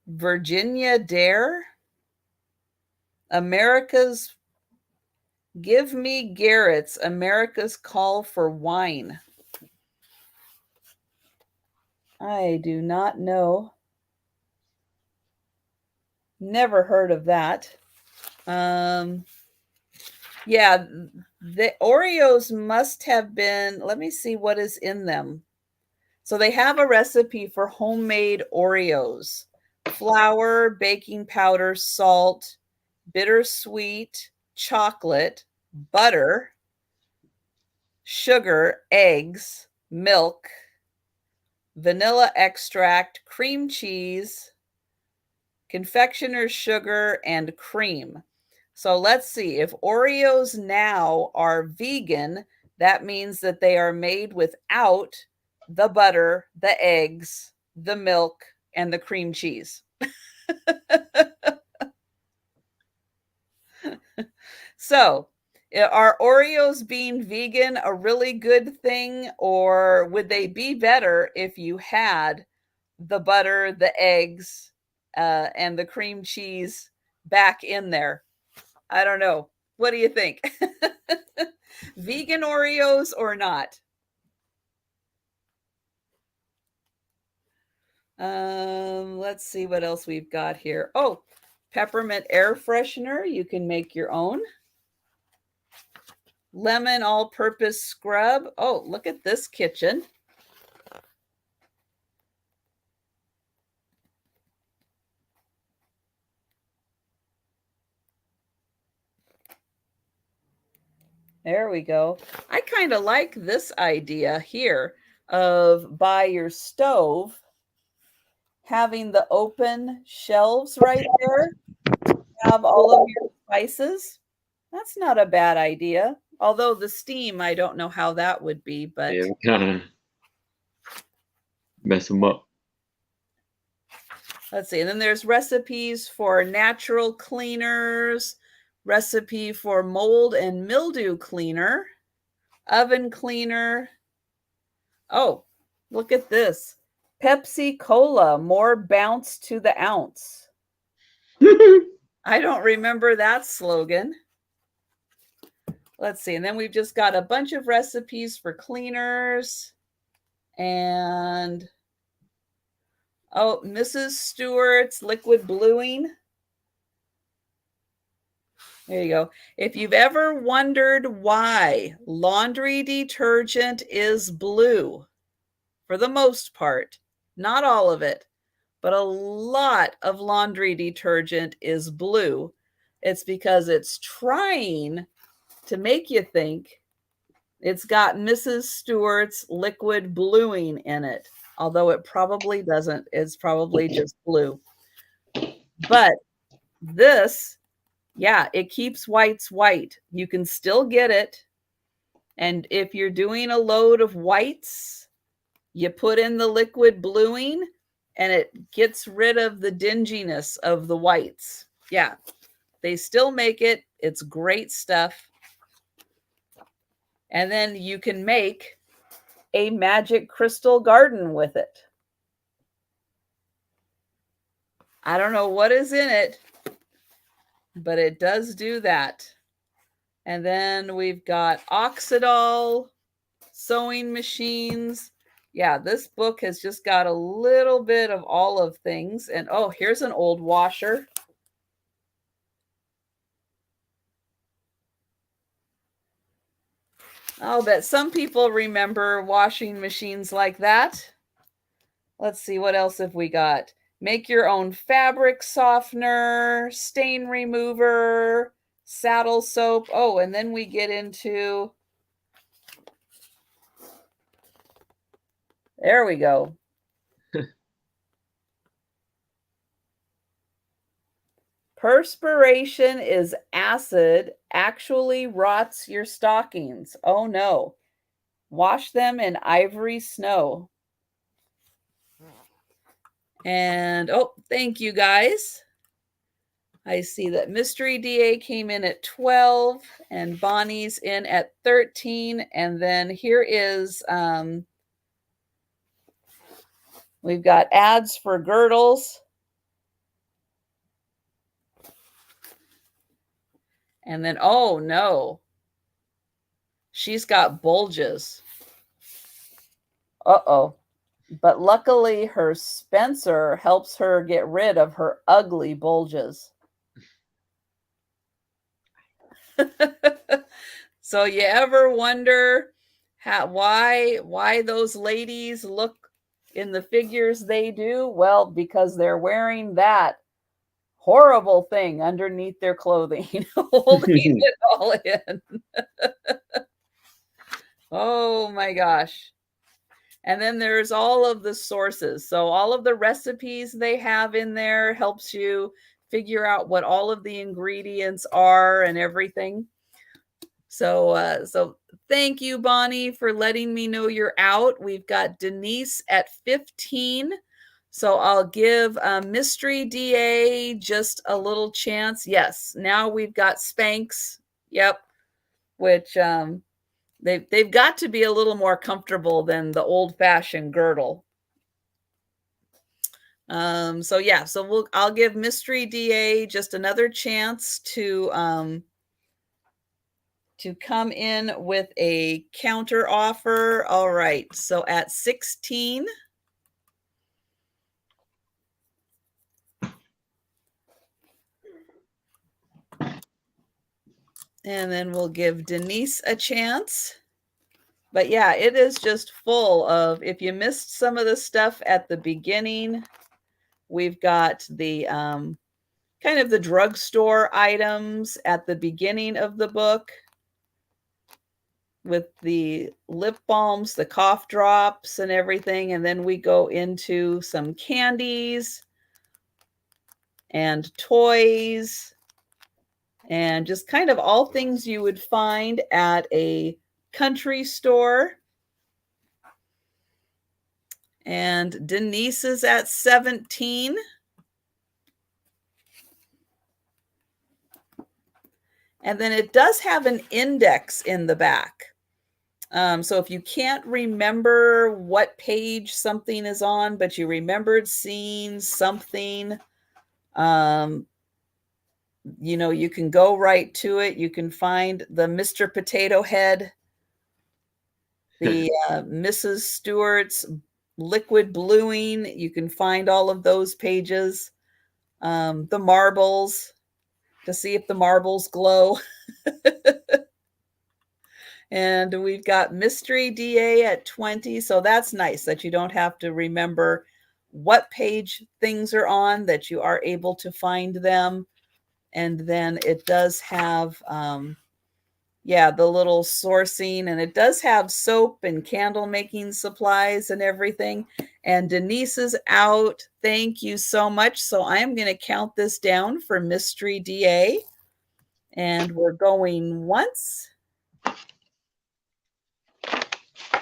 Virginia Dare. America's Give Me Garrett's America's Call for Wine. I do not know. Never heard of that. Yeah, the Oreos must have been, let me see what is in them. So they have a recipe for homemade Oreos. Flour, baking powder, salt, bittersweet, chocolate, butter, sugar, eggs, milk, vanilla extract, cream cheese, confectioner's sugar, and cream. So let's see. If Oreos now are vegan, that means that they are made without the butter, the eggs, the milk, and the cream cheese. So, are Oreos being vegan a really good thing, or would they be better if you had the butter, the eggs, and the cream cheese back in there? I don't know. What do you think? Vegan Oreos or not? Let's see what else we've got here. Oh, peppermint air freshener. You can make your own. Lemon all-purpose scrub. Oh, look at this kitchen. There we go. I kind of like this idea here of by your stove having the open shelves right there to have all of your spices. That's not a bad idea. Although the steam, I don't know how that would be, but Yeah, kind of mess them up. Let's see. And then there's recipes for natural cleaners, recipe for mold and mildew cleaner, oven cleaner. Oh, look at this. Pepsi Cola, more bounce to the ounce. I don't remember that slogan. Let's see. And then we've just got a bunch of recipes for cleaners. And, oh, Mrs. Stewart's liquid bluing. There you go. If you've ever wondered why laundry detergent is blue, for the most part, not all of it, but a lot of laundry detergent is blue, it's because it's trying to make you think it's got Mrs. Stewart's liquid bluing in it, although it probably doesn't. It's probably just blue. But this, yeah, it keeps whites white. You can still get it. And if you're doing a load of whites, you put in the liquid bluing and it gets rid of the dinginess of the whites. Yeah, they still make it. It's great stuff. And then you can make a magic crystal garden with it. I don't know what is in it, but it does do that. And then we've got Oxidol, sewing machines. Yeah, this book has just got a little bit of all of things. And oh, here's an old washer. I'll bet some people remember washing machines like that. Let's see, what else have we got? Make your own fabric softener, stain remover, saddle soap. Oh, and then we get into, there we go. Perspiration is acid, actually rots your stockings. Oh no. Wash them in ivory snow. And oh, thank you guys. I see that Mystery DA came in at 12 and Bonnie's in at 13. And then here is, we've got ads for girdles. And then, oh no, she's got bulges. Uh-oh. But luckily her Spencer helps her get rid of her ugly bulges. So you ever wonder why those ladies look in the figures they do? Well, because they're wearing that horrible thing underneath their clothing, holding it all in. Oh my gosh. And then there's all of the sources. So all of the recipes they have in there helps you figure out what all of the ingredients are and everything. So thank you, Bonnie, for letting me know you're out. We've got Denise at 15. So I'll give Mystery DA just a little chance. Yes, now we've got Spanx. Yep, which they've got to be a little more comfortable than the old-fashioned girdle. So yeah, so I'll give Mystery DA just another chance to come in with a counter offer. All right, so at 16. And then we'll give Denise a chance. But yeah, it is just full of, if you missed some of the stuff at the beginning, we've got the kind of the drugstore items at the beginning of the book with the lip balms, the cough drops and everything. And then we go into some candies and toys and just kind of all things you would find at a country store. And Denise is at 17. And then it does have an index in the back. So if you can't remember what page something is on, but you remembered seeing something, you know, you can go right to it. You can find the Mr. Potato Head, the Mrs. Stewart's liquid bluing. You can find all of those pages. The marbles, to see if the marbles glow. And we've got Mystery DA at 20. So that's nice that you don't have to remember what page things are on, that you are able to find them. And then it does have, yeah, the little sourcing, and it does have soap and candle making supplies and everything. And Denise is out. Thank you so much. So I am going to count this down for Mystery DA. And we're going once.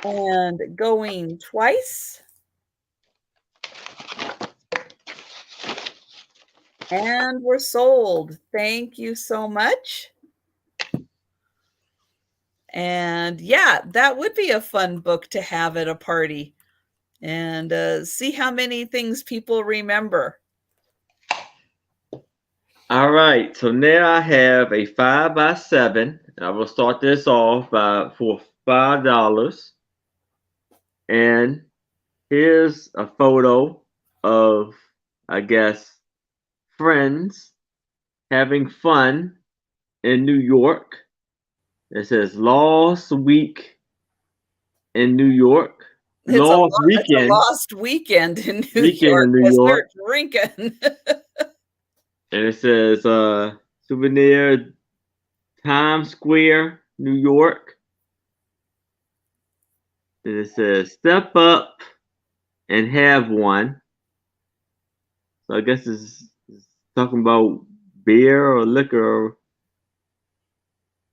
And going twice. And we're sold. Thank you so much. And yeah, that would be a fun book to have at a party. And see how many things people remember. All right, so now I have a 5x7. I will start this off for $5. And here's a photo of, I guess, friends having fun in New York. It says Lost Week in New York. It's a lost weekend in New York as they're drinking. And it says souvenir Times Square, New York. And it says, step up and have one. So I guess it's talking about beer or liquor.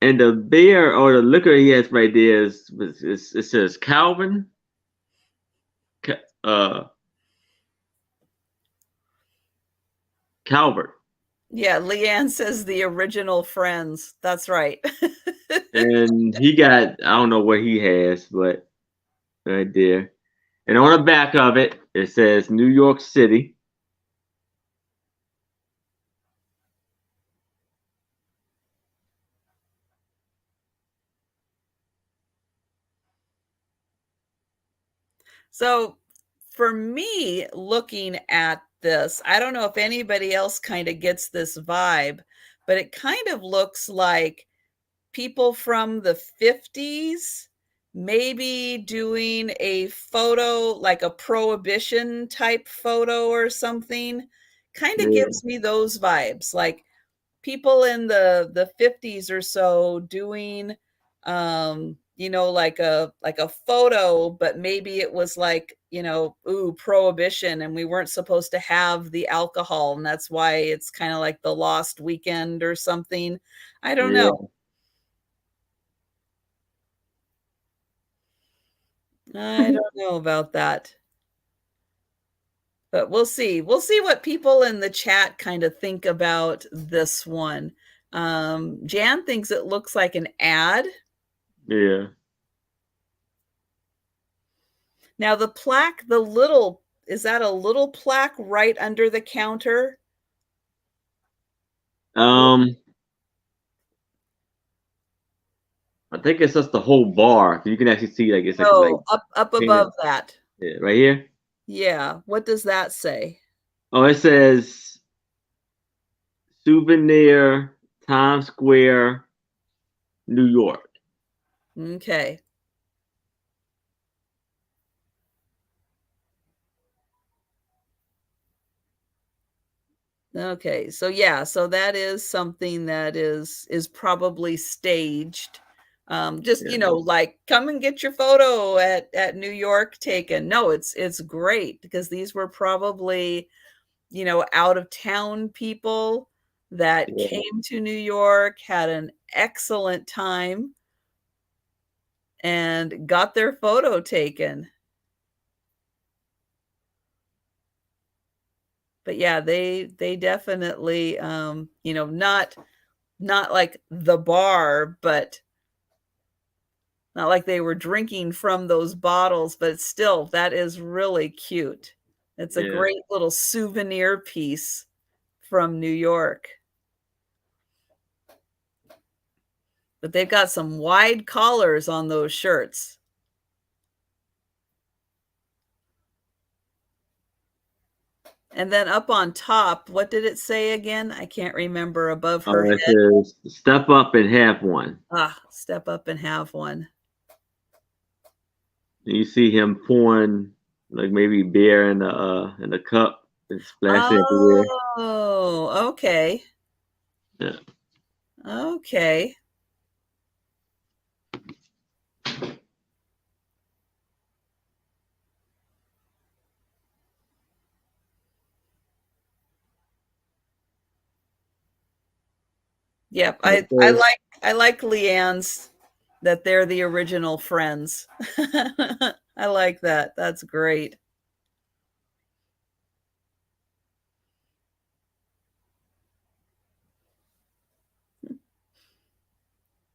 And the beer or the liquor he has right there it says Calvin. Calvert. Yeah, Leanne says the original Friends. That's right. And he got, I don't know what he has, but right there. And on the back of it, it says New York City. So for me, looking at this, I don't know if anybody else kind of gets this vibe, but it kind of looks like people from the 50s maybe doing a photo, like a prohibition type photo or something. Kind of gives me those vibes, like people in the 50s or so doing like a photo, but maybe it was like, prohibition, and we weren't supposed to have the alcohol, and that's why it's kind of like the lost weekend or something. I don't know. I don't know about that. But we'll see. We'll see what people in the chat kind of think about this one. Jan thinks it looks like an ad. Yeah. Now the plaque, is that a little plaque right under the counter? I think it's just the whole bar. You can actually see like it's like up above that. Yeah, right here. Yeah. What does that say? Oh, it says Souvenir, Times Square, New York. Okay. Okay, so yeah, so that is something that is probably staged. Just like come and get your photo at New York taken. No, it's great because these were probably out of town people that came to New York, had an excellent time, and got their photo taken. But yeah, they definitely not like the bar, but not like they were drinking from those bottles, but still, that is really cute. It's a great little souvenir piece from New York. But they've got some wide collars on those shirts. And then up on top, what did it say again? I can't remember. Above her head. It says, step up and have one. Step up and have one. And you see him pouring like maybe beer in the cup and splashing everywhere. Oh, okay. Yeah. Okay. Yep, I like Leanne's that they're the original Friends. I like that. That's great.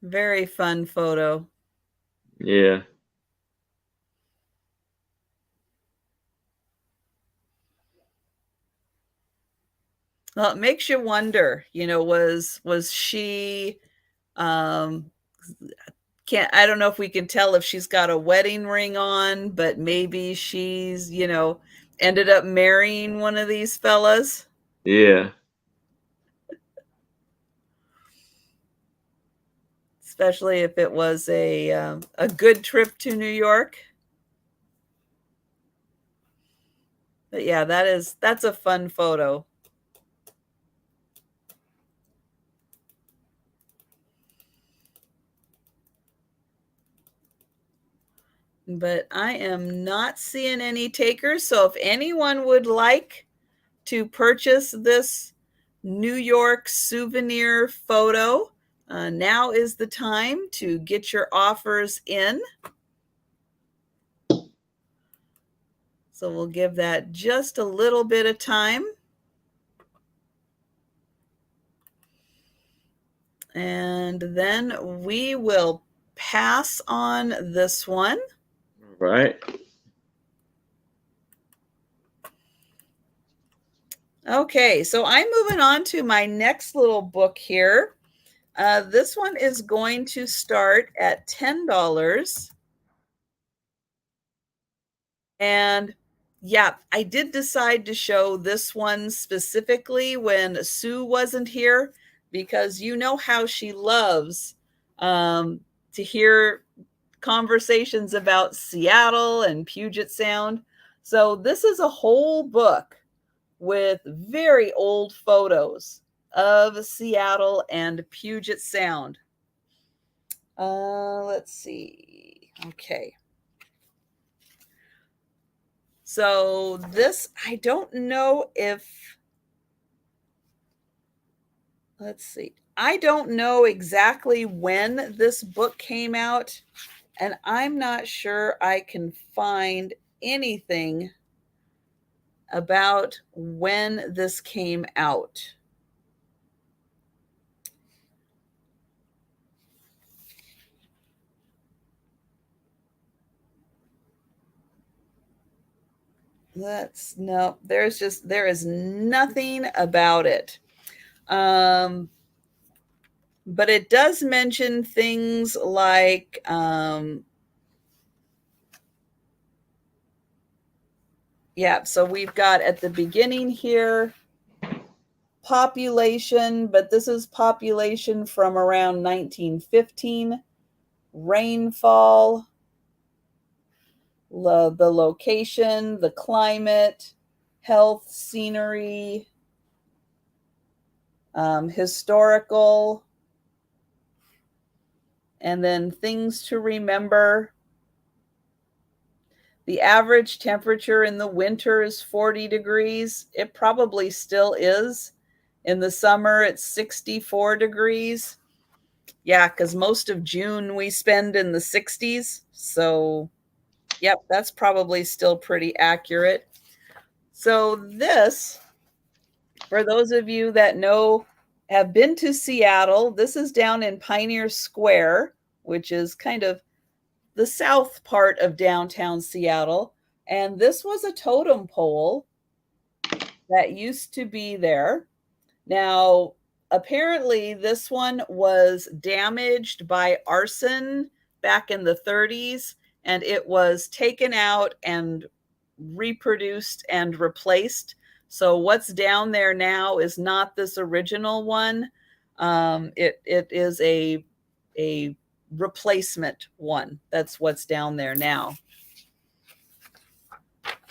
Very fun photo. Yeah. Well, it makes you wonder, was she I don't know if we can tell if she's got a wedding ring on, but maybe she's, ended up marrying one of these fellas. Yeah. Especially if it was a good trip to New York. But yeah, that's a fun photo. but I am not seeing any takers. So if anyone would like to purchase this New York souvenir photo, now is the time to get your offers in. So we'll give that just a little bit of time. And then we will pass on this one. Right. Okay, so I'm moving on to my next little book here. This one is going to start at $10. And yeah, I did decide to show this one specifically when Sue wasn't here, because you know how she loves to hear conversations about Seattle and Puget Sound. So this is a whole book with very old photos of Seattle and Puget Sound. Let's see. Okay. So this, I don't know if, let's see. I don't know exactly when this book came out, and I'm not sure I can find anything about when this came out. There is nothing about it. But it does mention things like yeah, so we've got at the beginning here population, but this is population from around 1915, rainfall, the location, the climate, health, scenery, historical, and then things to remember. The average temperature in the winter is 40 degrees. It probably still is. In the summer, it's 64 degrees. Yeah, because most of June we spend in the 60s. So, yep, that's probably still pretty accurate. So this, for those of you that have been to Seattle, this is down in Pioneer Square, which is kind of the south part of downtown Seattle. And this was a totem pole that used to be there. Now, apparently this one was damaged by arson back in the 30s, and it was taken out and reproduced and replaced. So what's down there now is not this original one. It is a replacement one. That's what's down there now.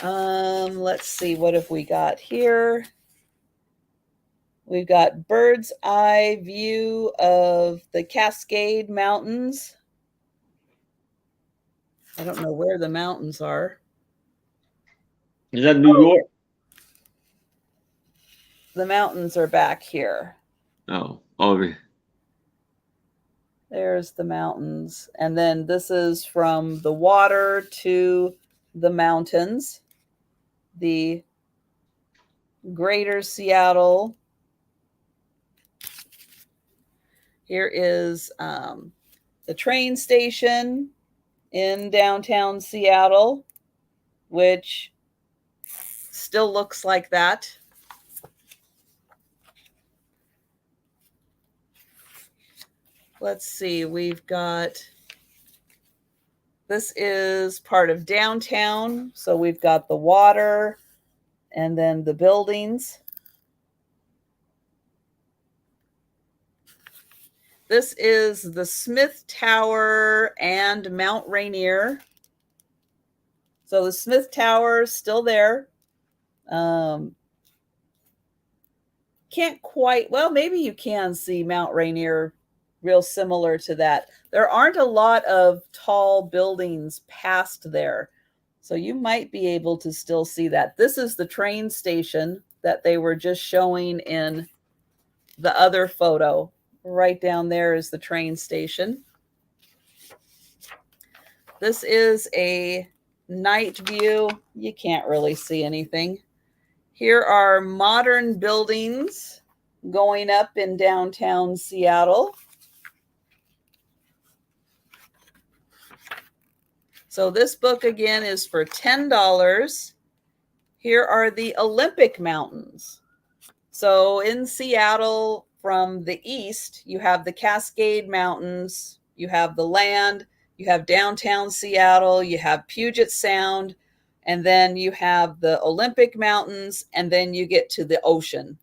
Let's see, what have we got here? We've got bird's eye view of the Cascade Mountains. I don't know where the mountains are. Is that New York? The mountains are back here. Oh, over. There's the mountains. And then this is from the water to the mountains. The Greater Seattle. Here is the train station in downtown Seattle, which still looks like that. Let's see, we've got, this is part of downtown. So we've got the water and then the buildings. This is the Smith Tower and Mount Rainier. So the Smith Tower is still there. Can't quite, well, maybe you can see Mount Rainier real similar to that. There aren't a lot of tall buildings past there, so you might be able to still see that. This is the train station that they were just showing in the other photo. Right down there is the train station. This is a night view. You can't really see anything. Here are modern buildings going up in downtown Seattle. So this book again is for $10. Here are the Olympic Mountains. So in Seattle from the east, you have the Cascade Mountains, you have the land, you have downtown Seattle, you have Puget Sound, and then you have the Olympic Mountains, and then you get to the ocean.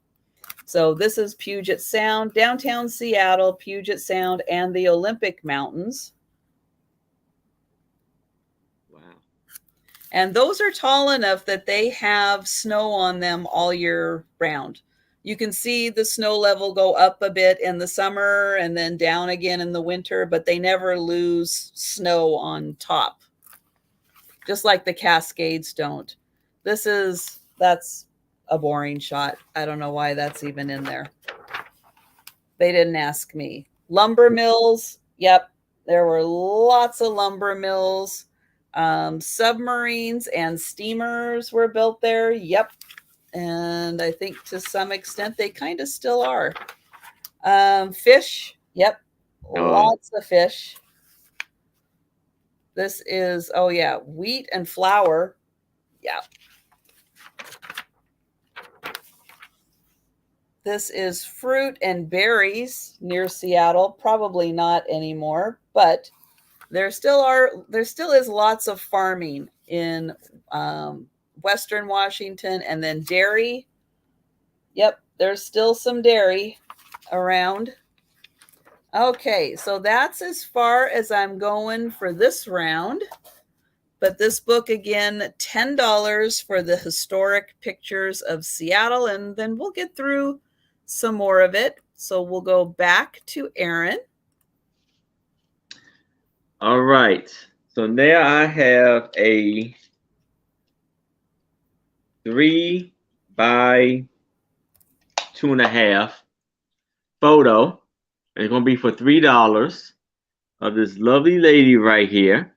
So this is Puget Sound, downtown Seattle, Puget Sound, and the Olympic Mountains. Wow. And those are tall enough that they have snow on them all year round. You can see the snow level go up a bit in the summer and then down again in the winter, but they never lose snow on top, just like the Cascades don't. That's a boring shot. I don't know why that's even in there. They didn't ask me. Lumber mills. Yep. There were lots of lumber mills. Submarines and steamers were built there. Yep. And I think to some extent they kind of still are. Fish. Yep. Lots of fish. This is, oh yeah, wheat and flour. Yeah. This is fruit and berries near Seattle. Probably not anymore, but there still is lots of farming in Western Washington, and then dairy. Yep, there's still some dairy around. Okay, so that's as far as I'm going for this round. But this book, again, $10 for the historic pictures of Seattle, and then we'll get through some more of it. So we'll go back to Aaron. All right. So now I have a 3 by 2.5 photo. It's going to be for $3 of this lovely lady right here.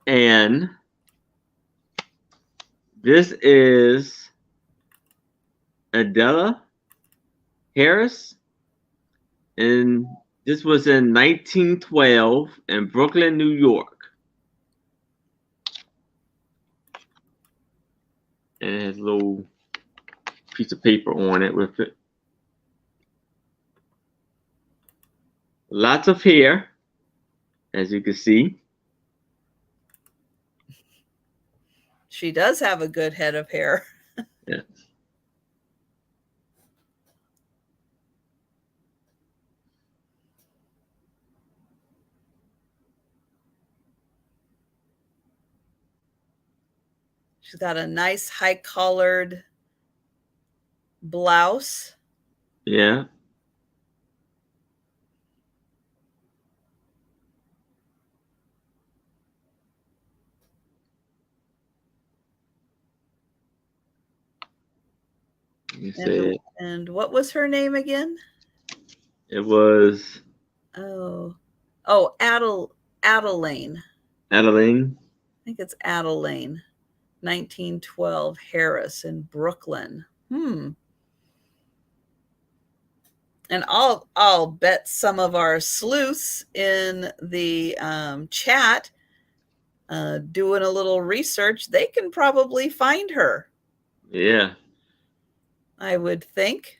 And this is Adela Harris. And this was in 1912 in Brooklyn, New York. And it has a little piece of paper on it with it. Lots of hair, as you can see. She does have a good head of hair. Yeah. She's got a nice high-collared blouse. Yeah. And what was her name again? It was Adeline. Adeline. I think it's Adeline. 1912 Harris in Brooklyn. And I'll bet some of our sleuths in the chat doing a little research, they can probably find her. Yeah. I would think.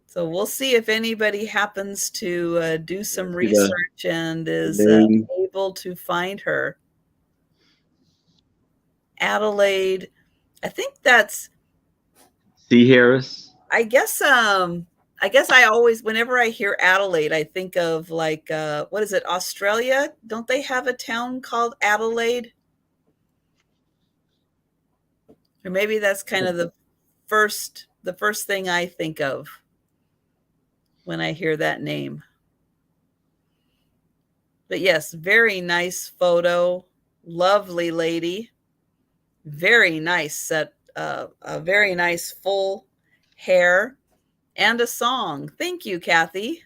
So we'll see if anybody happens to do some research and is able to find her. Adelaide, I think that's C. Harris. I guess I always, whenever I hear Adelaide, I think of like what is it, Australia? Don't they have a town called Adelaide? Or maybe that's kind of the first thing I think of. when I hear that name. But yes, very nice photo. Lovely lady. Very nice set. A very nice full hair and a song. Thank you, Kathy.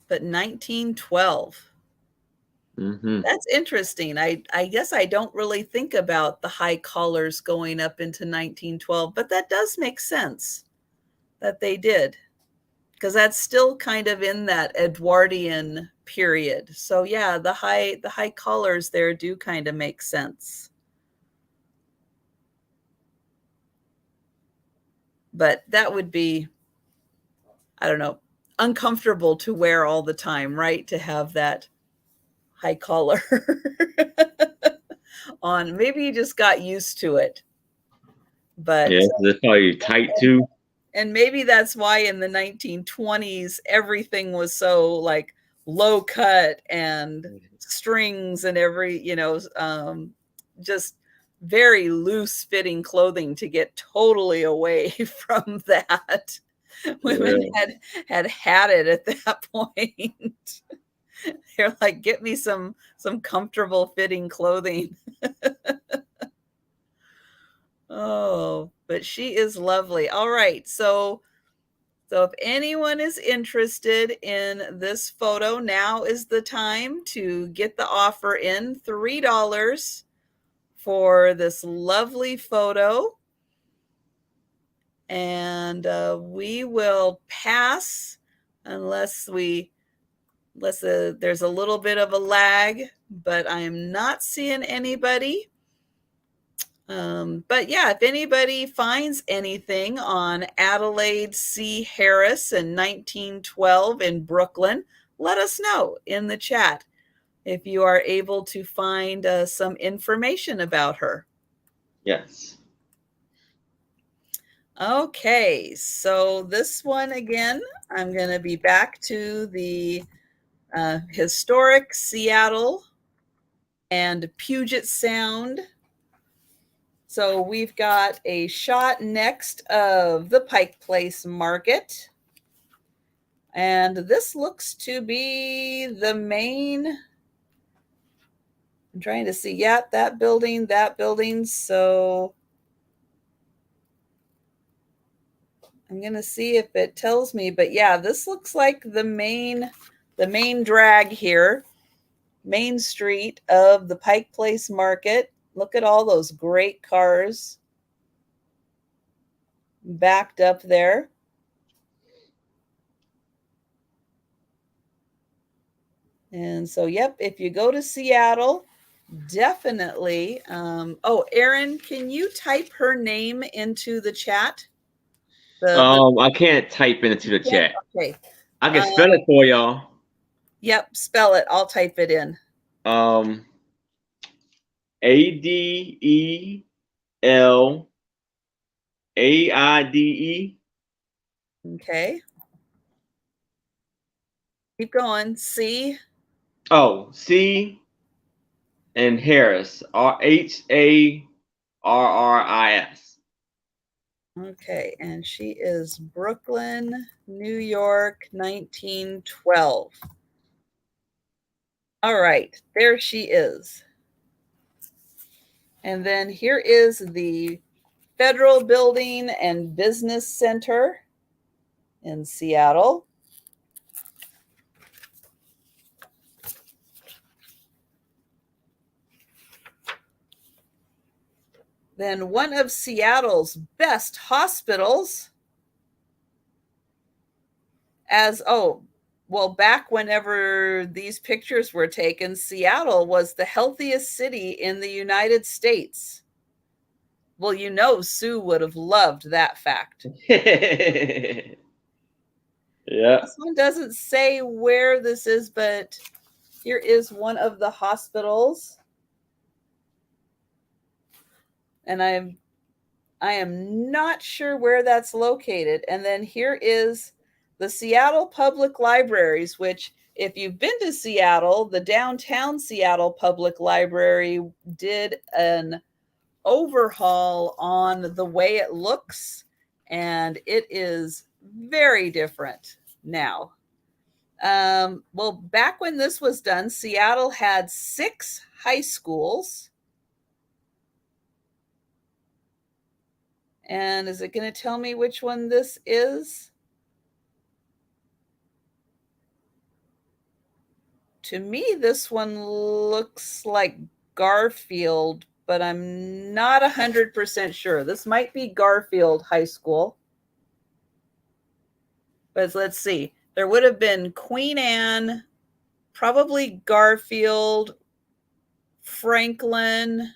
But 1912. Mm-hmm. That's interesting. I guess I don't really think about the high collars going up into 1912, but that does make sense that they did, because that's still kind of in that Edwardian period. So yeah, the high collars there do kind of make sense. But that would be, I don't know, uncomfortable to wear all the time, right? To have that high collar on. Maybe you just got used to it. But yeah, that's probably tight too. And maybe that's why in the 1920s everything was so like low cut and strings and just very loose fitting clothing to get totally away from that. Women had it at that point. They're like, get me some comfortable fitting clothing. Oh, but she is lovely. All right. So if anyone is interested in this photo, now is the time to get the offer in. $3 for this lovely photo. And we will pass unless there's a little bit of a lag, but I am not seeing anybody. But yeah, if anybody finds anything on Adelaide C. Harris in 1912 in Brooklyn, let us know in the chat if you are able to find some information about her. Yes. Okay, so this one again, I'm going to be back to the historic Seattle and Puget Sound. So we've got a shot next of the Pike Place Market. And this looks to be the main. I'm trying to see. Yeah, that building. So I'm going to see if it tells me. But yeah, this looks like the main drag here. Main Street of the Pike Place Market. Look at all those great cars backed up there. And so, yep, if you go to Seattle, definitely. Oh, Erin, can you type her name into the chat? I can't type into the chat. Okay. I can spell it for y'all. Yep, spell it. I'll type it in. ADELAIDE. Okay. Keep going. C. Oh, C and Harris. HARRIS. Okay, and she is Brooklyn, New York, 1912. All right, there she is. And then here is the Federal Building and Business Center in Seattle. Then one of Seattle's best hospitals, back whenever these pictures were taken, Seattle was the healthiest city in the United States. Well, Sue would have loved that fact. Yeah. This one doesn't say where this is, but here is one of the hospitals. And I am not sure where that's located. And then here is the Seattle Public Libraries, which if you've been to Seattle, the downtown Seattle Public Library did an overhaul on the way it looks, and it is very different now. Well, back when this was done, Seattle had 6 high schools. And is it going to tell me which one this is? To me, this one looks like Garfield, but I'm not 100% sure. This might be Garfield High School. But let's see. There would have been Queen Anne, probably Garfield, Franklin.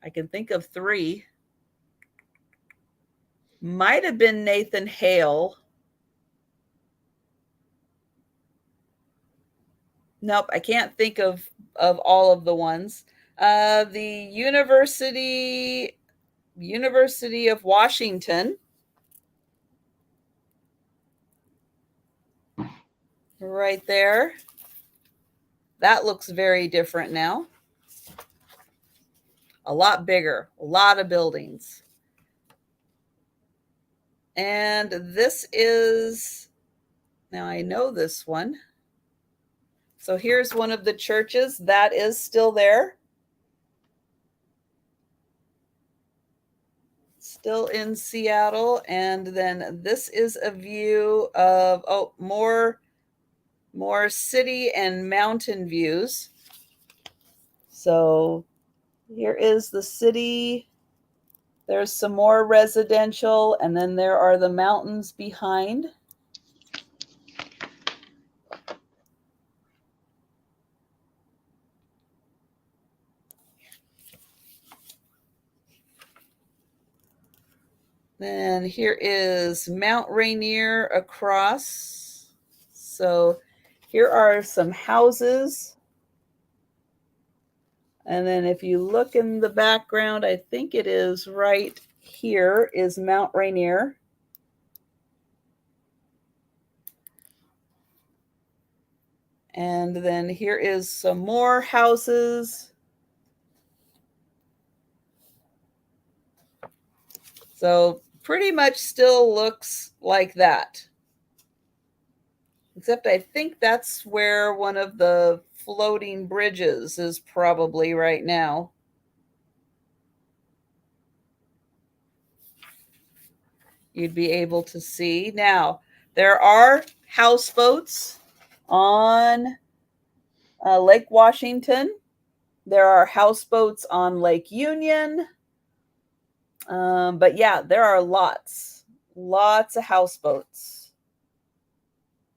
I can think of 3. Might have been Nathan Hale. Nope, I can't think of all of the ones. The University of Washington. Right there. That looks very different now. A lot bigger, a lot of buildings. And this is, now I know this one. So here's one of the churches that is still there. Still in Seattle. And then this is a view of, more city and mountain views. So here is the city. There's some more residential, and then there are the mountains behind. Then here is Mount Rainier across. So here are some houses. And then if you look in the background, I think it is right here is Mount Rainier. And then here is some more houses. So pretty much still looks like that. Except I think that's where one of the floating bridges is probably right now. You'd be able to see. Now, there are houseboats on Lake Washington. There are houseboats on Lake Union. But yeah, there are lots of houseboats.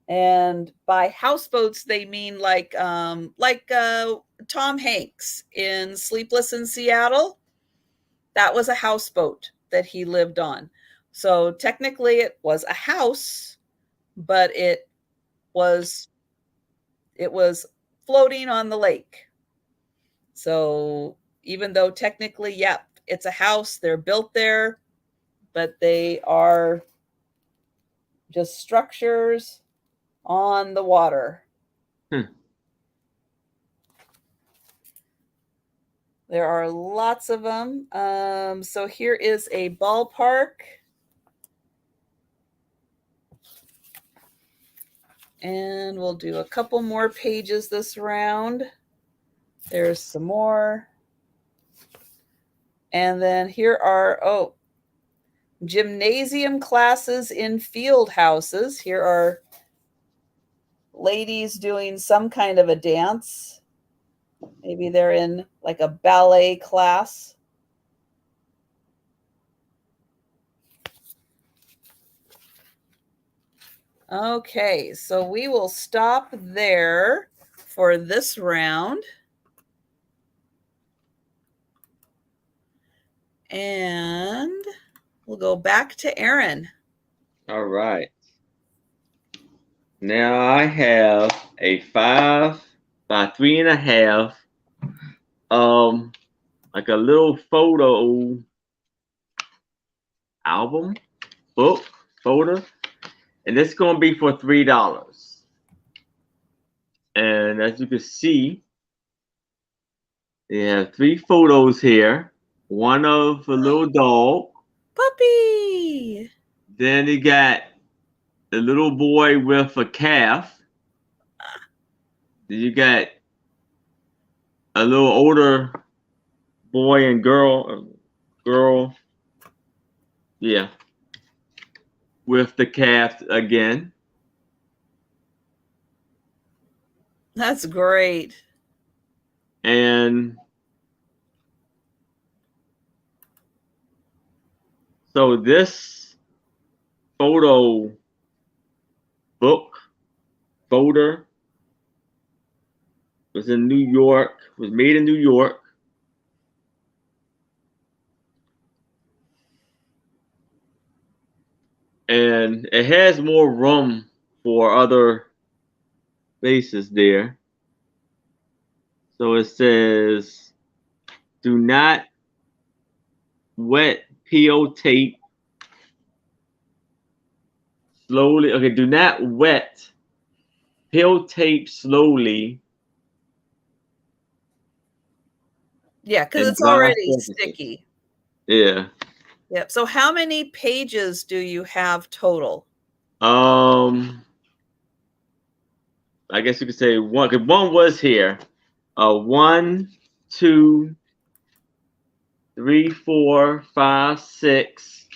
And by houseboats, they mean like Tom Hanks in Sleepless in Seattle. That was a houseboat that he lived on. So technically it was a house, but it was floating on the lake. So even though technically, yep, it's a house, they're built there, but they are just structures on the water. There are lots of them. So here is a ballpark. And we'll do a couple more pages this round. There's some more. And then here are, gymnasium classes in field houses. Here are ladies doing some kind of a dance. Maybe they're in like a ballet class. Okay, so we will stop there for this round. And we'll go back to Aaron. All right. Now I have a 5 by 3.5, like a little photo album, book, folder, and this is gonna be for $3. And as you can see, they have 3 photos here. One of a little dog. Puppy. Then you got the little boy with a calf. Then you got a little older boy and girl, yeah, with the calf again. That's great. And so this photo book folder was in New York, was made in New York. And it has more room for other places there. So it says, do not wet PO tape slowly. Okay, do not wet PO tape slowly. Yeah, because and it's dry already surfaces. sticky. Yeah. Yep. So how many pages do you have total? I guess you could say one, because one was here. 1, 2, 3, 4, 5, 6,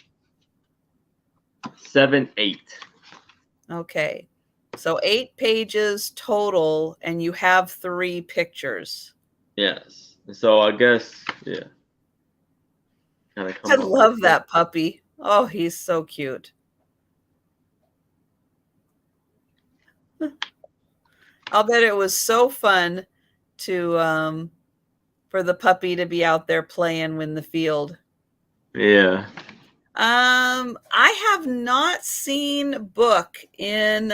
7, 8. Okay. So 8 pages total, and you have 3 pictures. Yes. So I guess, yeah. Kind of come I up love with that puppy. Oh, he's so cute. I'll bet it was so fun to for the puppy to be out there playing in the field. Yeah. I have not seen Book in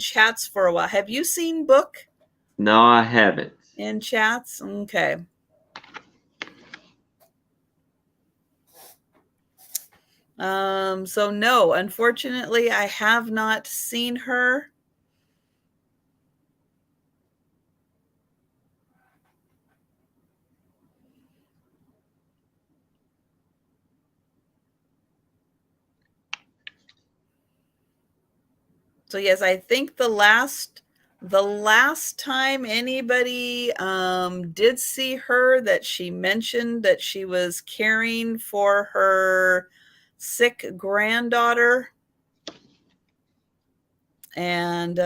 chats for a while. Have you seen Book No, I haven't. in chats? Okay. So no, unfortunately, I have not seen her. So yes, I think the last time anybody did see her, that she mentioned that she was caring for her sick granddaughter, and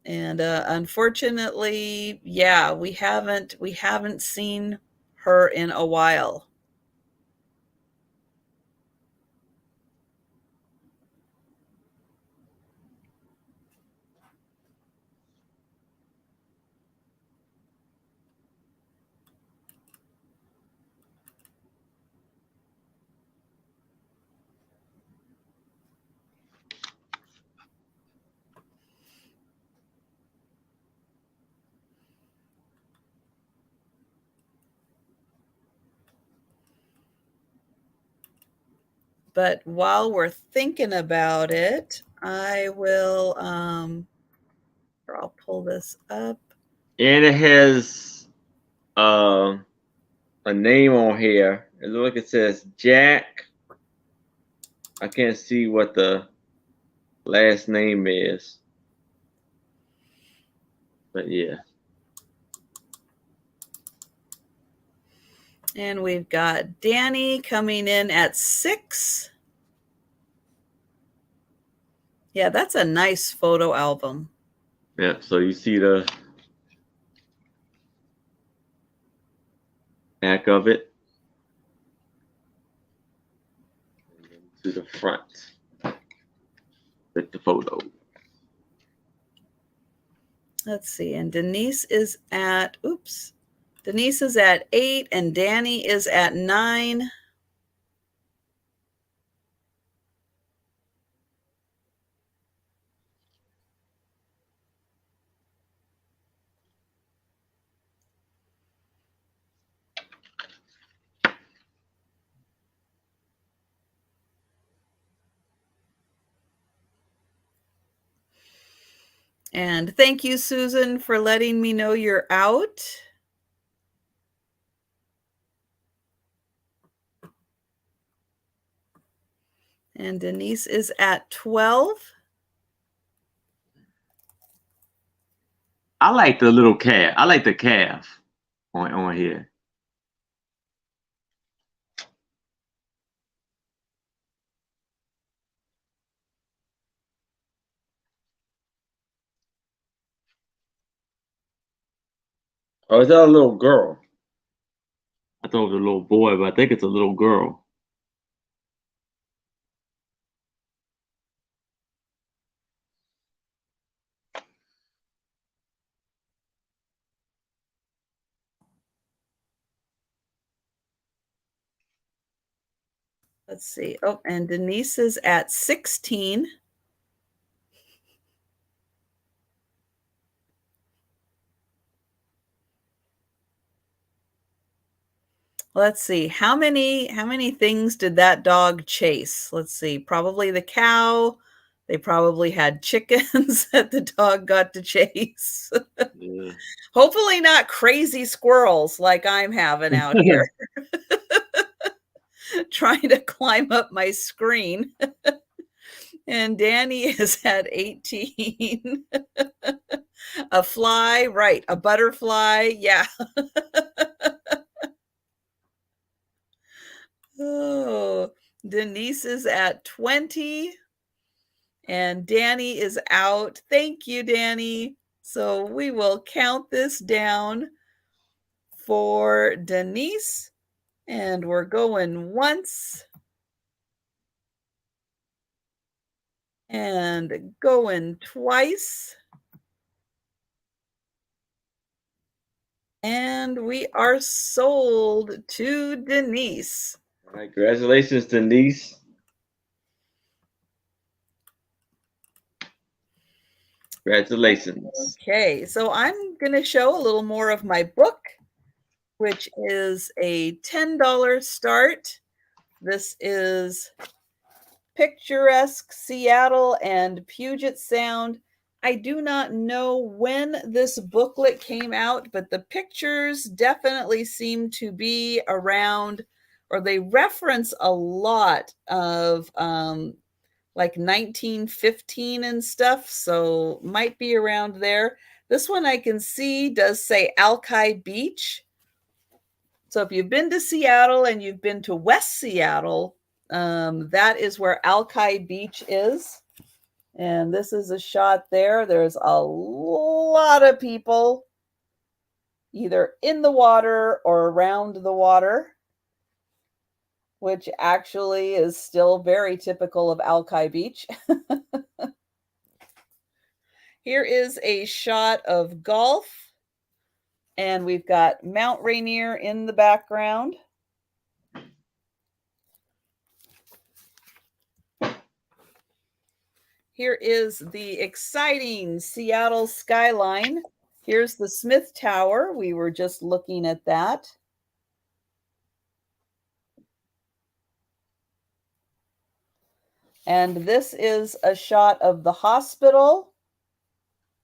unfortunately, yeah, we haven't seen her in a while. But while we're thinking about it, I will I'll pull this up. And it has a name on here. It looks like it says Jack. I can't see what the last name is. But yeah. And we've got Danny coming in at 6. Yeah, that's a nice photo album. Yeah, so you see the back of it. To the front with the photo. Let's see. And Denise is at 8 and Danny is at 9. And thank you, Susan, for letting me know you're out. And Denise is at 12. I like the little calf. I like the calf on here. Oh, is that a little girl? I thought it was a little boy, but I think it's a little girl. Let's see. Oh, and Denise is at 16. Let's see. How many things did that dog chase? Let's see. Probably the cow. They probably had chickens that the dog got to chase. Yeah. Hopefully not crazy squirrels like I'm having out here. Trying to climb up my screen. And Danny is at 18. A fly, right. A butterfly. Yeah. Oh, Denise is at 20. And Danny is out. Thank you, Danny. So we will count this down for Denise. And we're going once. And going twice. And we are sold to Denise. All right, congratulations, Denise. Congratulations. Okay, so I'm going to show a little more of my book, which is a $10 start. This is Picturesque Seattle and Puget Sound. I do not know when this booklet came out, but the pictures definitely seem to be around, or they reference a lot of like 1915 and stuff, so might be around there. This one I can see does say Alki Beach. So if you've been to Seattle and you've been to West Seattle, that is where Alki Beach is. And this is a shot there. There's a lot of people either in the water or around the water, which actually is still very typical of Alki Beach. Here is a shot of golf, and we've got Mount Rainier in the background. Here is the exciting Seattle skyline. Here's the Smith Tower. We were just looking at that. And this is a shot of the hospital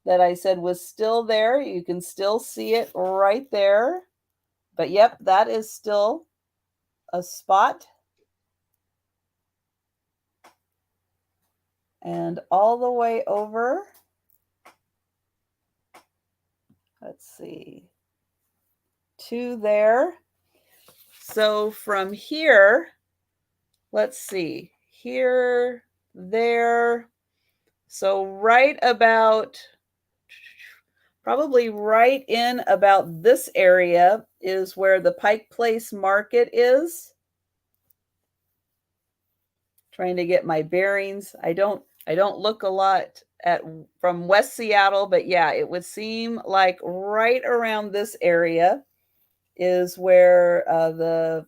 that I said was still there. You can still see it right there. But yep, that is still a spot. And all the way over, let's see, to there. So from here, let's see, here, there. So right about, probably right in about this area is where the Pike Place Market is. Trying to get my bearings. I don't look a lot at from West Seattle, but yeah, it would seem like right around this area is where the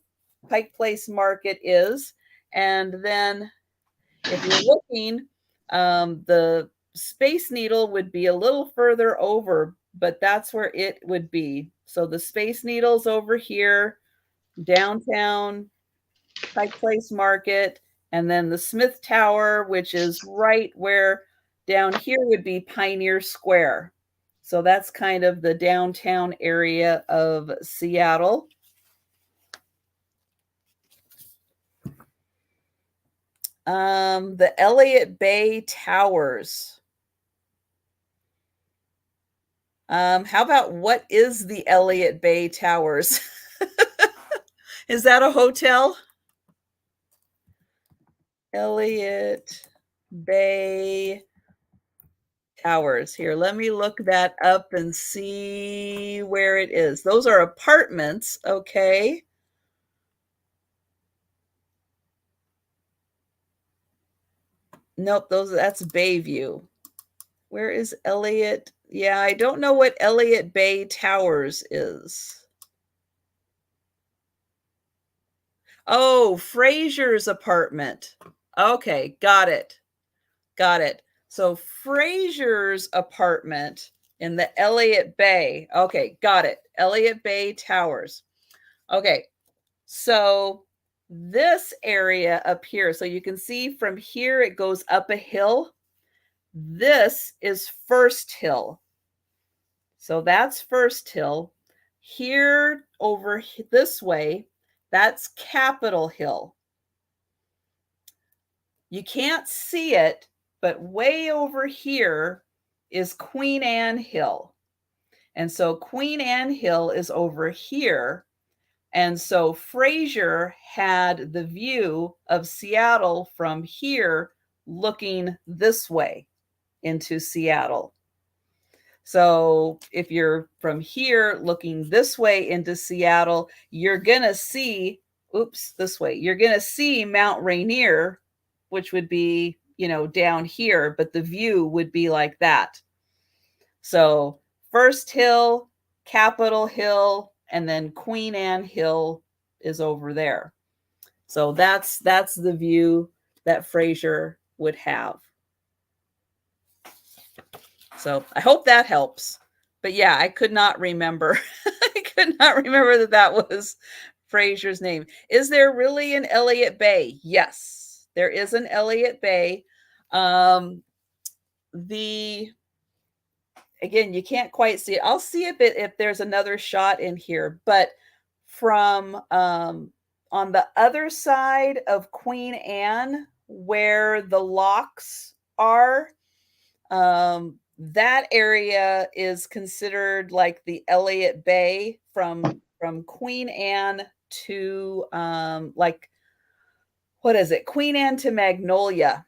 Pike Place Market is. And then if you're looking, the Space Needle would be a little further over, but that's where it would be. So the Space Needle's over here, downtown, Pike Place Market, and then the Smith Tower, which is right where Down here would be Pioneer Square. So that's kind of the downtown area of Seattle. The Elliott Bay Towers. How about what is the Elliott Bay Towers? Is that a hotel? Elliott Bay Towers. Here, let me look that up and see where it is. Those are apartments, okay. Nope, that's Bayview. Where is Elliott? Yeah, I don't know what Elliott Bay Towers is. Oh, Fraser's apartment. Okay, got it. Got it. So Fraser's apartment in the Elliott Bay. Okay, got it. Elliott Bay Towers. Okay, so this area up here, so you can see from here it goes up a hill. This is First Hill. So that's First Hill. Here over this way, that's Capitol Hill. You can't see it, but way over here is Queen Anne Hill. And so Queen Anne Hill is over here. And so Fraser had the view of Seattle from here looking this way into Seattle. So if you're from here looking this way into Seattle, you're going to see, this way, you're going to see Mount Rainier, which would be, down here, but the view would be like that. So First Hill, Capitol Hill, and then Queen Anne Hill is over there. So that's the view that Fraser would have. So I hope that helps. But yeah, I could not remember. I could not remember that was Fraser's name. Is there really an Elliott Bay? Yes, there is an Elliott Bay. Again, you can't quite see it. I'll see if there's another shot in here, but from on the other side of Queen Anne, where the locks are, that area is considered like the Elliott Bay from Queen Anne to what is it? Queen Anne to Magnolia.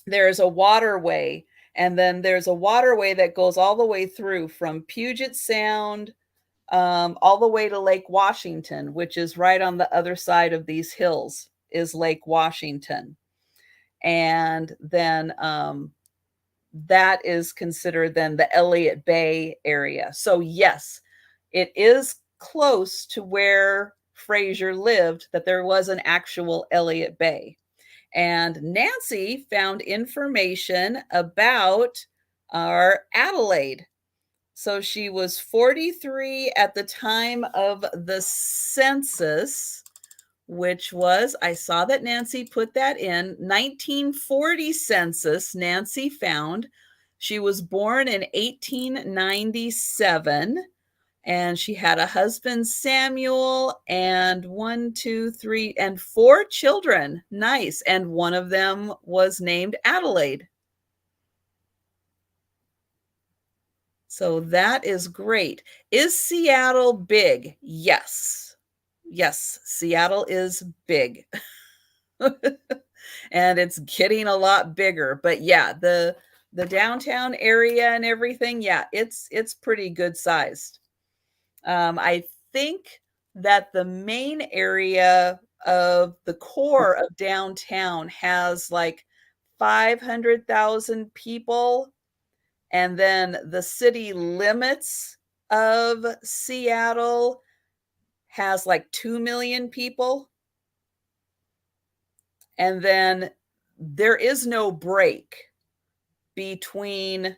There's a waterway, and then there's a waterway that goes all the way through from Puget Sound all the way to Lake Washington, which is right on the other side of these hills is Lake Washington. And then that is considered then the Elliott Bay area. So yes, it is close to where Fraser lived, that there was an actual Elliott Bay. And Nancy found information about our Adelaide. So she was 43 at the time of the census, which was, I saw that Nancy put that in, 1940 census Nancy found. She was born in 1897. And she had a husband, Samuel, and 4 children. Nice. And one of them was named Adelaide. So that is great. Is Seattle big? Yes. Yes, Seattle is big. And it's getting a lot bigger. But yeah, the downtown area and everything, yeah, it's pretty good sized. I think that the main area of the core of downtown has like 500,000 people. And then the city limits of Seattle has like 2 million people. And then there is no break between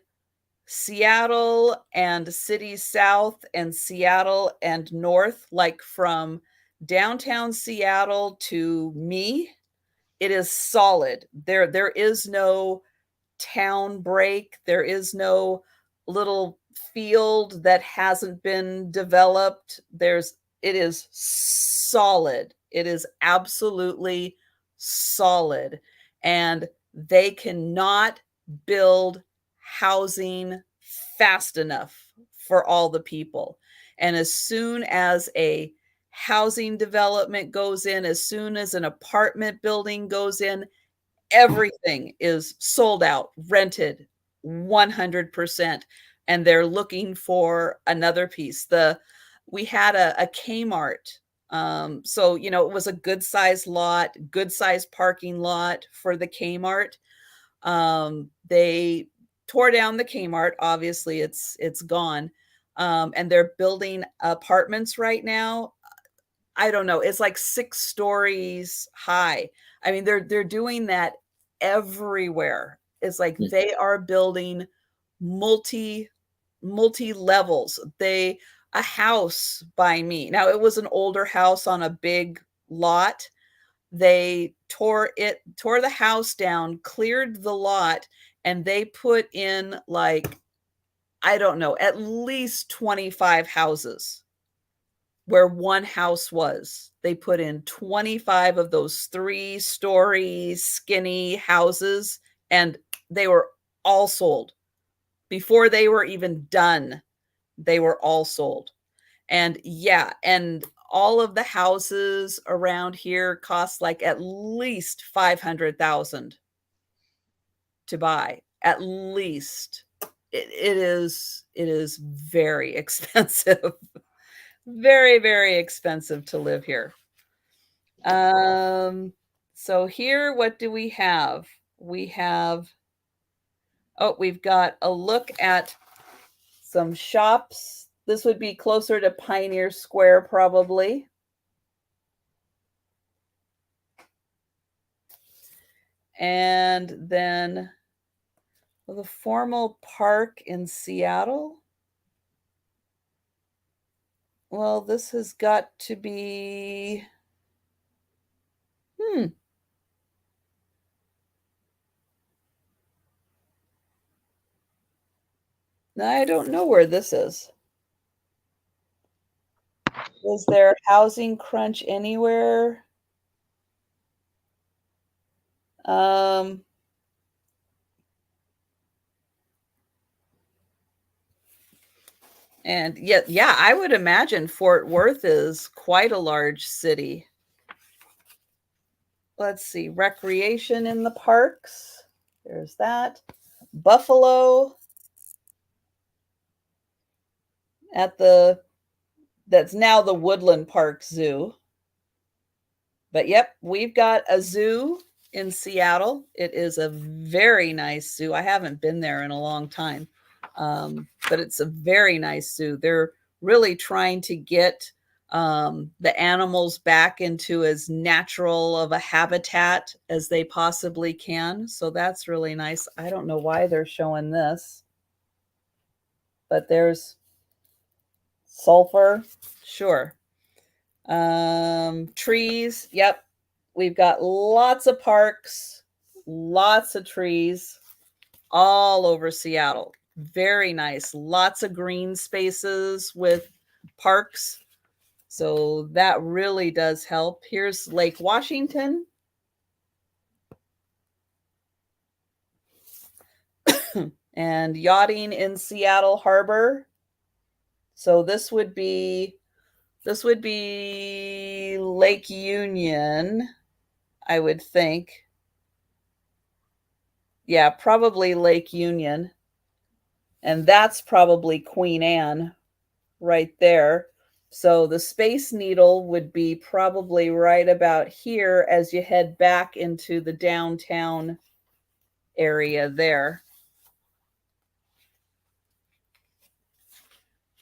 Seattle and cities south and Seattle and north, like from downtown Seattle to me, it is solid. There is no town break. There is no little field that hasn't been developed. It is solid. It is absolutely solid. And they cannot build housing fast enough for all the people. And as soon as a housing development goes in, as soon as an apartment building goes in, everything is sold out, rented 100%. And they're looking for another piece. We had a Kmart. So, it was a good sized lot, good sized parking lot for the Kmart. They tore down the Kmart. Obviously it's gone. And they're building apartments right now. I don't know. It's like 6 stories high. I mean, they're doing that everywhere. It's like they are building multi levels. A house by me. Now, it was an older house on a big lot. They tore the house down, cleared the lot, and they put in, like, I don't know, at least 25 houses. Where one house was, they put in 25 of those 3-story skinny houses, and they were all sold before they were even done. They were all sold. And yeah, and all of the houses around here cost like at least $500,000 to buy. At least. It is very expensive. Very, very expensive to live here. So here, what do we have? We've got a look at some shops. This would be closer to Pioneer Square, probably. And then the formal park in Seattle. Well, this has got to be, I don't know where this is. Is there housing crunch anywhere? And yeah, I would imagine Fort Worth is quite a large city. Let's see, recreation in the parks. There's that. Buffalo that's now the Woodland Park Zoo. But yep, we've got a zoo in Seattle. It is a very nice zoo. I haven't been there in a long time. But it's a very nice zoo. They're really trying to get the animals back into as natural of a habitat as they possibly can. So that's really nice. I don't know why they're showing this, but there's sulfur. Sure. Trees. Yep. We've got lots of parks, lots of trees all over Seattle. Very nice. Lots of green spaces with parks. So that really does help. Here's Lake Washington. And yachting in Seattle Harbor. So this would be Lake Union, I would think. Yeah, probably Lake Union. And that's probably Queen Anne right there. So the Space Needle would be probably right about here as you head back into the downtown area there.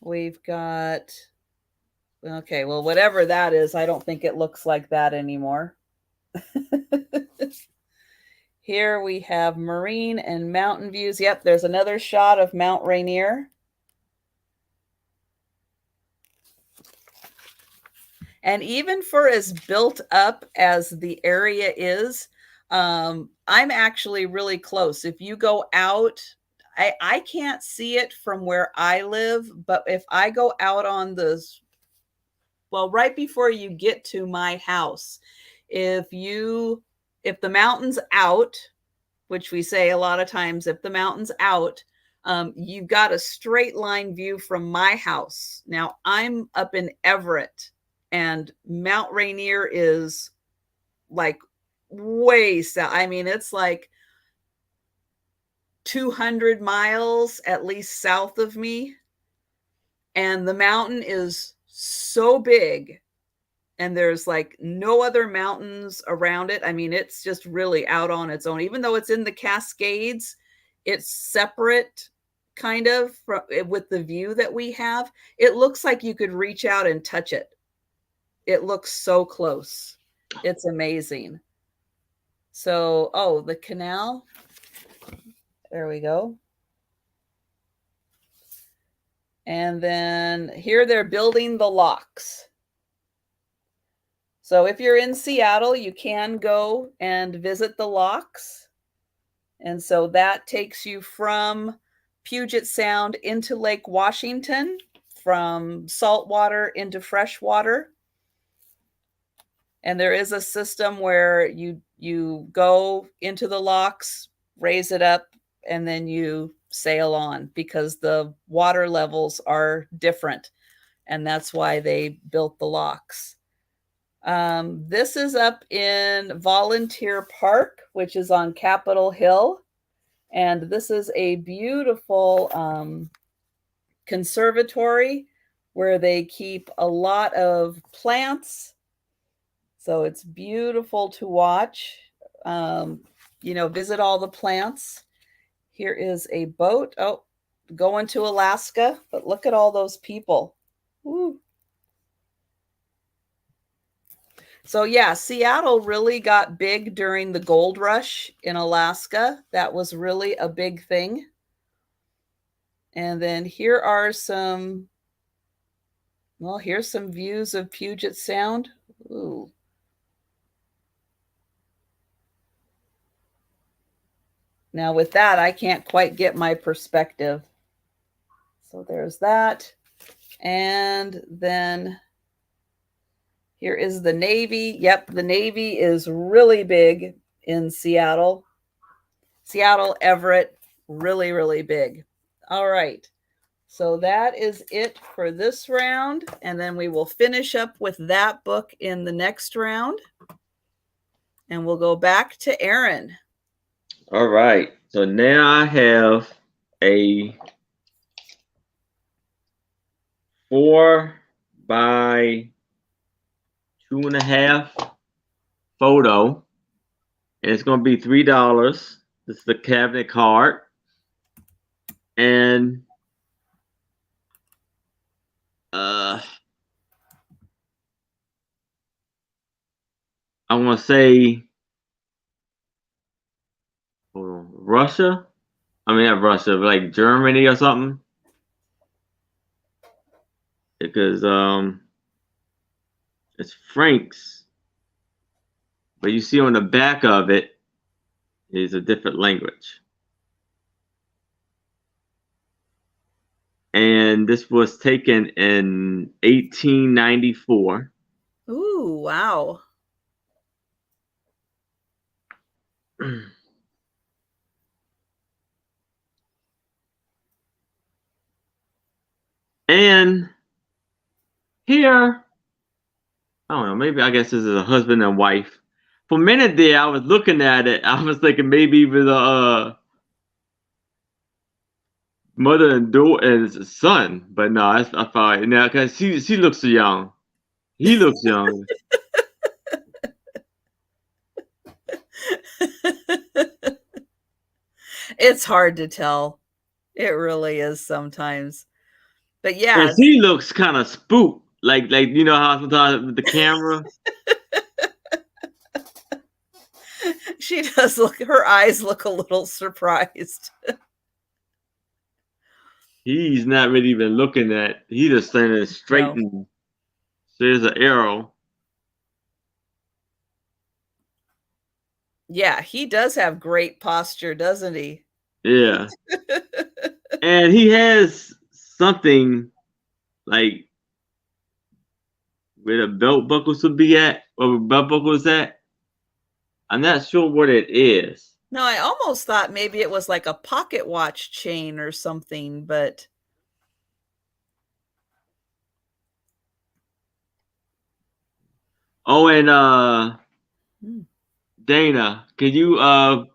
We've got, okay, well, whatever that is, I don't think it looks like that anymore. Here we have marine and mountain views. Yep, there's another shot of Mount Rainier. And even for as built up as the area is, I'm actually really close. If you go out, I can't see it from where I live, but if I go out on well, right before you get to my house, if the mountain's out, which we say a lot of times, if the mountain's out, you've got a straight line view from my house. Now I'm up in Everett, and Mount Rainier is like way south. I mean, it's like 200 miles at least south of me. And the mountain is so big, and there's like no other mountains around it. I mean, it's just really out on its own. Even though it's in the Cascades, it's separate kind of with the view that we have. It looks like you could reach out and touch it. It looks so close. It's amazing. So, oh, the canal. There we go. And then here they're building the locks. So if you're in Seattle, you can go and visit the locks. And so that takes you from Puget Sound into Lake Washington, from saltwater into freshwater. And there is a system where you go into the locks, raise it up, and then you sail on, because the water levels are different. And that's why they built the locks. This is up in Volunteer Park, which is on Capitol Hill. And this is a beautiful conservatory where they keep a lot of plants. So it's beautiful to watch, visit all the plants. Here is a boat. Oh, going to Alaska, but look at all those people. Woo. So yeah, Seattle really got big during the gold rush in Alaska. That was really a big thing. And then here are here's some views of Puget Sound. Ooh. Now with that, I can't quite get my perspective. So there's that. And then here is the Navy. Yep, the Navy is really big in Seattle. Seattle, Everett, really, really big. All right. So that is it for this round. And then we will finish up with that book in the next round. And we'll go back to Aaron. All right. So now I have a 4 by 2.5 photo, and it's going to be $3. This is the cabinet card, and I want to say Russia. I mean, not Russia, but like Germany or something, because it's Franks, but you see on the back of it is a different language. And this was taken in 1894. Ooh, wow. And here, I don't know, maybe I guess this is a husband and wife. For a minute there, I was looking at it, I was thinking maybe even a mother and daughter and son, but no, I thought now because she looks young, he looks young. It's hard to tell. It really is sometimes. But yeah, and he looks kind of spooked, like you know how sometimes with the camera. she does look. Her eyes look a little surprised. He's not really even looking at. He just standing straight, and there's an arrow. Yeah, he does have great posture, doesn't he? Yeah. And he has something like where the belt buckles would be at, or belt buckles at. I'm not sure what it is. No, I almost thought maybe it was like a pocket watch chain or something, but Oh, and Dana, can you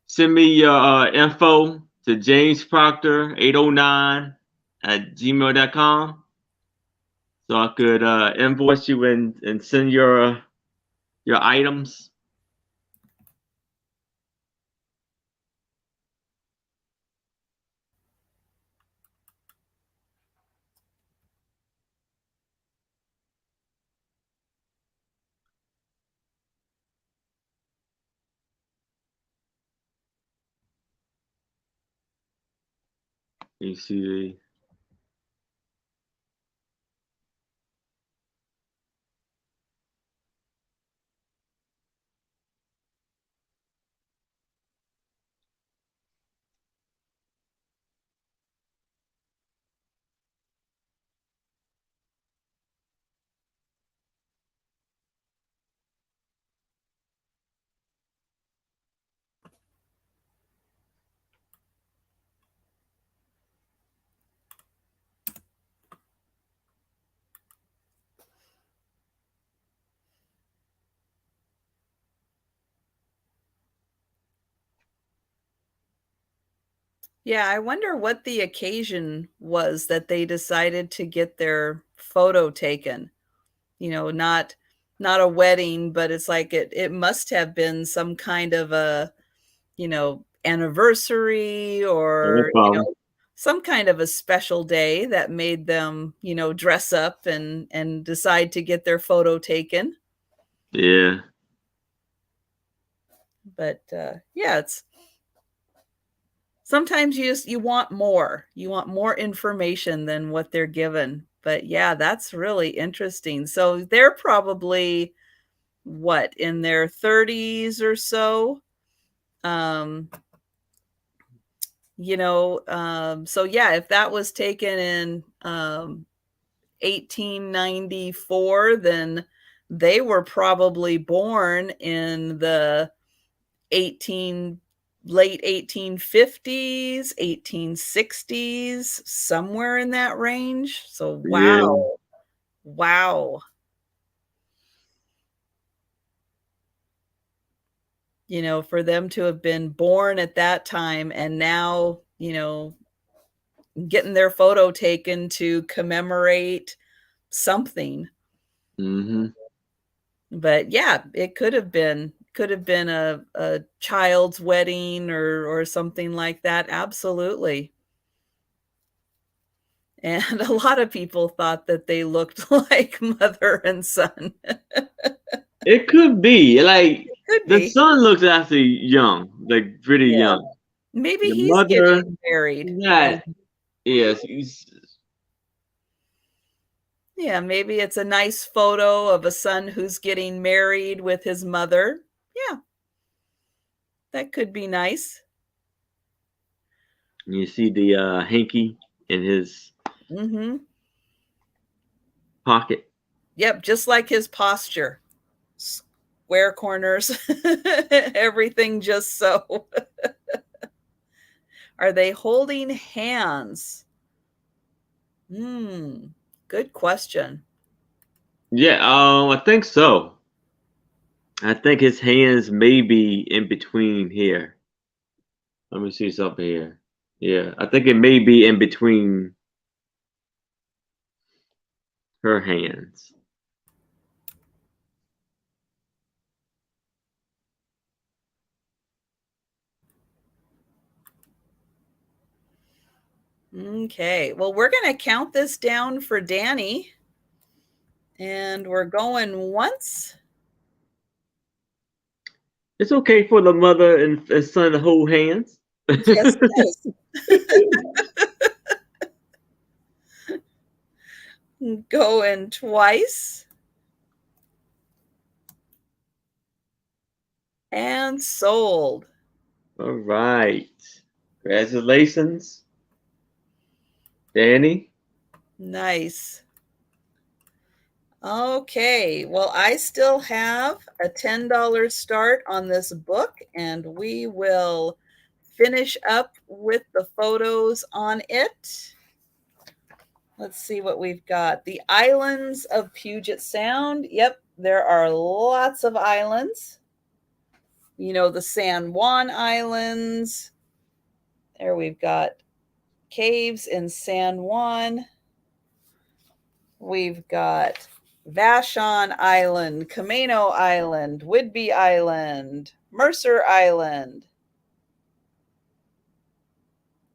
send me your info to James Proctor 809 at gmail.com so I could invoice you and send your items. You see yeah, I wonder what the occasion was that they decided to get their photo taken. Not a wedding, but it's like it must have been some kind of a, anniversary no or, problem. some kind of a special day that made them, dress up and decide to get their photo taken. Yeah. But yeah, it's sometimes you want more. You want more information than what they're given. But yeah, that's really interesting. So they're probably what, in their 30s or so. Um, so yeah, if that was taken in 1894, then they were probably born in the 18 late 1850s, 1860s, somewhere in that range. So Yeah. wow. For them to have been born at that time and now, getting their photo taken to commemorate something. Mm-hmm. But yeah, it could have been a child's wedding or something like that. Absolutely. And a lot of people thought that they looked like mother and son. It could be like Could the be. son looks actually young, like pretty Yeah. young. Maybe The he's mother, getting married. not. Yes, he's, Yeah, maybe it's a nice photo of a son who's getting married with his mother. Yeah, that could be nice. you see the hanky in his Mhm. pocket. Yep, just like his posture. Square corners, everything just so. Are they holding hands? Good question. Yeah, I think so. I think his hands may be in between here. Let me see something here. Yeah, I think it may be in between her hands. Okay, well, we're going to count this down for Danny. And we're going once. It's okay for the mother and son to hold hands. Yes, it is. Going twice. And sold. All right. Congratulations, Danny. Nice. Okay, well, I still have a $10 start on this book, and we will finish up with the photos on it. Let's see what we've got. The islands of Puget Sound. Yep, there are lots of islands. You know, the San Juan Islands. There we've got caves in San Juan. We've got Vashon Island, Camino Island, Whidbey Island, Mercer Island.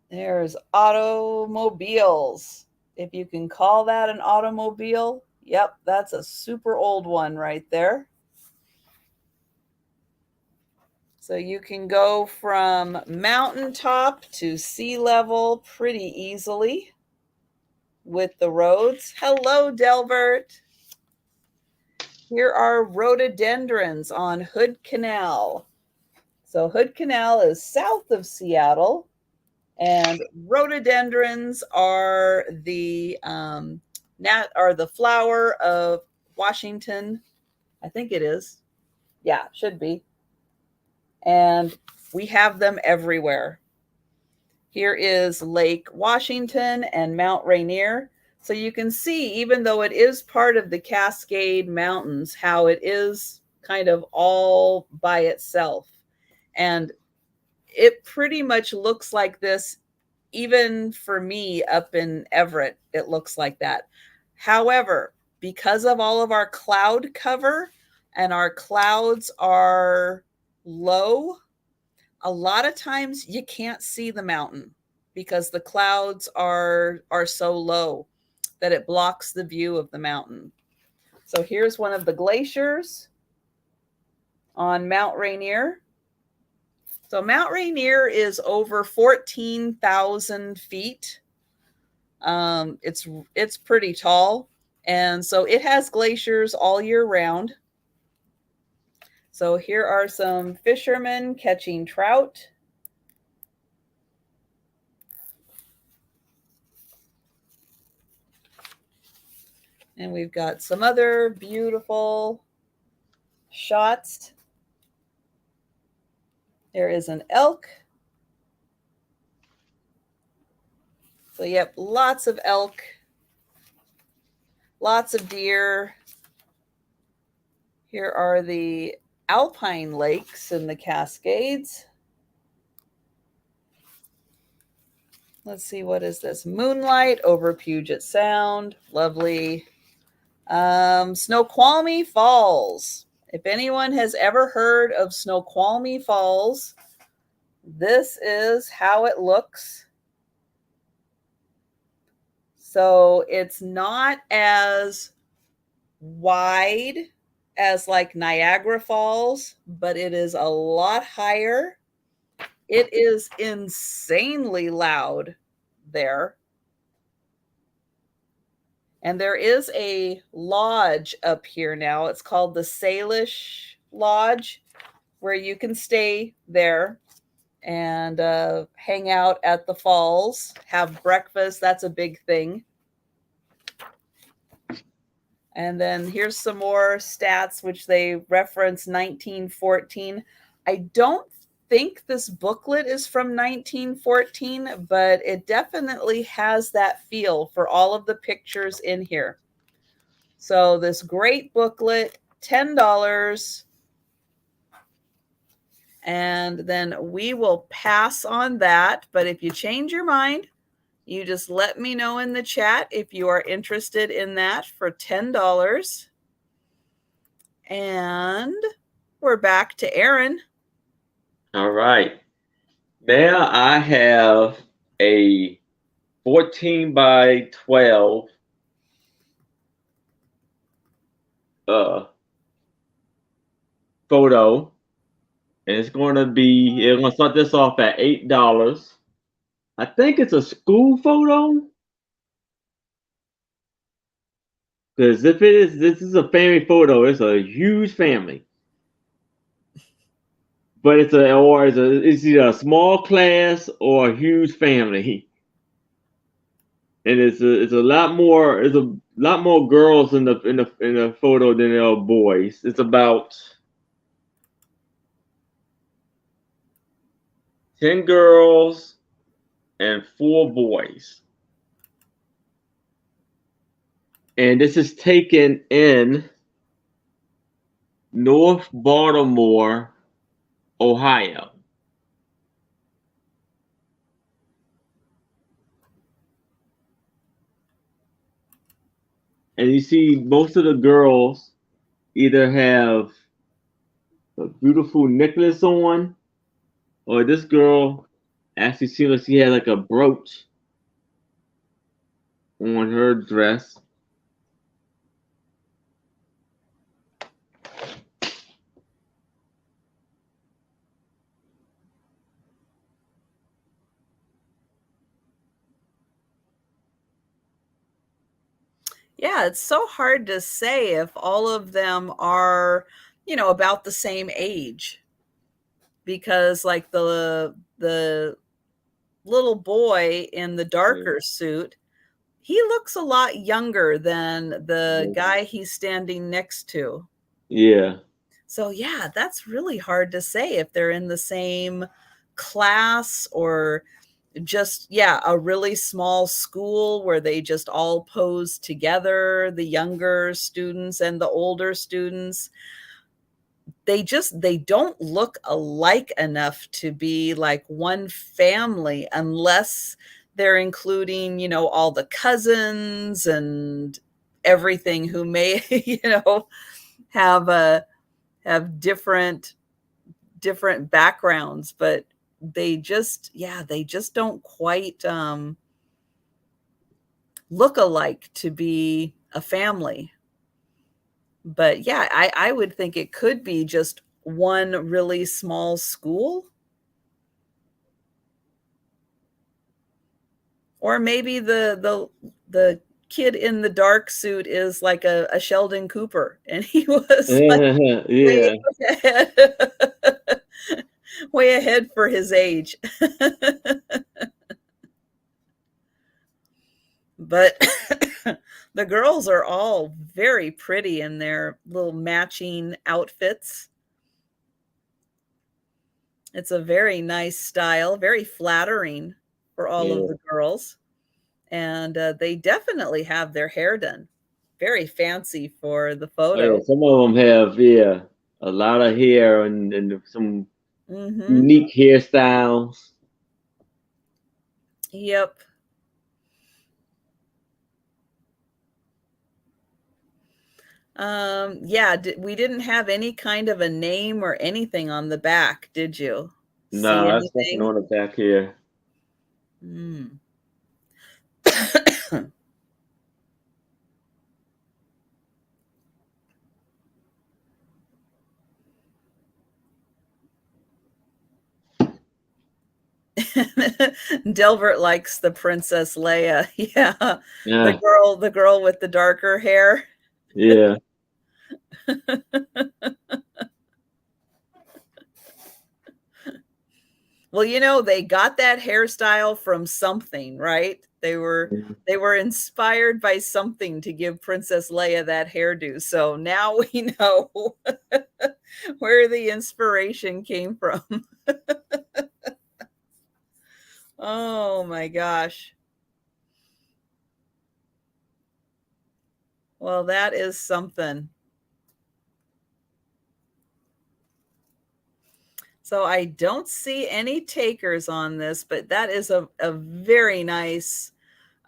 There's automobiles. If you can call that an automobile. Yep, that's a super old one right there. So you can go from mountaintop to sea level pretty easily with the roads. Hello, Delbert. Here are rhododendrons on Hood Canal. So Hood Canal is south of Seattle, and rhododendrons are the flower of Washington. I think it is. Yeah, should be. And we have them everywhere. Here is Lake Washington and Mount Rainier. So you can see, even though it is part of the Cascade Mountains, how it is kind of all by itself. And it pretty much looks like this, even for me up in Everett, it looks like that. However, because of all of our cloud cover and our clouds are low, a lot of times you can't see the mountain because the clouds are so low that it blocks the view of the mountain. So here's one of the glaciers on Mount Rainier. So Mount Rainier is over 14,000 feet. It's pretty tall, and so it has glaciers all year round. So here are some fishermen catching trout. And we've got some other beautiful shots. There is an elk. So yep, lots of elk, lots of deer. Here are the alpine lakes in the Cascades. Let's see, what is this? Moonlight over Puget Sound. Lovely. Snoqualmie Falls. If anyone has ever heard of Snoqualmie Falls, this is how it looks. So it's not as wide as like Niagara Falls, but it is a lot higher. It is insanely loud there. And there is a lodge up here now. It's called the Salish Lodge, where you can stay there and hang out at the falls, have breakfast. That's a big thing. And then here's some more stats, which they reference 1914. I don't think this booklet is from 1914, but it definitely has that feel for all of the pictures in here. So this great booklet, $10. And then we will pass on that. But if you change your mind, you just let me know in the chat if you are interested in that for $10. And we're back to Aaron. All right. Now I have a 14 by 12 photo. And it's going to start this off at $8. I think it's a school photo. Because if it is, this is a family photo. It's a huge family. but it's either a small class or a huge family, and it's a lot more girls in the photo than there are boys. It's about 10 girls and 4 boys, and this is taken in North Baltimore, Ohio. And you see most of the girls either have a beautiful necklace on, or this girl actually seems like she had like a brooch on her dress. Yeah, it's so hard to say if all of them are, about the same age. Because like the little boy in the darker suit, he looks a lot younger than the guy he's standing next to. Yeah. So yeah, that's really hard to say if they're in the same class or just, a really small school where they just all pose together, the younger students and the older students. They don't look alike enough to be like one family unless they're including, all the cousins and everything who may, have different backgrounds, but they just don't quite look alike to be a family. But yeah, I would think it could be just one really small school. Or maybe the kid in the dark suit is like a Sheldon Cooper, and he was like Yeah. way ahead for his age. But the girls are all very pretty in their little matching outfits. It's a very nice style, very flattering for all of the girls. And they definitely have their hair done. Very fancy for the photo. Yeah, some of them have, a lot of hair and some unique hairstyles. Yep. Yeah, we didn't have any kind of a name or anything on the back, did you? No, that's nothing on the back here. Delbert likes the Princess Leia. Yeah. The girl with the darker hair. Yeah. Well, they got that hairstyle from something, right? They were inspired by something to give Princess Leia that hairdo. So now we know where the inspiration came from. Oh my gosh. Well, that is something. So I don't see any takers on this, but that is a very nice,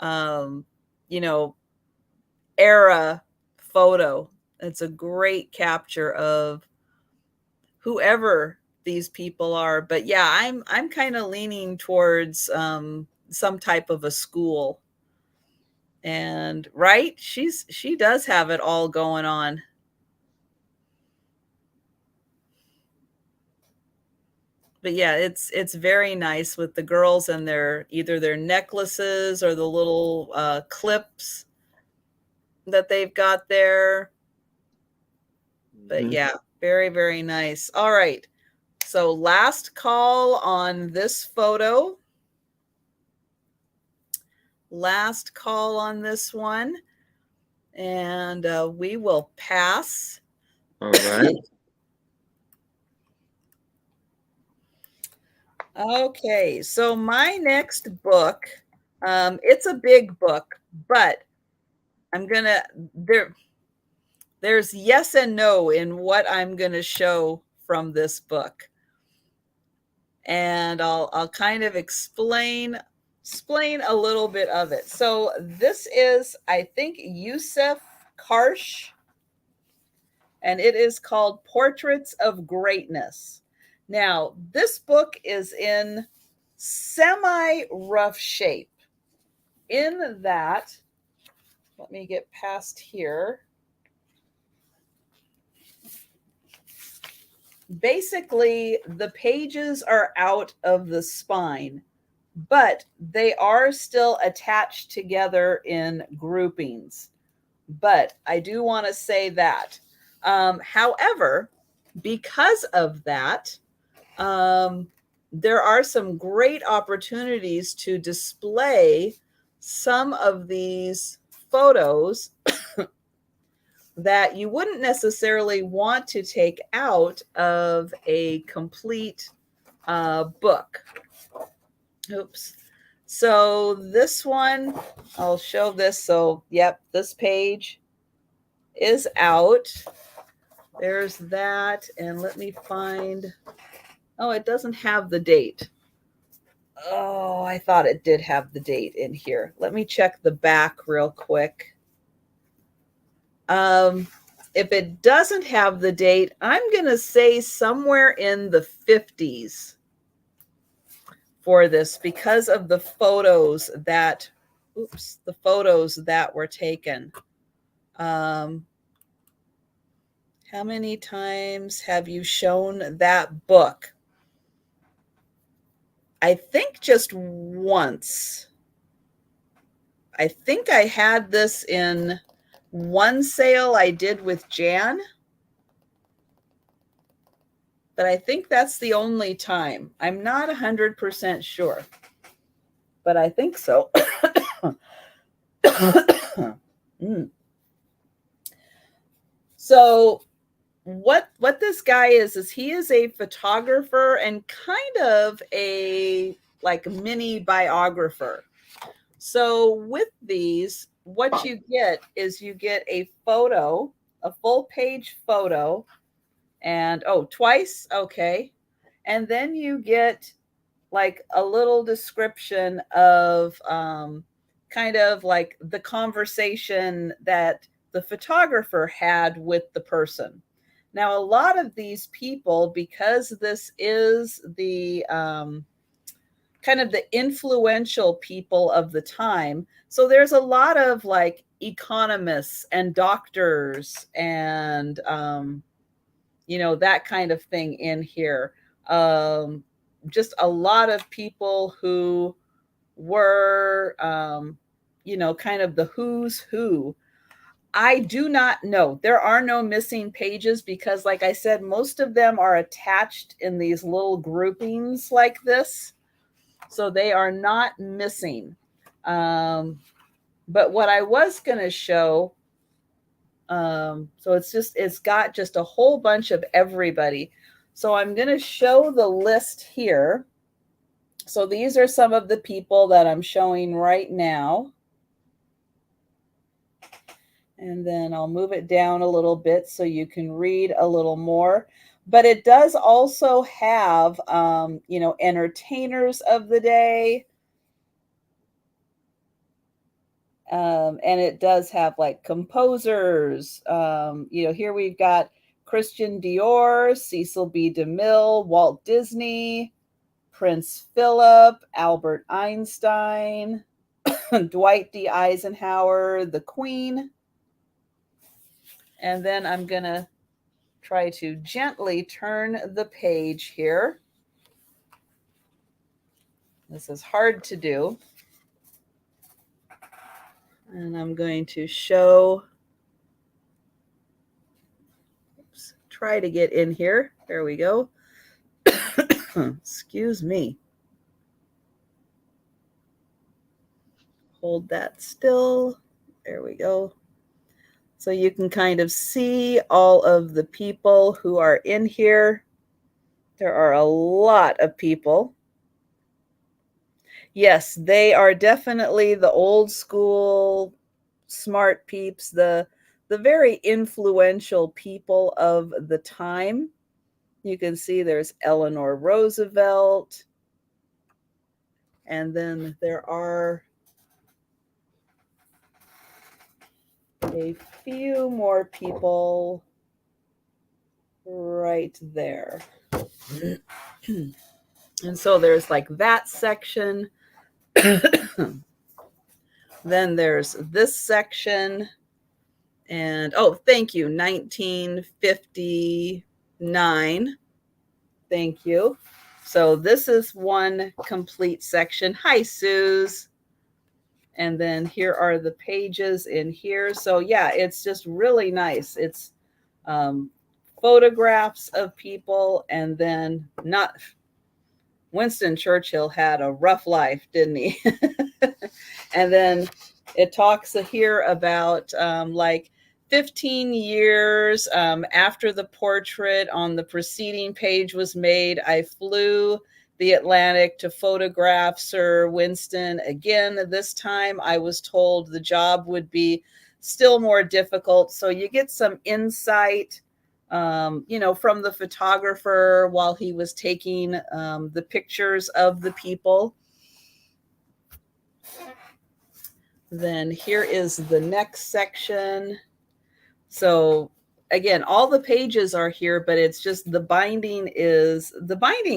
era photo. It's a great capture of whoever these people are. But yeah, I'm kind of leaning towards some type of a school. And right, she does have it all going on. But yeah, it's very nice with the girls and either their necklaces or the little clips that they've got there. But yeah, very, very nice. All right. So last call on this photo. Last call on this one. And we will pass. All right. Okay, so my next book, it's a big book, but I'm gonna there's yes and no in what I'm gonna show from this book, and I'll kind of explain a little bit of it. So this is, I think, Yusuf Karsh, and it is called Portraits of Greatness. Now, this book is in semi-rough shape. In that, let me get past here. Basically, the pages are out of the spine, but they are still attached together in groupings. But I do want to say that. However, because of that, there are some great opportunities to display some of these photos that you wouldn't necessarily want to take out of a complete book. Oops. So this one, I'll show this. So, yep, this page is out. There's that. And let me find, oh, it doesn't have the date. Oh, I thought it did have the date in here. Let me check the back real quick. If it doesn't have the date, I'm going to say somewhere in the 50s for this because of the photos that, the photos that were taken. How many times have you shown that book? I think just once. I think I had this in one sale I did with Jan, but I think that's the only time. I'm not 100% sure, but I think so. So what this guy is he is a photographer and kind of a like mini biographer. So with these, what you get is you get a photo, a full page photo, and twice, okay. And then you get like a little description of kind of like the conversation that the photographer had with the person. Now, a lot of these people, because this is the kind of the influential people of the time. So there's a lot of like economists and doctors and, that kind of thing in here. Just a lot of people who were, kind of the who's who. I do not know. There are no missing pages because, like I said, most of them are attached in these little groupings like this. So they are not missing. But what I was going to show, so it's got just a whole bunch of everybody. So I'm going to show the list here. So these are some of the people that I'm showing right now. And then I'll move it down a little bit so you can read a little more. But it does also have, entertainers of the day. And it does have like composers. Here we've got Christian Dior, Cecil B. DeMille, Walt Disney, Prince Philip, Albert Einstein, Dwight D. Eisenhower, the Queen. And then I'm going to try to gently turn the page here. This is hard to do. And I'm going to show, try to get in here. There we go. Excuse me. Hold that still. There we go. So you can kind of see all of the people who are in here. There are a lot of people. Yes, they are definitely the old school smart peeps, the very influential people of the time. You can see there's Eleanor Roosevelt. And then there are a few more people right there. And so there's like that section. Then there's this section. And oh, thank you, 1959. Thank you. So this is one complete section. Hi, Suze. And then here are the pages in here. So yeah, it's just really nice. It's photographs of people, and then not Winston Churchill had a rough life, didn't he? And then it talks here about like 15 years after the portrait on the preceding page was made, I flew the Atlantic to photograph Sir Winston again. This time I was told the job would be still more difficult. So you get some insight, you know, from the photographer while he was taking the pictures of the people. Then here is the next section. So again, all the pages are here, but it's just the binding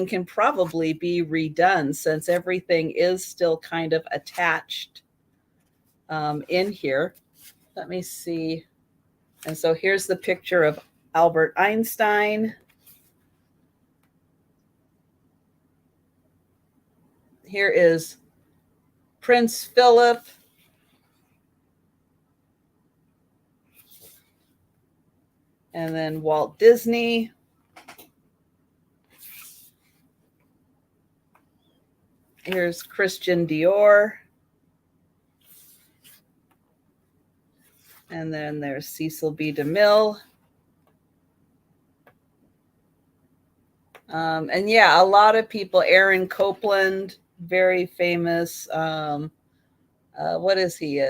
can probably be redone since everything is still kind of attached in here. Let me see. And so here's the picture of Albert Einstein. Here is Prince Philip. And then Walt Disney. Here's Christian Dior. And then there's Cecil B. DeMille. And yeah, a lot of people. Aaron Copland, very famous. What is he?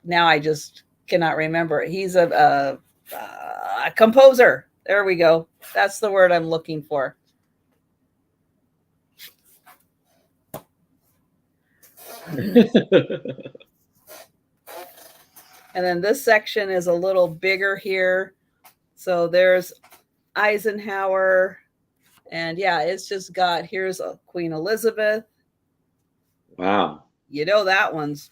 Now I just cannot remember. He's a composer. There we go. That's the word I'm looking for. And then this section is a little bigger here. So there's Eisenhower. And yeah, it's just got, here's Queen Elizabeth. Wow. You know, that one's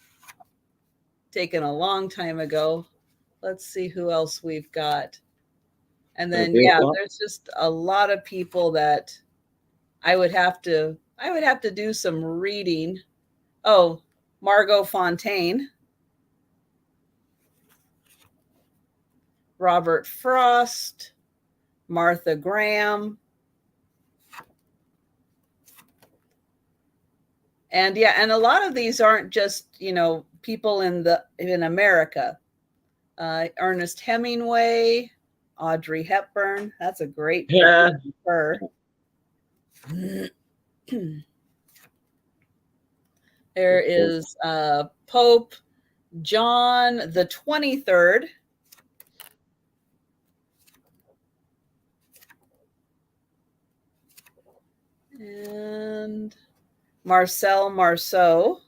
taken a long time ago. Let's see who else we've got. And then, yeah, there's just a lot of people that I would have to do some reading. Oh, Margot Fontaine. Robert Frost, Martha Graham. And yeah, and a lot of these aren't just, you know, people in America. Ernest Hemingway, Audrey Hepburn. That's a great picture of her. There is Pope John the 23rd. And Marcel Marceau.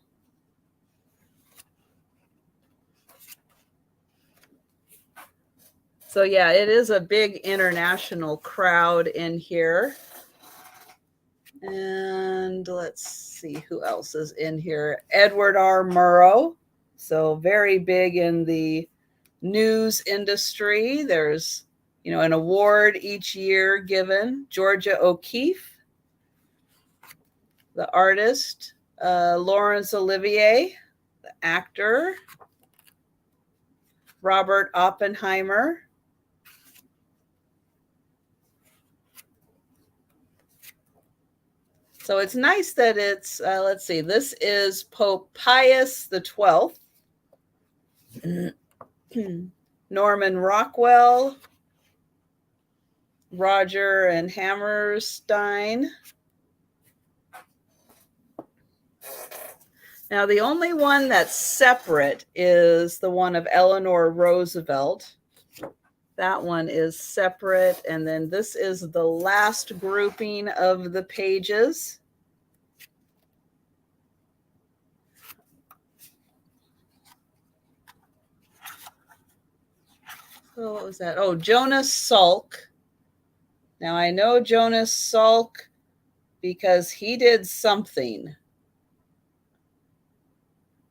So yeah, it is a big international crowd in here. And let's see who else is in here. Edward R. Murrow. So very big in the news industry. There's, you know, an award each year given. Georgia O'Keeffe, the artist. Laurence Olivier, the actor. Robert Oppenheimer. So it's nice that it's, let's see, this is Pope Pius the 12th, Norman Rockwell, Roger and Hammerstein. Now, the only one that's separate is the one of Eleanor Roosevelt. That one is separate. And then this is the last grouping of the pages. So what was that? Oh, Jonas Salk. Now, I know Jonas Salk because he did something.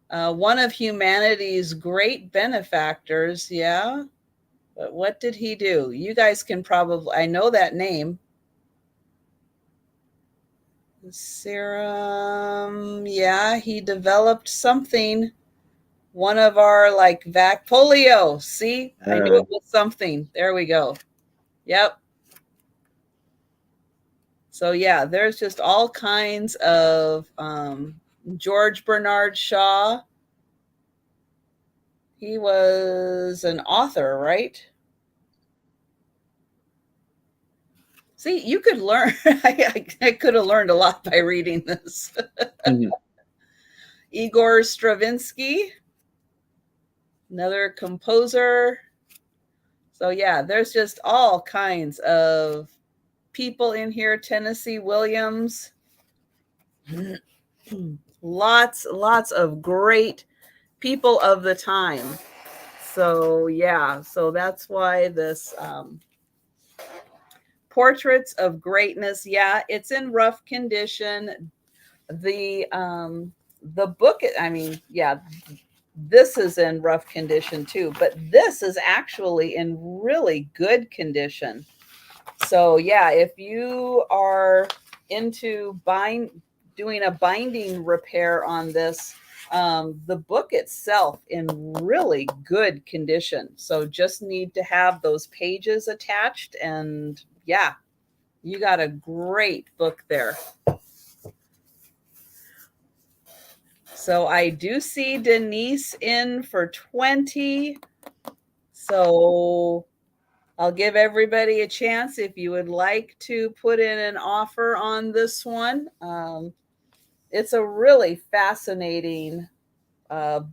One of humanity's great benefactors, yeah. But what did he do? You guys can probably, I know that name. The serum, yeah, he developed something. One of our like polio. See, I knew it was something. There we go. Yep. So yeah, there's just all kinds of George Bernard Shaw. He was an author, right? See, you could learn. I could have learned a lot by reading this. Igor Stravinsky, another composer. So yeah, there's just all kinds of people in here. Tennessee Williams. Lots of great people of the time. So yeah, so that's why this Portraits of Greatness, yeah, it's in rough condition. The book, I mean, yeah, this is in rough condition too, but this is actually in really good condition. So yeah, if you are into doing a binding repair on this, the book itself in really good condition. So just need to have those pages attached, and yeah, you got a great book there. So I do see Denise in for 20. So I'll give everybody a chance if you would like to put in an offer on this one. It's a really fascinating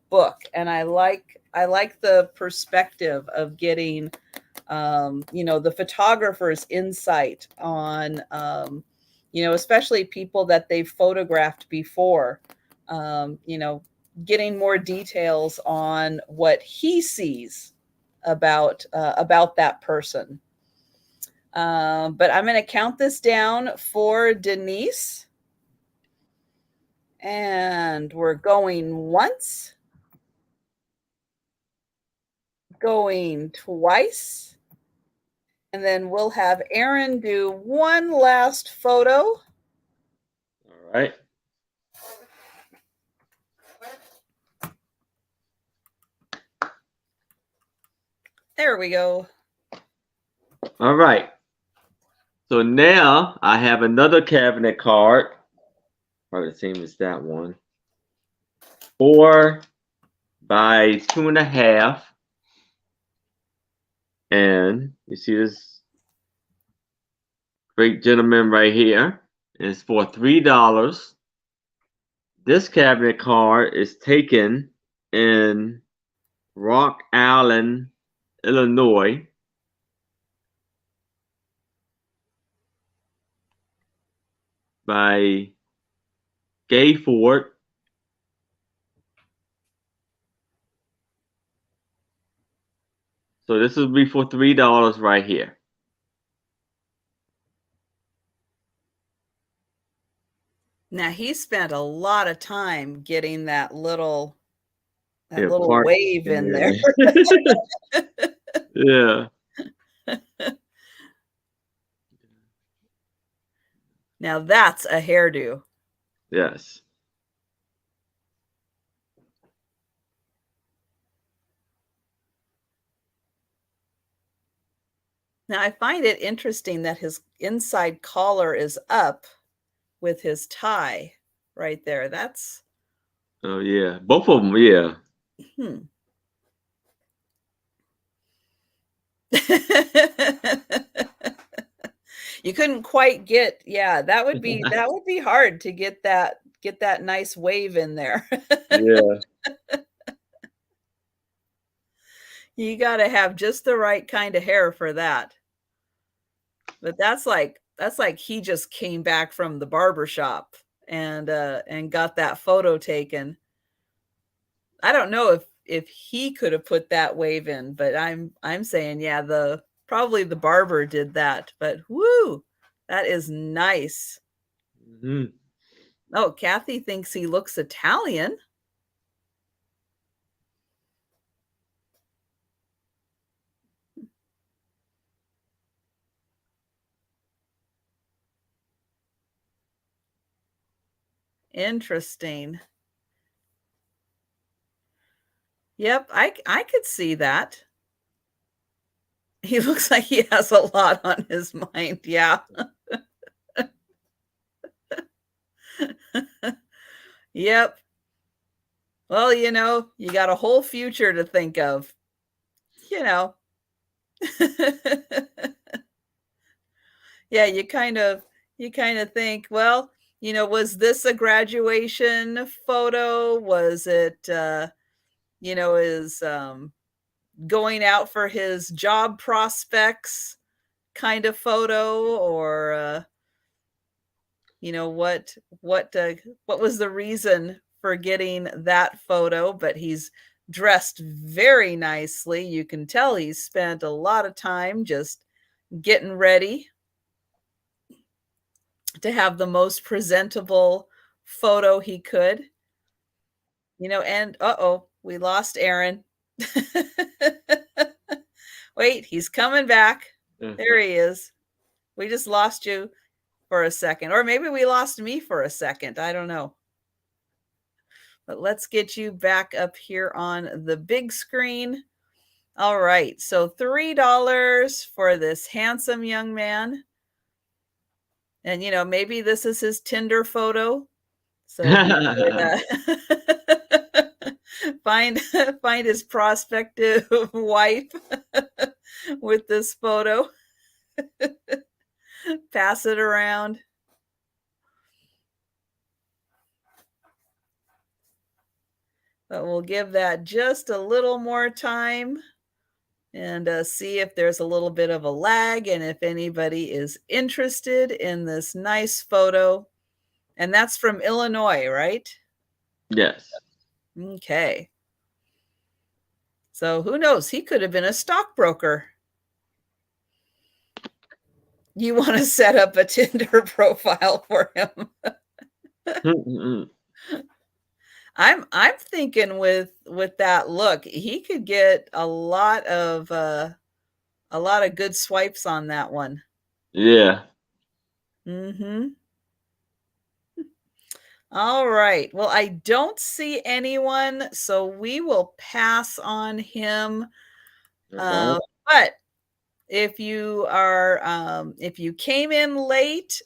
book, and I like the perspective of getting the photographer's insight on especially people that they've photographed before, getting more details on what he sees about that person. But I'm going to count this down for Denise. And we're going once, going twice, and then we'll have Aaron do one last photo. All right. There we go. All right. So now I have another cabinet card. Probably the same as that one. 4 by 2.5. And you see this great gentleman right here. It's for $3. This cabinet card is taken in Rock Island, Illinois. By Gay Ford. So this will be for $3 right here. Now he spent a lot of time getting that little part wave in there. Yeah. Now that's a hairdo. Yes. Now I find it interesting that his inside collar is up with his tie right there. That's Oh yeah, both of them. Yeah. You couldn't quite get, yeah, that would be hard to get that nice wave in there. Yeah. You got to have just the right kind of hair for that. But that's like he just came back from the barber shop and got that photo taken. I don't know if he could have put that wave in, but I'm saying, yeah, probably the barber did that. But woo, that is nice. Mm-hmm. Oh, Kathy thinks he looks Italian. Interesting. Yep, I could see that. He looks like he has a lot on his mind. Yeah. Yep. Well, you got a whole future to think of. Yeah, you kind of think, well, was this a graduation photo? Was it is going out for his job prospects kind of photo, or what was the reason for getting that photo? But he's dressed very nicely. You can tell he's spent a lot of time just getting ready to have the most presentable photo he could. And we lost Aaron. Wait, he's coming back. There he is. We just lost you for a second, or maybe we lost me for a second. I don't know. But let's get you back up here on the big screen. All right, so $3 for this handsome young man. And, maybe this is his Tinder photo. So find his prospective wife with this photo. Pass it around. But we'll give that just a little more time and see if there's a little bit of a lag and if anybody is interested in this nice photo. And that's from Illinois, right? Yes. Okay. So who knows? He could have been a stockbroker. You want to set up a Tinder profile for him. I'm thinking with that look, he could get a lot of good swipes on that one. Yeah. Mm-hmm. All right. Well, I don't see anyone, so we will pass on him. But if you came in late,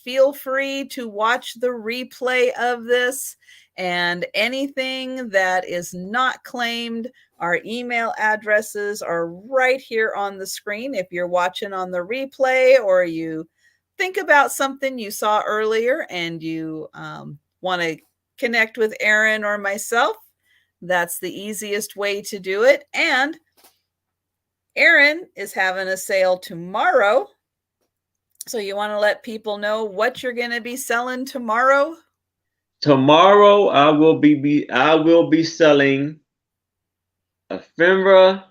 feel free to watch the replay of this, and anything that is not claimed, our email addresses are right here on the screen. If you're watching on the replay, or you think about something you saw earlier and you want to connect with Aaron or myself, that's the easiest way to do it. And Aaron is having a sale tomorrow. So you want to let people know what you're going to be selling tomorrow? Tomorrow I will be selling ephemera,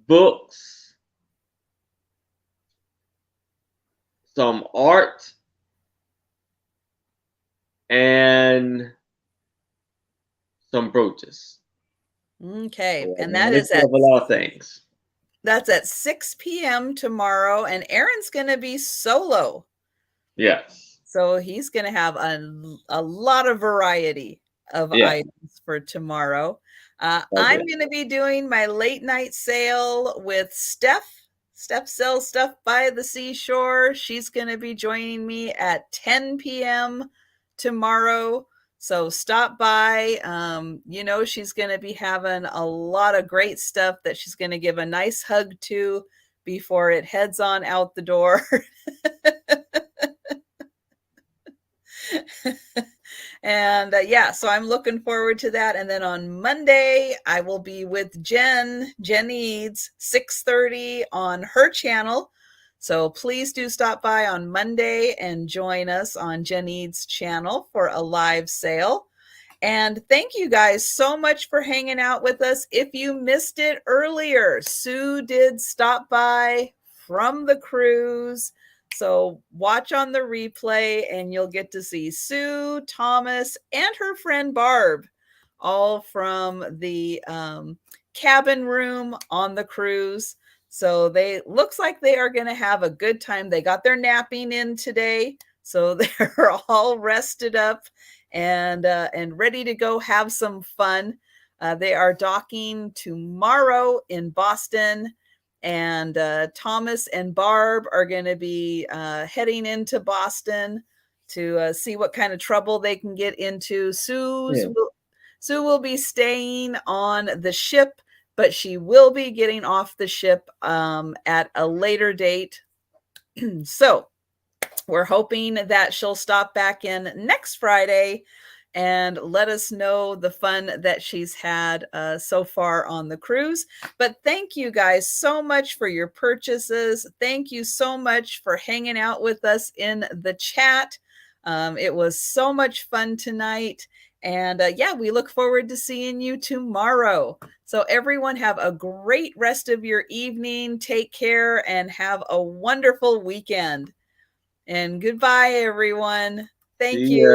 books, some art, and some brooches. Okay, So and that is a lot of things. That's at 6 p.m. tomorrow, and Aaron's going to be solo. Yes. So he's going to have a lot of variety of items for tomorrow. I'm going to be doing my late night sale with Steph. Steph sells stuff by the seashore. She's going to be joining me at 10 p.m. tomorrow. So stop by. She's going to be having a lot of great stuff that she's going to give a nice hug to before it heads on out the door. And so I'm looking forward to that. And then on Monday, I will be with Jen Eads, 6:30 on her channel. So please do stop by on Monday and join us on Jen Eads' channel for a live sale. And thank you guys so much for hanging out with us. If you missed it earlier, Sue did stop by from the cruise. So watch on the replay and you'll get to see Sue, Thomas, and her friend Barb, all from the cabin room on the cruise. So looks like they are going to have a good time. They got their napping in today, so they're all rested up and ready to go have some fun. They are docking tomorrow in Boston. And Thomas and Barb are going to be heading into Boston to see what kind of trouble they can get into. Sue will be staying on the ship, but she will be getting off the ship at a later date. So we're hoping that she'll stop back in next Friday and let us know the fun that she's had so far on the cruise. But thank you guys so much for your purchases. Thank you so much for hanging out with us in the chat. It was so much fun tonight. And we look forward to seeing you tomorrow. So everyone have a great rest of your evening. Take care and have a wonderful weekend. And goodbye, everyone. Thank you.